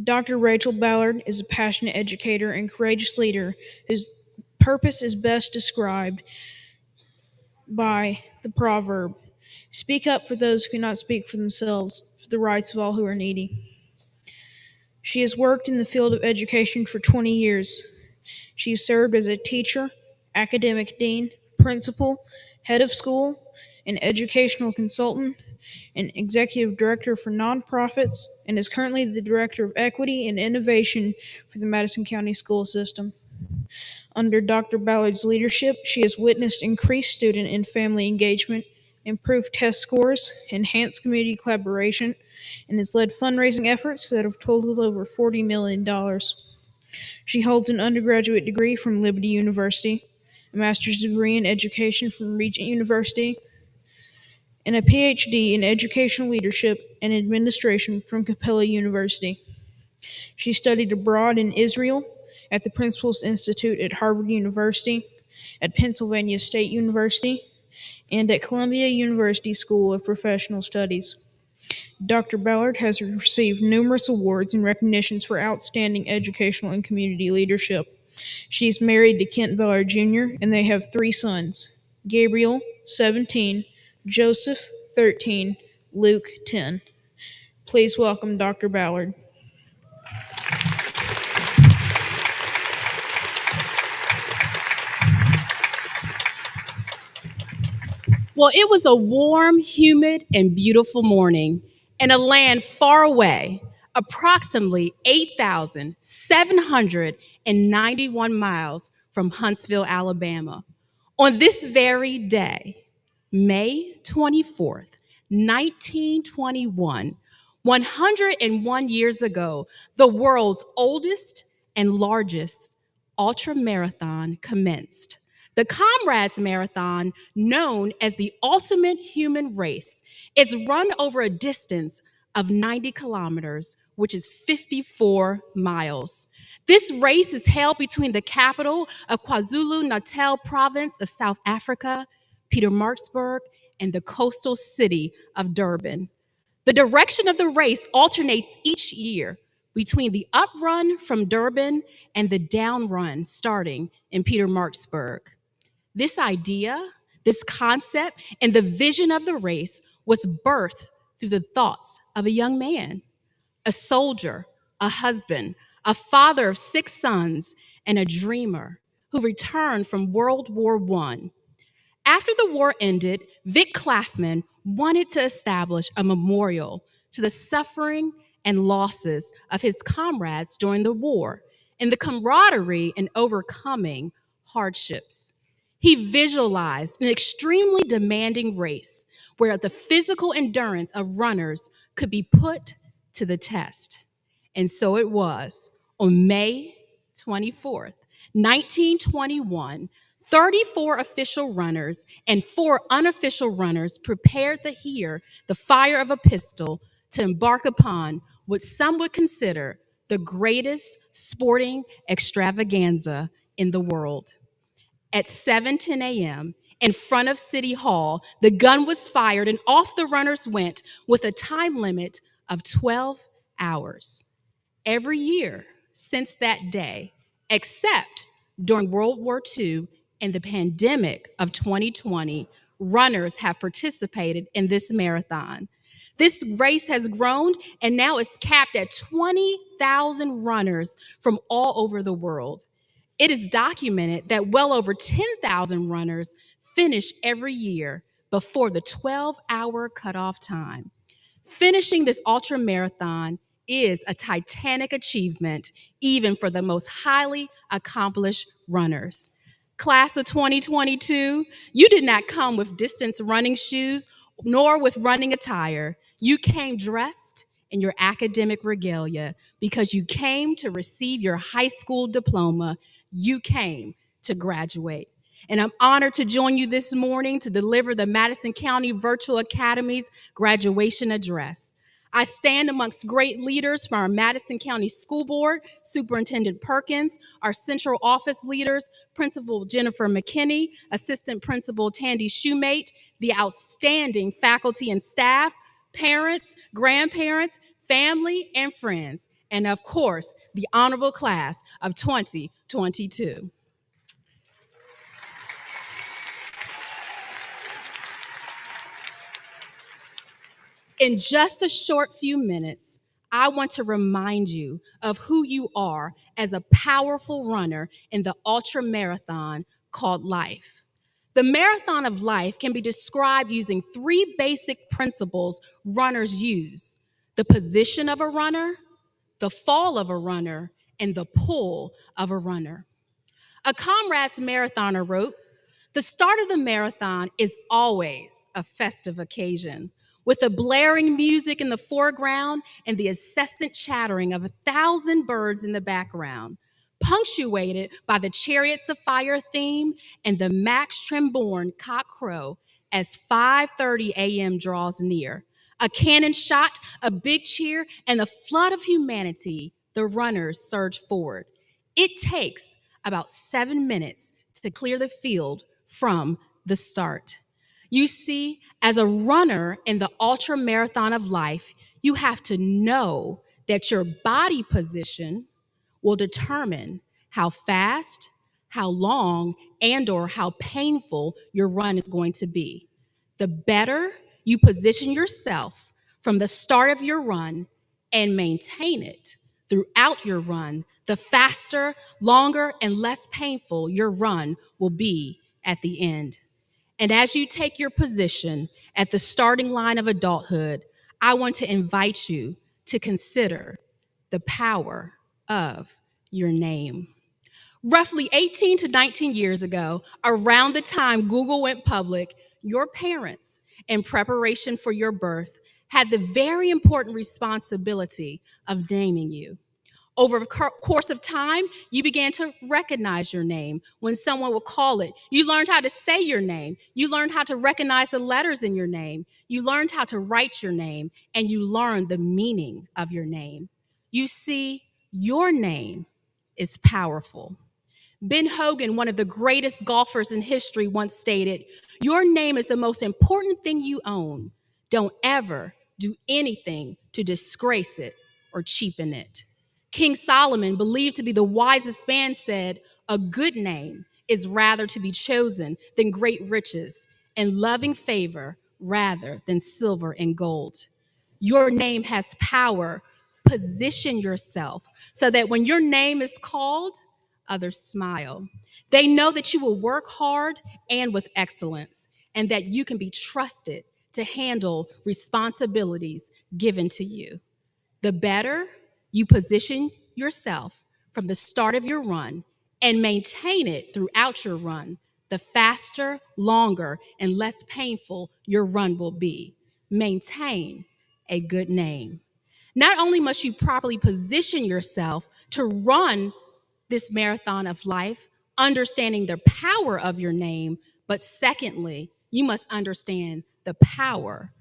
Dr. Rachel Ballard is a passionate educator and courageous leader whose purpose is best described by the proverb, "Speak up for those who cannot speak for themselves, for the rights of all who are needy." She has worked in the field of education for 20 years. She has served as a teacher, academic dean, principal, head of school, an educational consultant, and executive director for nonprofits, and is currently the director of equity and innovation for the Madison County School System. Under Dr. Ballard's leadership, she has witnessed increased student and family engagement, improved test scores, enhanced community collaboration, and has led fundraising efforts that have totaled over $40 million. She holds an undergraduate degree from Liberty University, a master's degree in education from Regent University, and a PhD in educational leadership and administration from Capella University. She studied abroad in Israel at the Principals Institute at Harvard University, at Pennsylvania State University, and at Columbia University School of Professional Studies. Dr. Ballard has received numerous awards and recognitions for outstanding educational and community leadership. She is married to Kent Ballard Jr., and they have 3 sons: Gabriel, 17, Joseph, 13, Luke, 10. Please welcome Dr. Ballard. Well, it was a warm, humid, and beautiful morning in a land far away, approximately 8,791 miles from Huntsville, Alabama. On this very day, May 24th, 1921, 101 years ago, the world's oldest and largest ultra marathon commenced. The Comrades Marathon, known as the ultimate human race, is run over a distance of 90 kilometers, which is 54 miles. This race is held between the capital of KwaZulu-Natal province of South Africa, Pietermaritzburg, and the coastal city of Durban. The direction of the race alternates each year between the up run from Durban and the down run starting in Pietermaritzburg. This idea, this concept, and the vision of the race was birthed through the thoughts of a young man, a soldier, a husband, a father of 6 sons, and a dreamer who returned from World War I. After the war ended, Vic Claflin wanted to establish a memorial to the suffering and losses of his comrades during the war and the camaraderie in overcoming hardships. He visualized an extremely demanding race where the physical endurance of runners could be put to the test. And so it was. On May 24th, 1921, 34 official runners and 4 unofficial runners prepared to hear the fire of a pistol to embark upon what some would consider the greatest sporting extravaganza in the world. At 7:10 a.m., in front of City Hall, the gun was fired and off the runners went with a time limit of 12 hours. Every year since that day, except during World War II and the pandemic of 2020, runners have participated in this marathon. This race has grown and now is capped at 20,000 runners from all over the world. It is documented that well over 10,000 runners finish every year before the 12-hour cutoff time. Finishing this ultra marathon is a titanic achievement, even for the most highly accomplished runners. Class of 2022, you did not come with distance running shoes nor with running attire. You came dressed in your academic regalia because you came to receive your high school diploma. You came to graduate. And I'm honored to join you this morning to deliver the Madison County Virtual Academy's graduation address. I stand amongst great leaders from our Madison County School Board, Superintendent Perkins, our central office leaders, Principal Jennifer McKinney, Assistant Principal Tandy Shoemate, the outstanding faculty and staff, parents, grandparents, family, and friends, and of course, the honorable class of 2022. In just a short few minutes, I want to remind you of who you are as a powerful runner in the ultra marathon called life. The marathon of life can be described using 3 basic principles runners use: the position of a runner, the fall of a runner, and the pull of a runner. A Comrades marathoner wrote, "The start of the marathon is always a festive occasion, with the blaring music in the foreground and the incessant chattering of 1,000 birds in the background, punctuated by the Chariots of Fire theme and the Max Tremborn cock crow. as 5:30 a.m. draws near. A cannon shot, a big cheer, and a flood of humanity, the runners surge forward. It takes about 7 minutes to clear the field from the start. You see, as a runner in the ultra marathon of life, you have to know that your body position will determine how fast, how long, and or how painful your run is going to be. The better you position yourself from the start of your run and maintain it throughout your run, the faster, longer, and less painful your run will be at the end. And as you take your position at the starting line of adulthood, I want to invite you to consider the power of your name. Roughly 18 to 19 years ago, around the time Google went public, your parents, in preparation for your birth, had the very important responsibility of naming you. Over the course of time, you began to recognize your name when someone would call it. You learned how to say your name. You learned how to recognize the letters in your name. You learned how to write your name, and you learned the meaning of your name. You see, your name is powerful. Ben Hogan, one of the greatest golfers in history, once stated, "Your name is the most important thing you own. Don't ever do anything to disgrace it or cheapen it." King Solomon, believed to be the wisest man, said, "A good name is rather to be chosen than great riches, and loving favor rather than silver and gold." Your name has power. Position yourself so that when your name is called, others smile. They know that you will work hard and with excellence, and that you can be trusted to handle responsibilities given to you. The better you position yourself from the start of your run and maintain it throughout your run, the faster, longer, and less painful your run will be. Maintain a good name. Not only must you properly position yourself to run this marathon of life, understanding the power of your name, but secondly, you must understand the power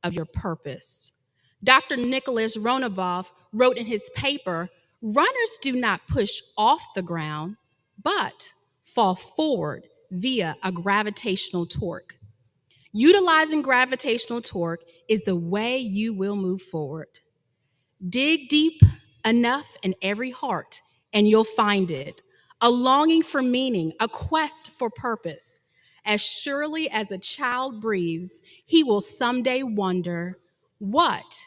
of your purpose. Dr. Nicholas Ronabov wrote in his paper, "Runners do not push off the ground, but fall forward via a gravitational torque. Utilizing gravitational torque is the way you will move forward. Dig deep enough in every heart, and you'll find it. A longing for meaning, a quest for purpose. As surely as a child breathes, he will someday wonder, what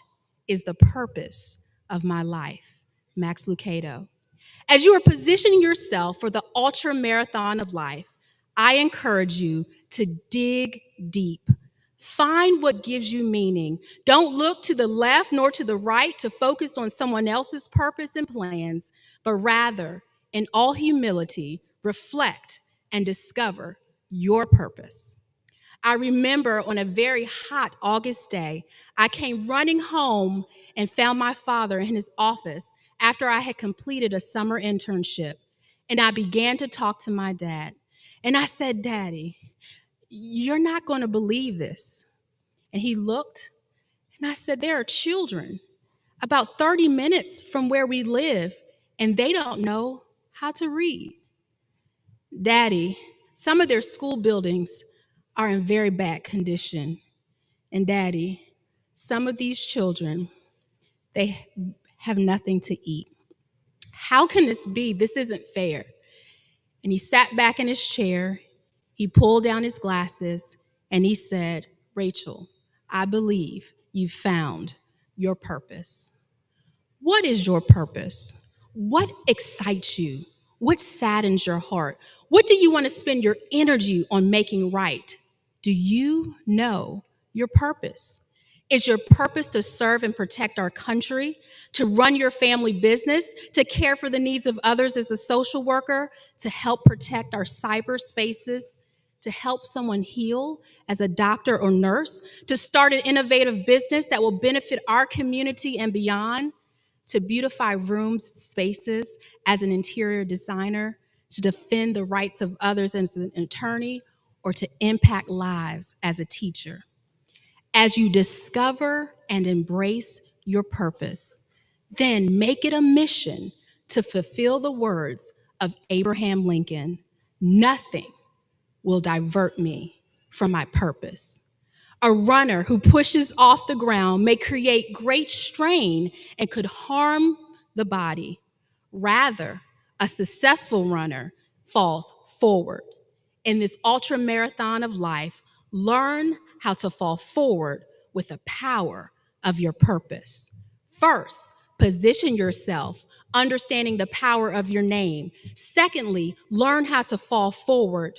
is the purpose of my life?" Max Lucado. As you are positioning yourself for the ultra marathon of life, I encourage you to dig deep. Find what gives you meaning. Don't look to the left nor to the right to focus on someone else's purpose and plans, but rather, in all humility, reflect and discover your purpose. I remember on a very hot August day, I came running home and found my father in his office after I had completed a summer internship. And I began to talk to my dad. And I said, "Daddy, you're not going to believe this." And he looked, and I said, "There are children about 30 minutes from where we live, and they don't know how to read. Daddy, some of their school buildings are in very bad condition. And Daddy, some of these children, they have nothing to eat. How can this be? This isn't fair." And he sat back in his chair, he pulled down his glasses, and he said, "Rachel, I believe you found your purpose." What is your purpose? What excites you? What saddens your heart? What do you want to spend your energy on making right? Do you know your purpose? Is your purpose to serve and protect our country, to run your family business, to care for the needs of others as a social worker, to help protect our cyberspaces, to help someone heal as a doctor or nurse, to start an innovative business that will benefit our community and beyond, to beautify rooms, spaces as an interior designer, to defend the rights of others as an attorney, or to impact lives as a teacher. As you discover and embrace your purpose, then make it a mission to fulfill the words of Abraham Lincoln: nothing will divert me from my purpose. A runner who pushes off the ground may create great strain and could harm the body. Rather, a successful runner falls forward. In this ultra marathon of life, learn how to fall forward with the power of your purpose. First, position yourself, understanding the power of your name. Secondly, learn how to fall forward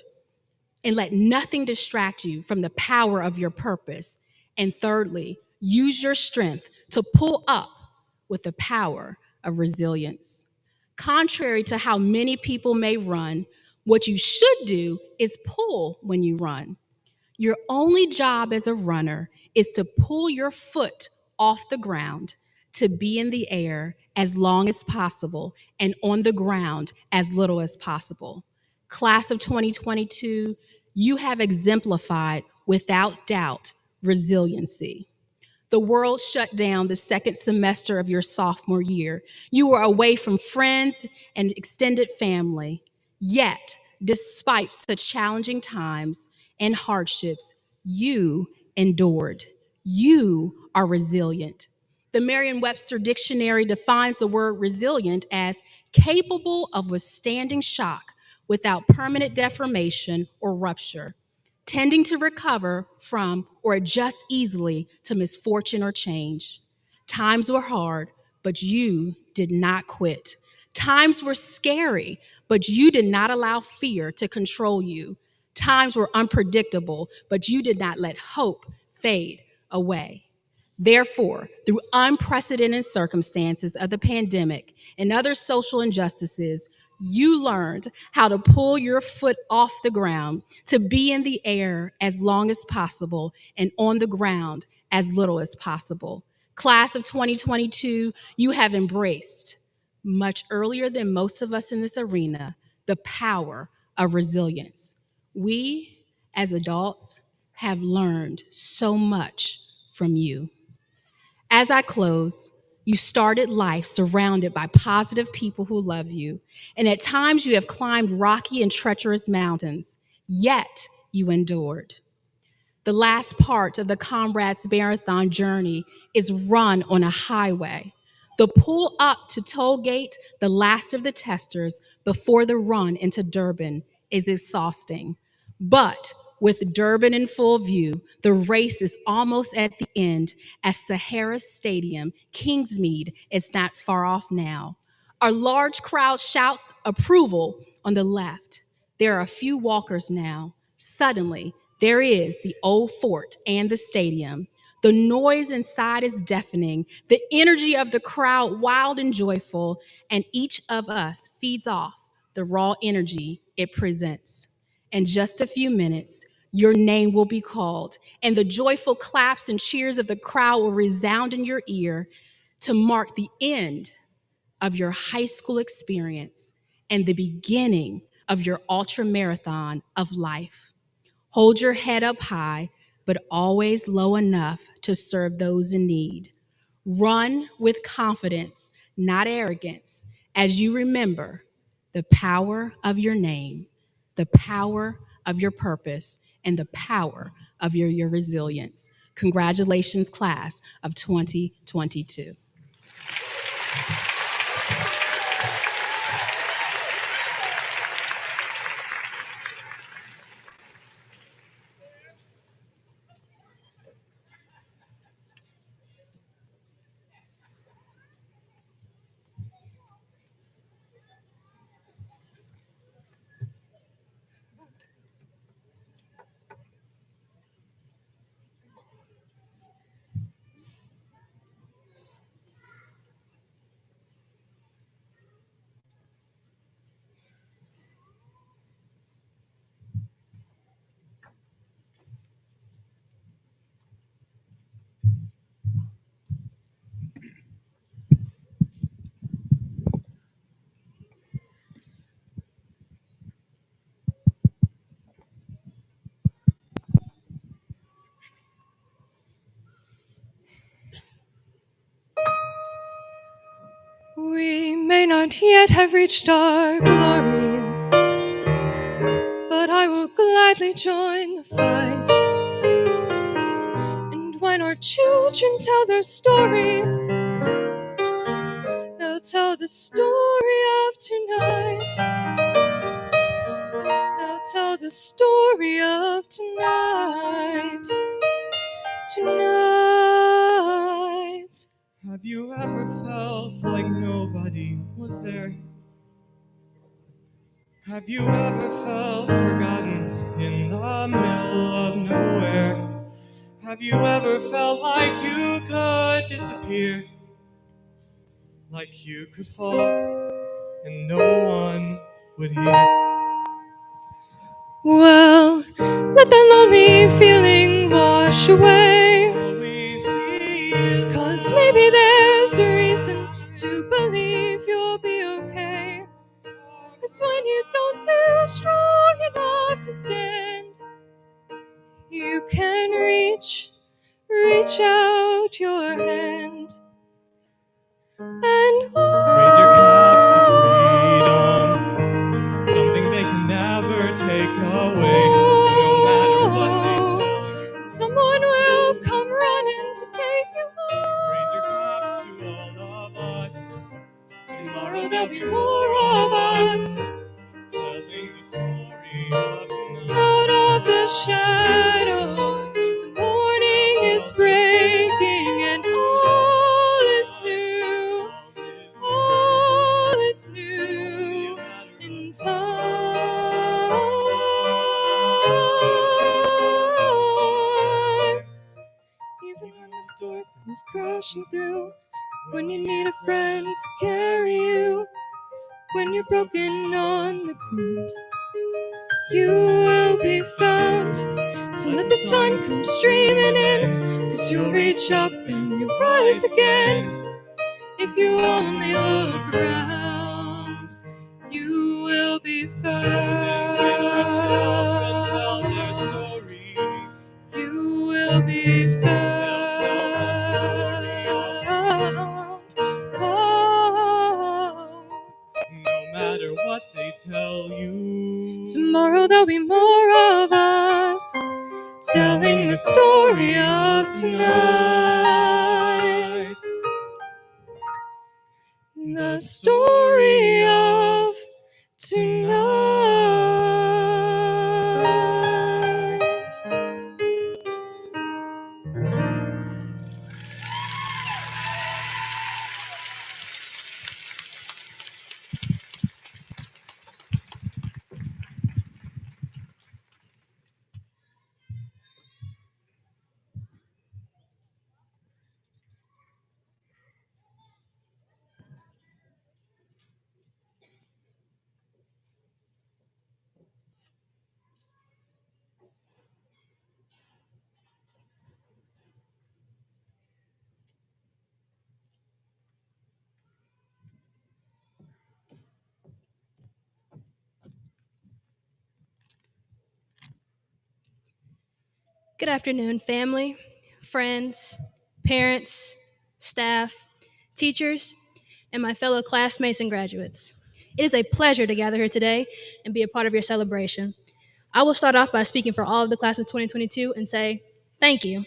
and let nothing distract you from the power of your purpose. And thirdly, use your strength to pull up with the power of resilience. Contrary to how many people may run, what you should do is pull when you run. Your only job as a runner is to pull your foot off the ground, to be in the air as long as possible and on the ground as little as possible. Class of 2022, you have exemplified without doubt resiliency. The world shut down the second semester of your sophomore year. You were away from friends and extended family. Yet, despite such challenging times and hardships, you endured. You are resilient. The Merriam-Webster Dictionary defines the word resilient as capable of withstanding shock without permanent deformation or rupture, tending to recover from or adjust easily to misfortune or change. Times were hard, but you did not quit. Times were scary, but you did not allow fear to control you. Times were unpredictable, but you did not let hope fade away. Therefore, through unprecedented circumstances of the pandemic and other social injustices, you learned how to pull your foot off the ground, to be in the air as long as possible and on the ground as little as possible. Class of 2022, you have embraced, much earlier than most of us in this arena, the power of resilience. We, as adults, have learned so much from you. As I close, you started life surrounded by positive people who love you, and at times you have climbed rocky and treacherous mountains, yet you endured. The last part of the Comrades Marathon journey is run on a highway. The pull up to toll gate, the last of the testers before the run into Durban, is exhausting. But with Durban in full view, the race is almost at the end as Sahara Stadium, Kingsmead, is not far off now. A large crowd shouts approval on the left. There are a few walkers now. Suddenly, there is the old fort and the stadium. The noise inside is deafening, the energy of the crowd wild and joyful, and each of us feeds off the raw energy it presents. In just a few minutes, your name will be called, and the joyful claps and cheers of the crowd will resound in your ear to mark the end of your high school experience and the beginning of your ultra marathon of life. Hold your head up high, but always low enough to serve those in need. Run with confidence, not arrogance, as you remember the power of your name, the power of your purpose, and the power of your resilience. Congratulations, class of 2022. We may not yet have reached our glory, but I will gladly join the fight. And when our children tell their story, they'll tell the story of tonight. They'll tell the story of tonight. Tonight. Have you ever felt like nobody was there? Have you ever felt forgotten in the middle of nowhere? Have you ever felt like you could disappear? Like you could fall and no one would hear? Well, let that lonely feeling wash away. All we see Cause maybe there's a reason to believe you'll be okay. It's when you don't feel strong enough to stand, you can reach out your hand and raise your caps to freedom, something they can never take away, no matter what they tell you. someone will come running to take you home. Raise your caps to all of us. Tomorrow there'll be more of us Telling the story of tonight. out of the shadows. The morning is breaking and all is new. All is new in time. Even when the door comes crashing through, when you need a friend to carry you, when you're broken on the ground, you will be found. So let the sun come streaming in, 'cause you'll reach up and you'll rise again. If you only look around, you will be found. When our children tell their story, You will be found. they'll tell the story of Whoa. no matter what they tell you. Tomorrow there'll be more of us telling the story of tonight. The story of tonight. Good afternoon, family, friends, parents, staff, teachers, and my fellow classmates and graduates. It is a pleasure to gather here today and be a part of your celebration. I will start off by speaking for all of the class of 2022 and say thank you.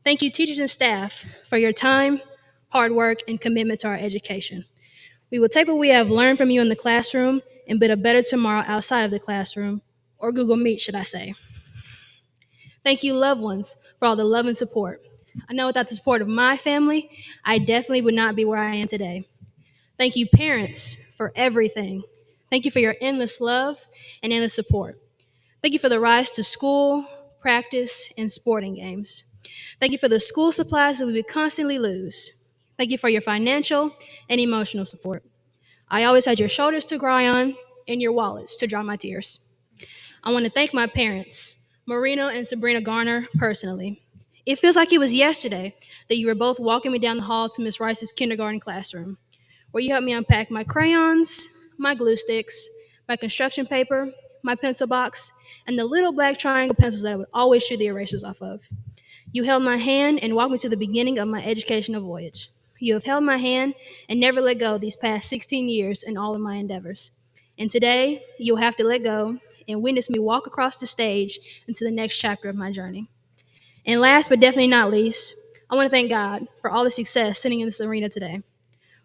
Thank you, teachers and staff, for your time, hard work, and commitment to our education. We will take what we have learned from you in the classroom and build a better tomorrow outside of the classroom, or Google Meet, should I say. Thank you, loved ones, for all the love and support. I know without the support of my family, I definitely would not be where I am today. Thank you, parents, for everything. Thank you for your endless love and endless support. Thank you for the rise to school, practice, and sporting games. Thank you for the school supplies that we would constantly lose. Thank you for your financial and emotional support. I always had your shoulders to cry on and your wallets to dry my tears. I want to thank my parents, Marino and Sabrina Garner, personally. It feels like it was yesterday that you were both walking me down the hall to Miss Rice's kindergarten classroom, where you helped me unpack my crayons, my glue sticks, my construction paper, my pencil box, and the little black triangle pencils that I would always shoot the erasers off of. You held my hand and walked me to the beginning of my educational voyage. You have held my hand and never let go these past 16 years in all of my endeavors. And today, you'll have to let go and witness me walk across the stage into the next chapter of my journey. And last but definitely not least, I want to thank God for all the success sitting in this arena today.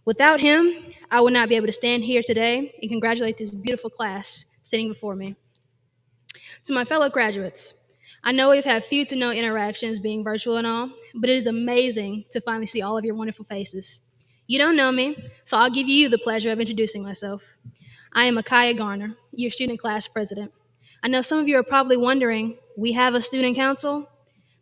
Without Him, I would not be able to stand here today and congratulate this beautiful class sitting before me. To my fellow graduates, I know we've had few to no interactions being virtual and all, but it is amazing to finally see all of your wonderful faces. You don't know me, so I'll give you the pleasure of introducing myself. I am Akaya Garner, your student class president. I know some of you are probably wondering, we have a student council?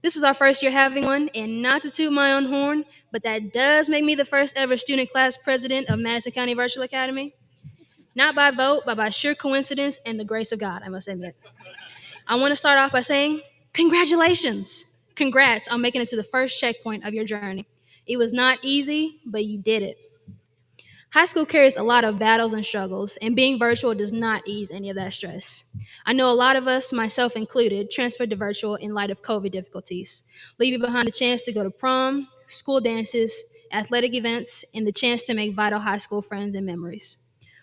This is our first year having one, and not to toot my own horn, but that does make me the first ever student class president of Madison County Virtual Academy. Not by vote, but by sheer coincidence and the grace of God, I must admit. I want to start off by saying, congratulations! Congrats on making it to the first checkpoint of your journey. It was not easy, but you did it. High school carries a lot of battles and struggles, and being virtual does not ease any of that stress. I know a lot of us, myself included, transferred to virtual in light of COVID difficulties, leaving behind the chance to go to prom, school dances, athletic events, and the chance to make vital high school friends and memories.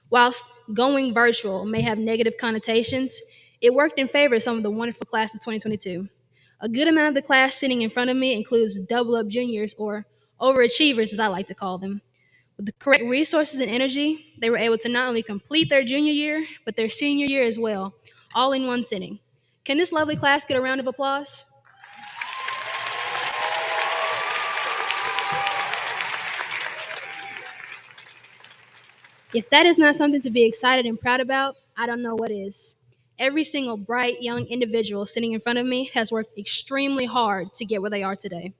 Whilst going virtual may have negative connotations, it worked in favor of some of the wonderful class of 2022. A good amount of the class sitting in front of me includes double up juniors, or overachievers as I like to call them. With the correct resources and energy, they were able to not only complete their junior year, but their senior year as well, all in one sitting. Can this lovely class get a round of applause? If that is not something to be excited and proud about, I don't know what is. Every single bright young individual sitting in front of me has worked extremely hard to get where they are today.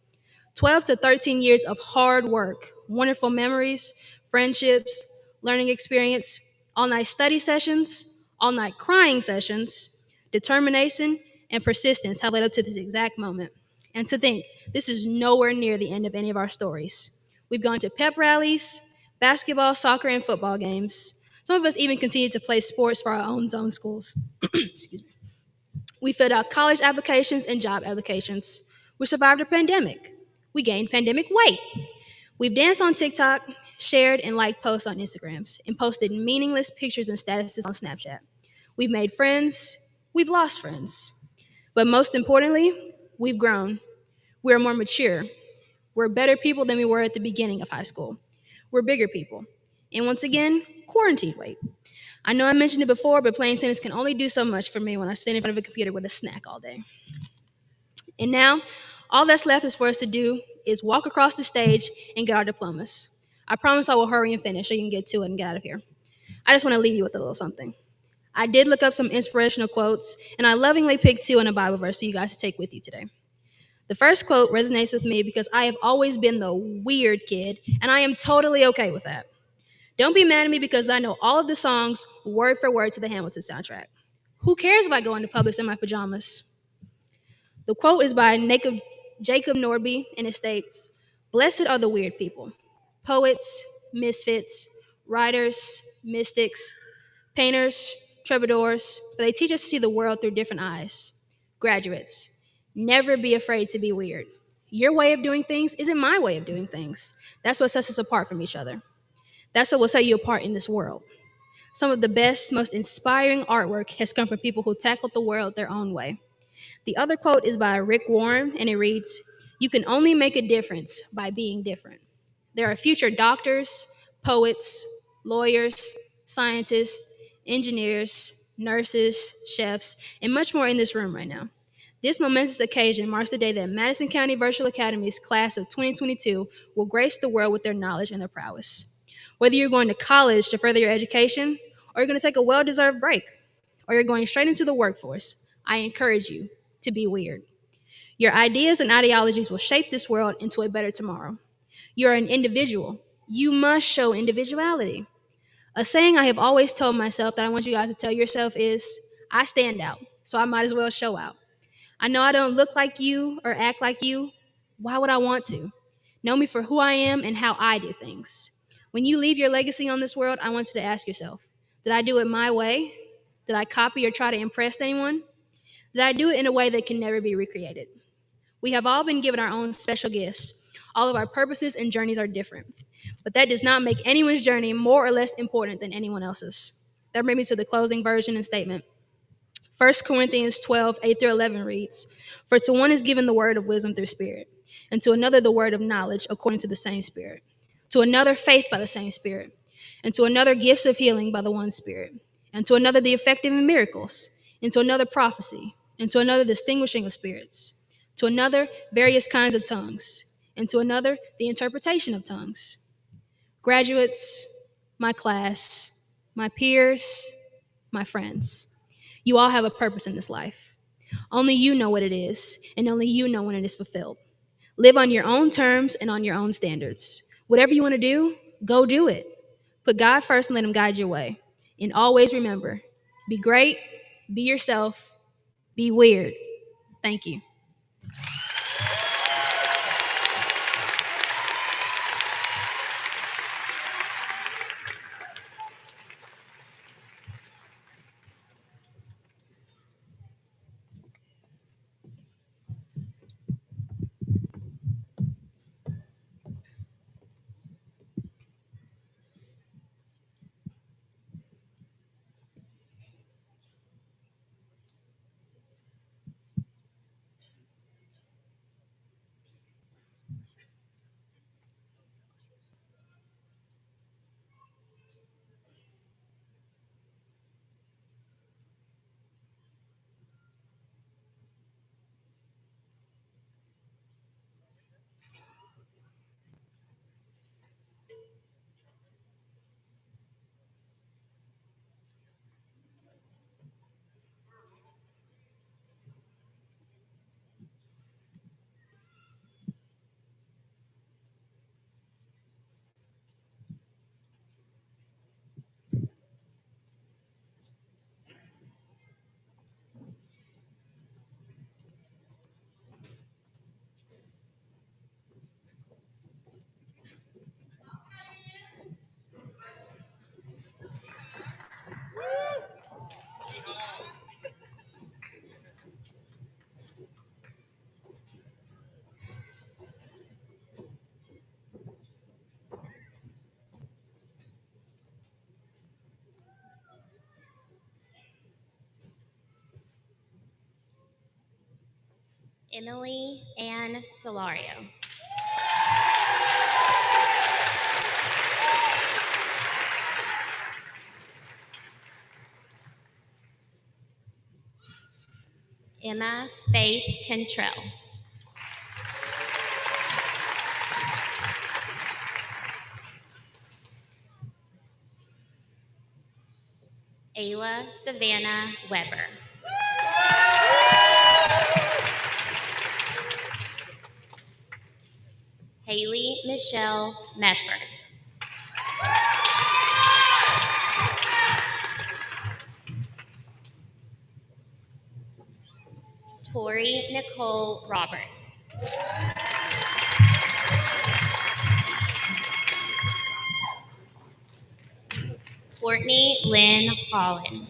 12 to 13 years of hard work, wonderful memories, friendships, learning experience, all night study sessions, all night crying sessions, determination, and persistence have led up to this exact moment. And to think, this is nowhere near the end of any of our stories. We've gone to pep rallies, basketball, soccer, and football games. Some of us even continue to play sports for our own zone schools. Excuse me. We filled out college applications and job applications. We survived a pandemic. We gained pandemic weight. We've danced on TikTok, shared and liked posts on Instagrams, and posted meaningless pictures and statuses on Snapchat. We've made friends. We've lost friends. But most importantly, we've grown. We're more mature. We're better people than we were at the beginning of high school. We're bigger people. And once again, quarantine weight. I know I mentioned it before, but playing tennis can only do so much for me when I stand in front of a computer with a snack all day. And now, all that's left is for us to do is walk across the stage and get our diplomas. I promise I will hurry and finish so you can get to it and get out of here. I just want to leave you with a little something. I did look up some inspirational quotes, and I lovingly picked two in a Bible verse for you guys to take with you today. The first quote resonates with me because I have always been the weird kid, and I am totally okay with that. Don't be mad at me because I know all of the songs word for word to the Hamilton soundtrack. Who cares if I go into Publix in my pajamas? The quote is by Jacob Norby, and it states, "Blessed are the weird people, poets, misfits, writers, mystics, painters, troubadours, for they teach us to see the world through different eyes. Graduates, never be afraid to be weird. Your way of doing things isn't my way of doing things. That's what sets us apart from each other. That's what will set you apart in this world. Some of the best, most inspiring artwork has come from people who tackled the world their own way." The other quote is by Rick Warren, and it reads, "You can only make a difference by being different." There are future doctors, poets, lawyers, scientists, engineers, nurses, chefs, and much more in this room right now. This momentous occasion marks the day that Madison County Virtual Academy's class of 2022 will grace the world with their knowledge and their prowess. Whether you're going to college to further your education, or you're going to take a well-deserved break, or you're going straight into the workforce, I encourage you to be weird. Your ideas and ideologies will shape this world into a better tomorrow. You're an individual. You must show individuality. A saying I have always told myself that I want you guys to tell yourself is, I stand out, so I might as well show out. I know I don't look like you or act like you. Why would I want to? Know me for who I am and how I do things. When you leave your legacy on this world, I want you to ask yourself, did I do it my way? Did I copy or try to impress anyone? Did I do it in a way that can never be recreated? We have all been given our own special gifts, All of our purposes and journeys are different, but that does not make anyone's journey more or less important than anyone else's. That brings me to the closing version and statement. 1 Corinthians 12, 8 through 11 reads, "For to one is given the word of wisdom through Spirit, and to another the word of knowledge according to the same Spirit, to another faith by the same Spirit, and to another gifts of healing by the one Spirit, and to another the effective in miracles, and to another prophecy, and to another distinguishing of spirits, to another various kinds of tongues, and to another the interpretation of tongues." Graduates, my class, my peers, my friends, you all have a purpose in this life. Only you know what it is, and only you know when it is fulfilled. Live on your own terms and on your own standards. Whatever you want to do, go do it. Put God first and let Him guide your way. And always remember, be great, be yourself, be weird. Thank you. Emily Ann Solario. Emma Faith Cantrell. Ayla Savannah Weber. Haley Michelle Mefford. Tori Nicole Roberts. Courtney Lynn Holland.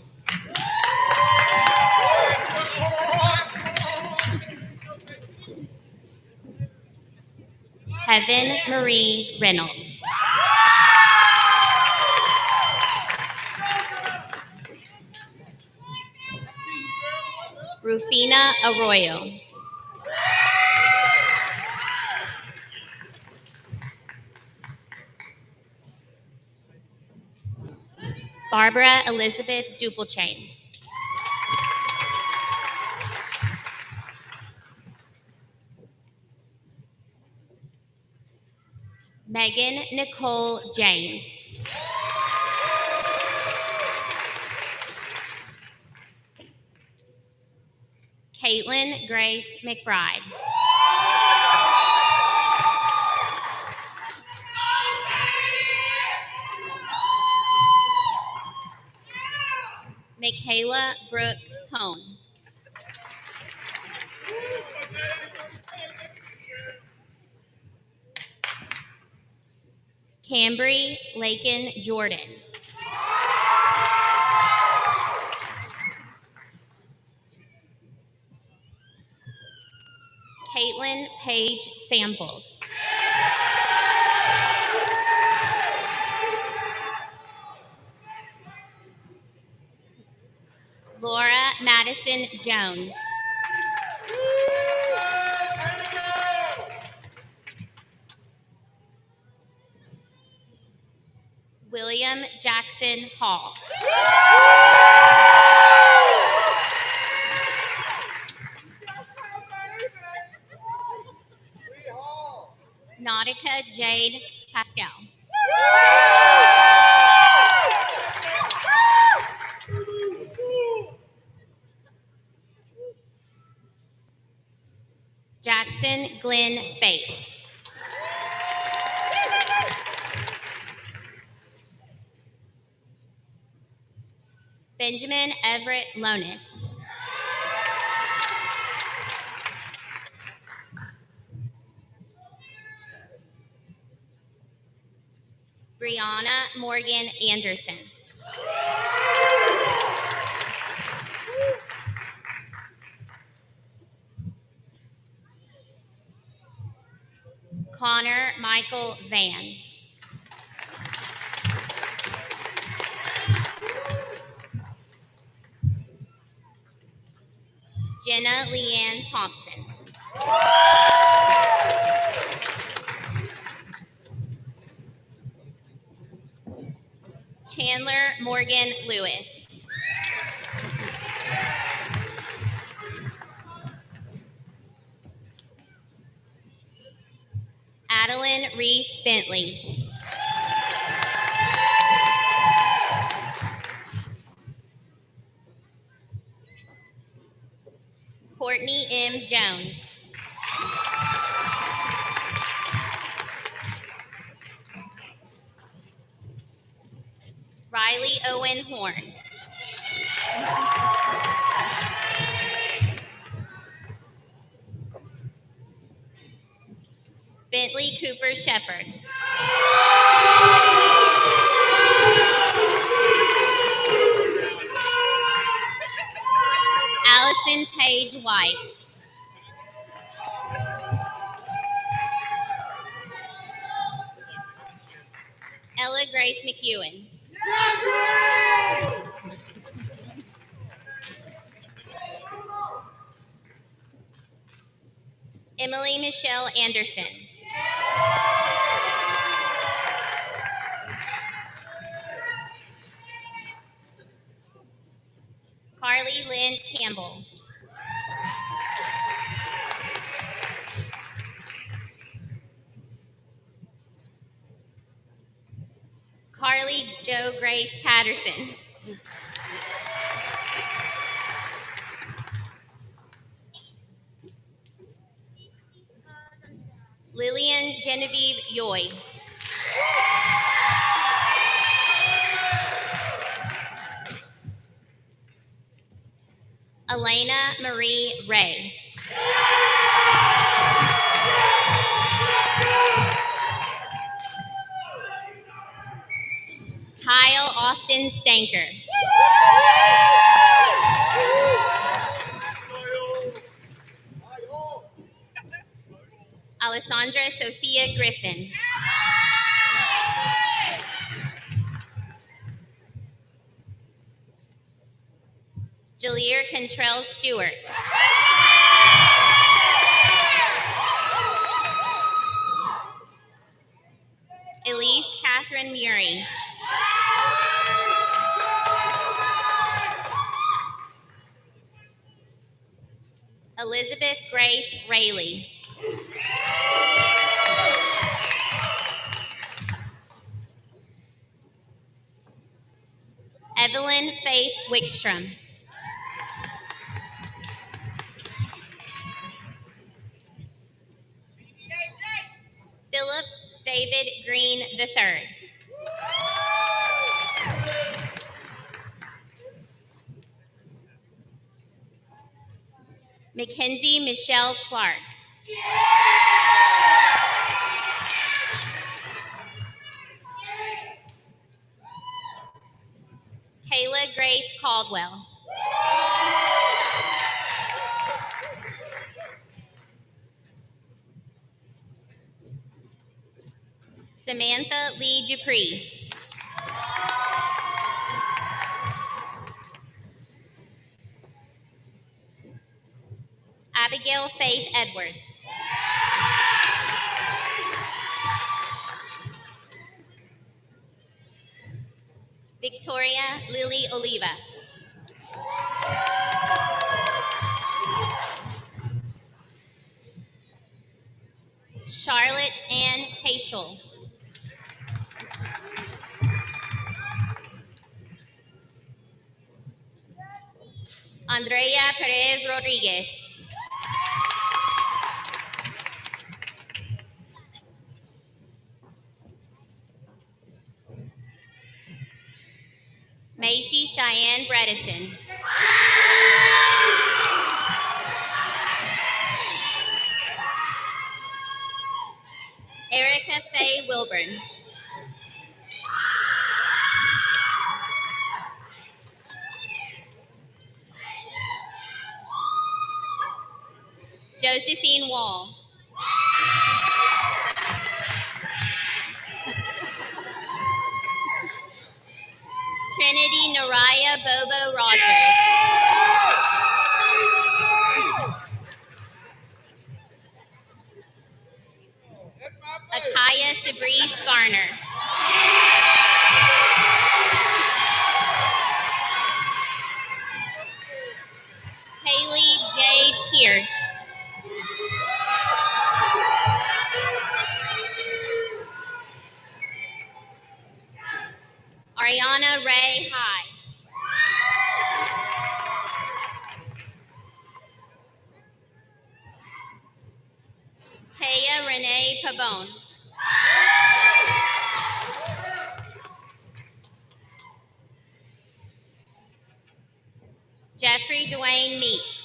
Heaven Marie Reynolds. Rufina Arroyo. Barbara Elizabeth Duplechain. Megan Nicole James. Caitlin Grace McBride. Michaela Brooke Hone. Cambry Lakin Jordan. Caitlin Paige Samples. Madison Jones. William Jackson Hall. Nautica Jade Pascal. Jackson Glenn Bates. Benjamin Everett Lonis. Brianna Morgan Anderson. Connor Michael Van. Jenna Leanne Thompson. Chandler Morgan Lewis. Adeline Reese Bentley. Courtney M. Jones. Riley Owen Horn. Bentley Cooper Shepard. Allison Page White. Ella Grace McEwen. Emily Michelle Anderson. Carly Lynn Campbell. Carly Jo Grace Patterson. Lillian Genevieve Yoy. Elena Marie Ray. Kyle Austin Stanker. Alessandra Sophia Griffin. Jalir Contrell Stewart. Elise Catherine Murray. Elizabeth Grace Rayleigh. Evelyn Faith Wickstrom. Philip David Green III. Mackenzie Michelle Clark. Kayla Grace Caldwell. Samantha Lee Dupree. Cheryl Faith Edwards. Victoria Lily Oliva. Charlotte Ann Paschel. Andrea Perez Rodriguez. Macy Cheyenne Bredesen. Erica Faye Wilburn. Josephine Wall. Trinity Naraya Bobo Rogers. Akaya Sabrice Garner. Haley Jade Pierce. Ariana Ray High. Taya Renee Pabon. Jeffrey Dwayne Meeks.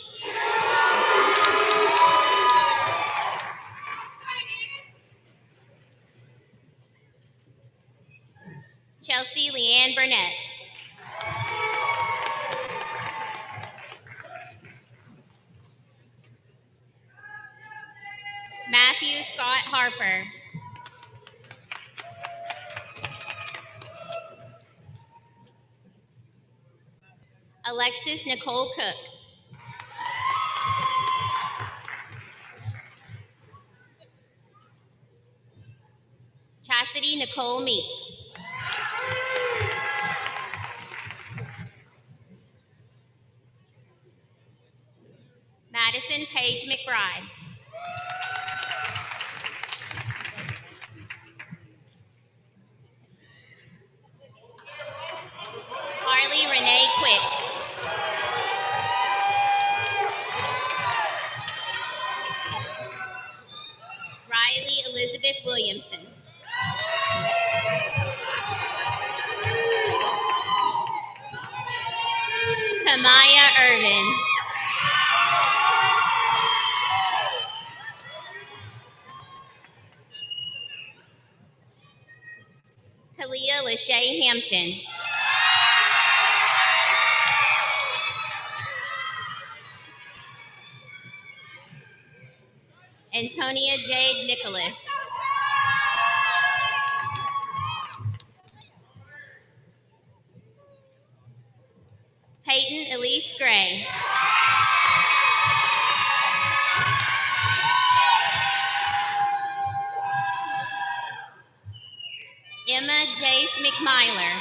Chelsea Leanne Burnett. Matthew Scott Harper. Alexis Nicole Cook. Chastity Nicole Meeks. Madison Paige McBride. Harley Renee Quick. Riley Elizabeth Williamson. Kamaya Irvin. Kalia Lachey Hampton. Antonia Jade Nicholas. Peyton Elise Gray. Emma Jace McMyler.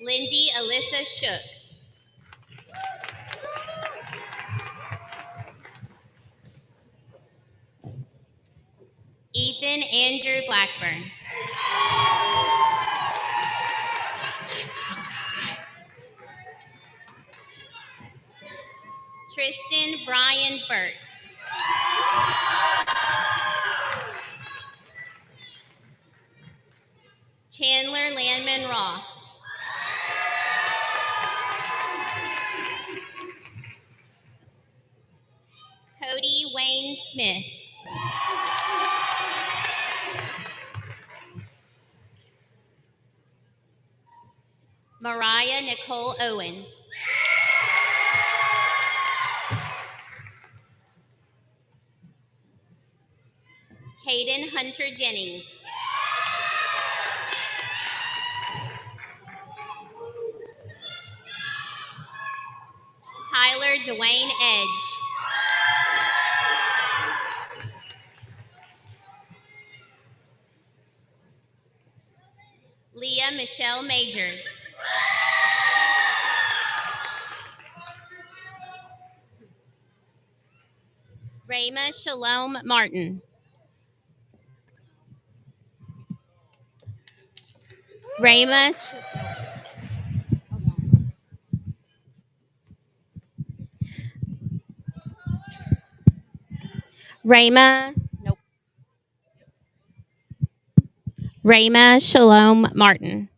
Lindy Alyssa Shook. Ethan Andrew Blackburn. Tristan Brian Burke. Chandler Landman Roth. Cody Wayne Smith. Mariah Nicole Owens. Caden Hunter Jennings. Dwayne Edge. Leah Michelle Majors. Rayma Shalom Martin. Rayma. Rayma. Nope. Rayma Shalom Martin.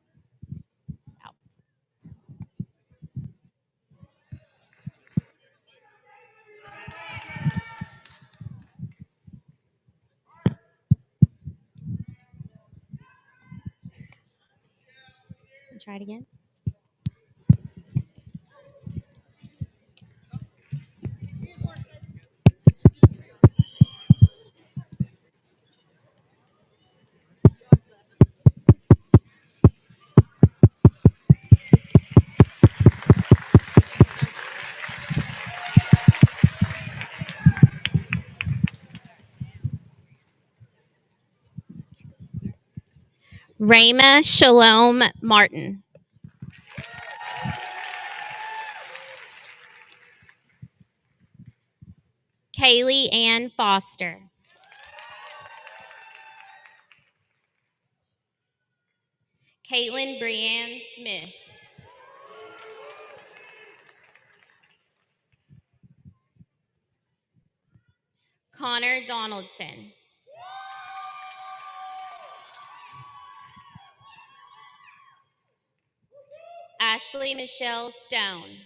Try it again. Rayma Shalom Martin. Kaylee Ann Foster. Caitlin Brianne Smith. Connor Donaldson. Ashley Michelle Stone.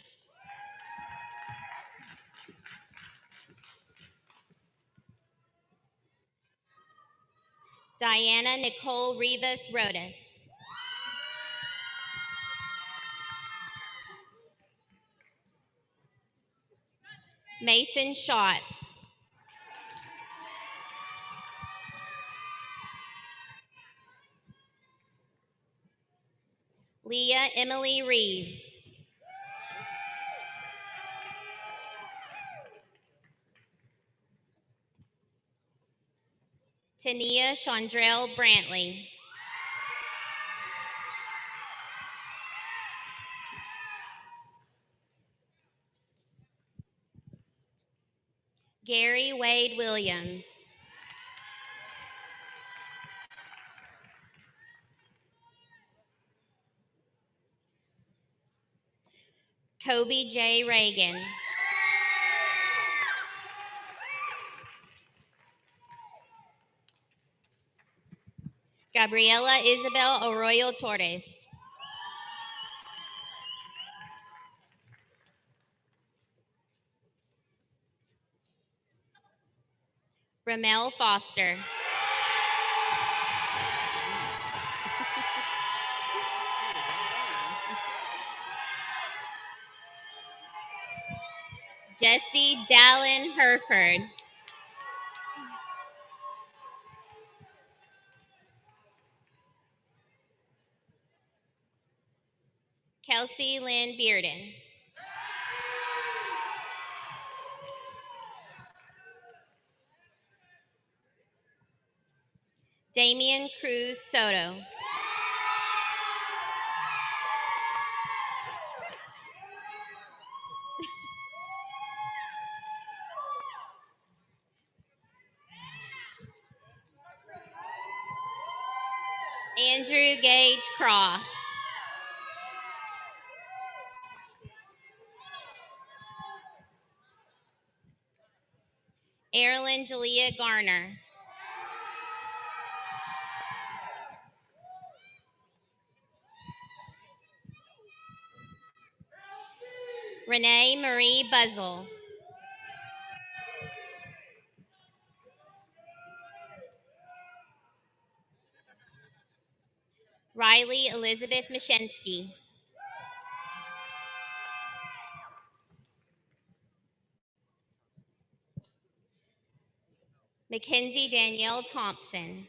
Diana Nicole Rivas Rodas. Mason Schott. Leah Emily Reeves. Tania Chandrell Brantley. Gary Wade Williams. Kobe J. Reagan. Gabriela Isabel Arroyo Torres. Ramel Foster. Jesse Dallin Herford. Kelsey Lynn Bearden. Damian Cruz Soto. Andrew Gage Cross. Erilyn Jalea Garner. Renee Marie Buzzle. Riley Elizabeth Mashensky. Mackenzie Danielle Thompson.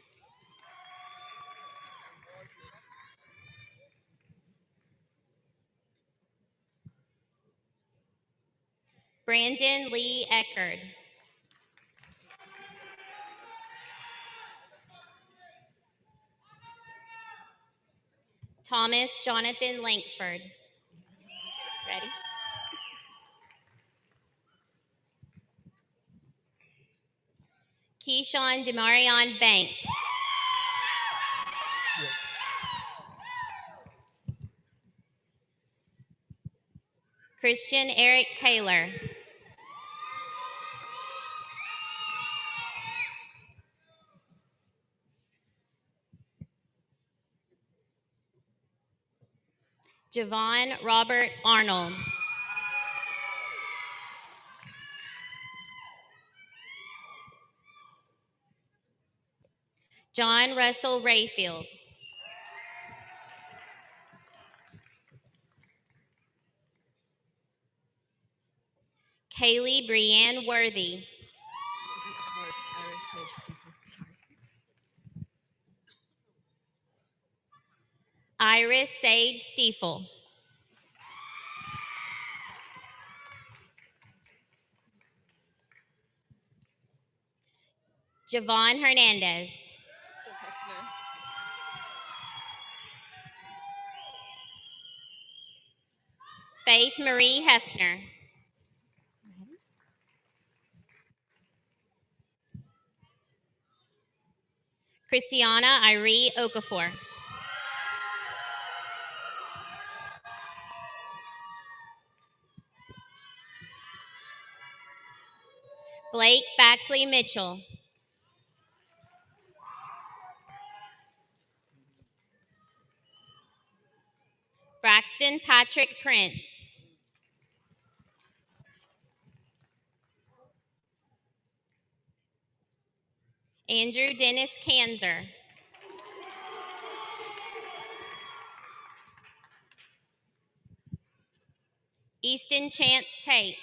Brandon Lee Eckerd. Thomas Jonathan Lankford. Ready? Keyshawn Demarion Banks. Christian Eric Taylor. Javon Robert Arnold. John Russell Rayfield. Kaylee Brianne Worthy. Iris Sage Stiefel. Javon Hernandez. Faith Marie Hefner. Christiana Iree Okafor. Blake Baxley Mitchell. Braxton Patrick Prince. Andrew Dennis Kanzer. Easton Chance Tate.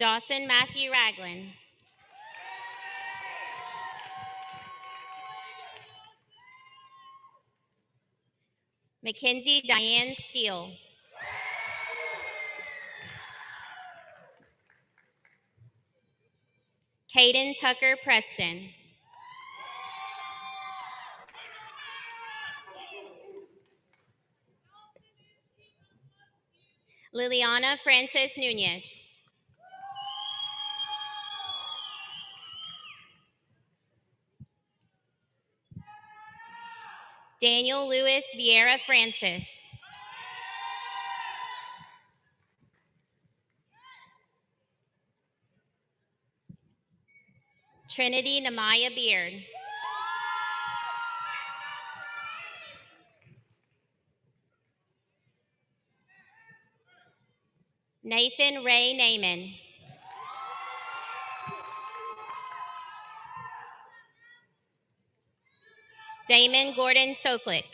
Dawson Matthew Ragland. Mackenzie Diane Steele. Caden Tucker Preston. Liliana Frances Nunez. Daniel Lewis Vieira Francis. Trinity Namaya Beard. Nathan Ray Naiman. Damon Gordon Soklik.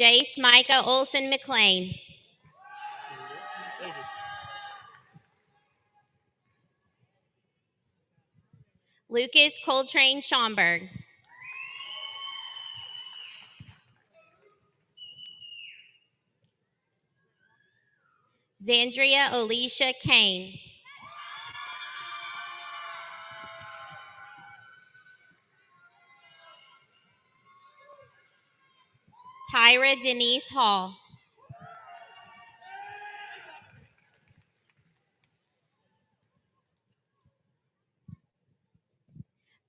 Jace Micah Olson McLean. Lucas Coltrane Schomburg. Zandria Alicia Kane. Tyra Denise Hall.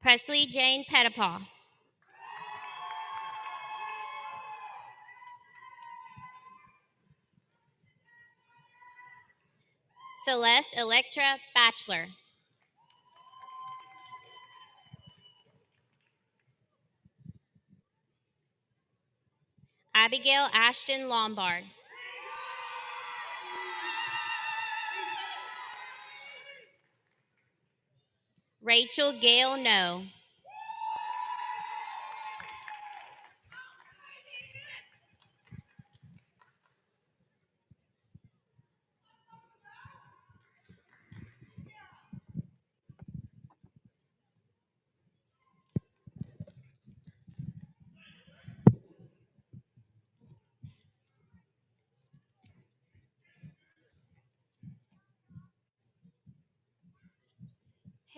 Presley Jane Pettipaw. Celeste Electra Bachelor. Abigail Ashton Lombard. Rachel Gail No.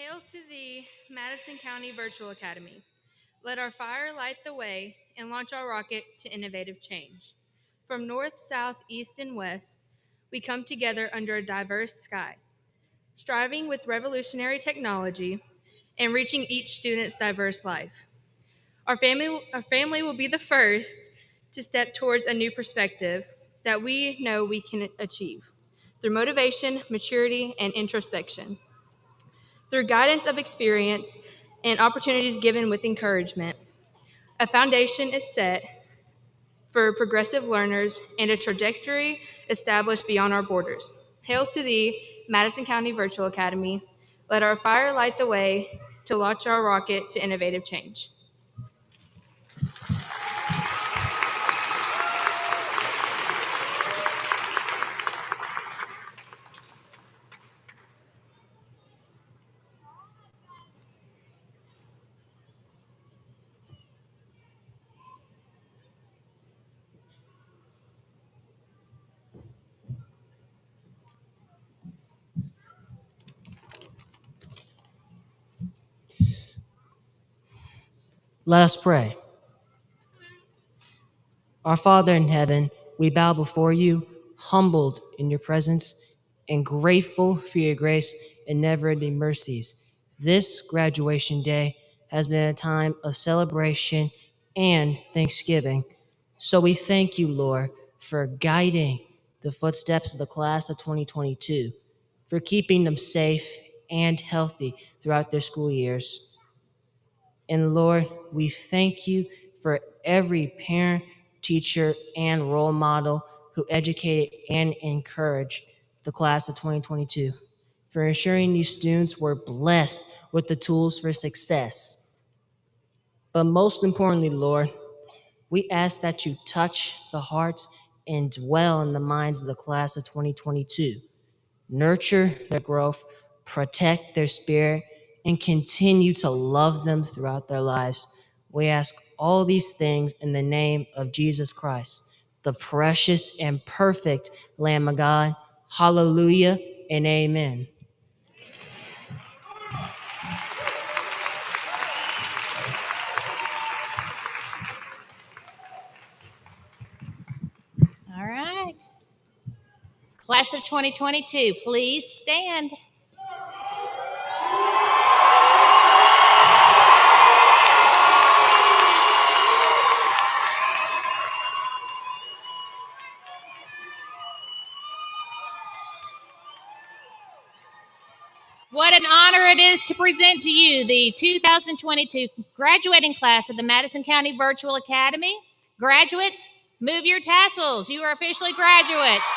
Hail to thee, Madison County Virtual Academy. Let our fire light the way and launch our rocket to innovative change. From north, south, east, and west, we come together under a diverse sky, striving with revolutionary technology and reaching each student's diverse life. Our family will be the first to step towards a new perspective that we know we can achieve through motivation, maturity, and introspection. Through guidance of experience and opportunities given with encouragement, a foundation is set for progressive learners and a trajectory established beyond our borders. Hail to thee, Madison County Virtual Academy. Let our fire light the way to launch our rocket to innovative change. Let us pray. Our Father in heaven, we bow before you, humbled in your presence and grateful for your grace and never-ending mercies. This graduation day has been a time of celebration and thanksgiving. So we thank you, Lord, for guiding the footsteps of the class of 2022, for keeping them safe and healthy throughout their school years. And Lord, we thank you for every parent, teacher, and role model who educated and encouraged the class of 2022, for ensuring these students were blessed with the tools for success. But most importantly, Lord, we ask that you touch the hearts and dwell in the minds of the class of 2022. Nurture their growth, protect their spirit, and continue to love them throughout their lives. We ask all these things in the name of Jesus Christ, the precious and perfect Lamb of God. Hallelujah and amen. All right. Class of 2022, please stand. What an honor it is to present to you the 2022 graduating class of the Madison County Virtual Academy. Graduates, move your tassels. You are officially graduates.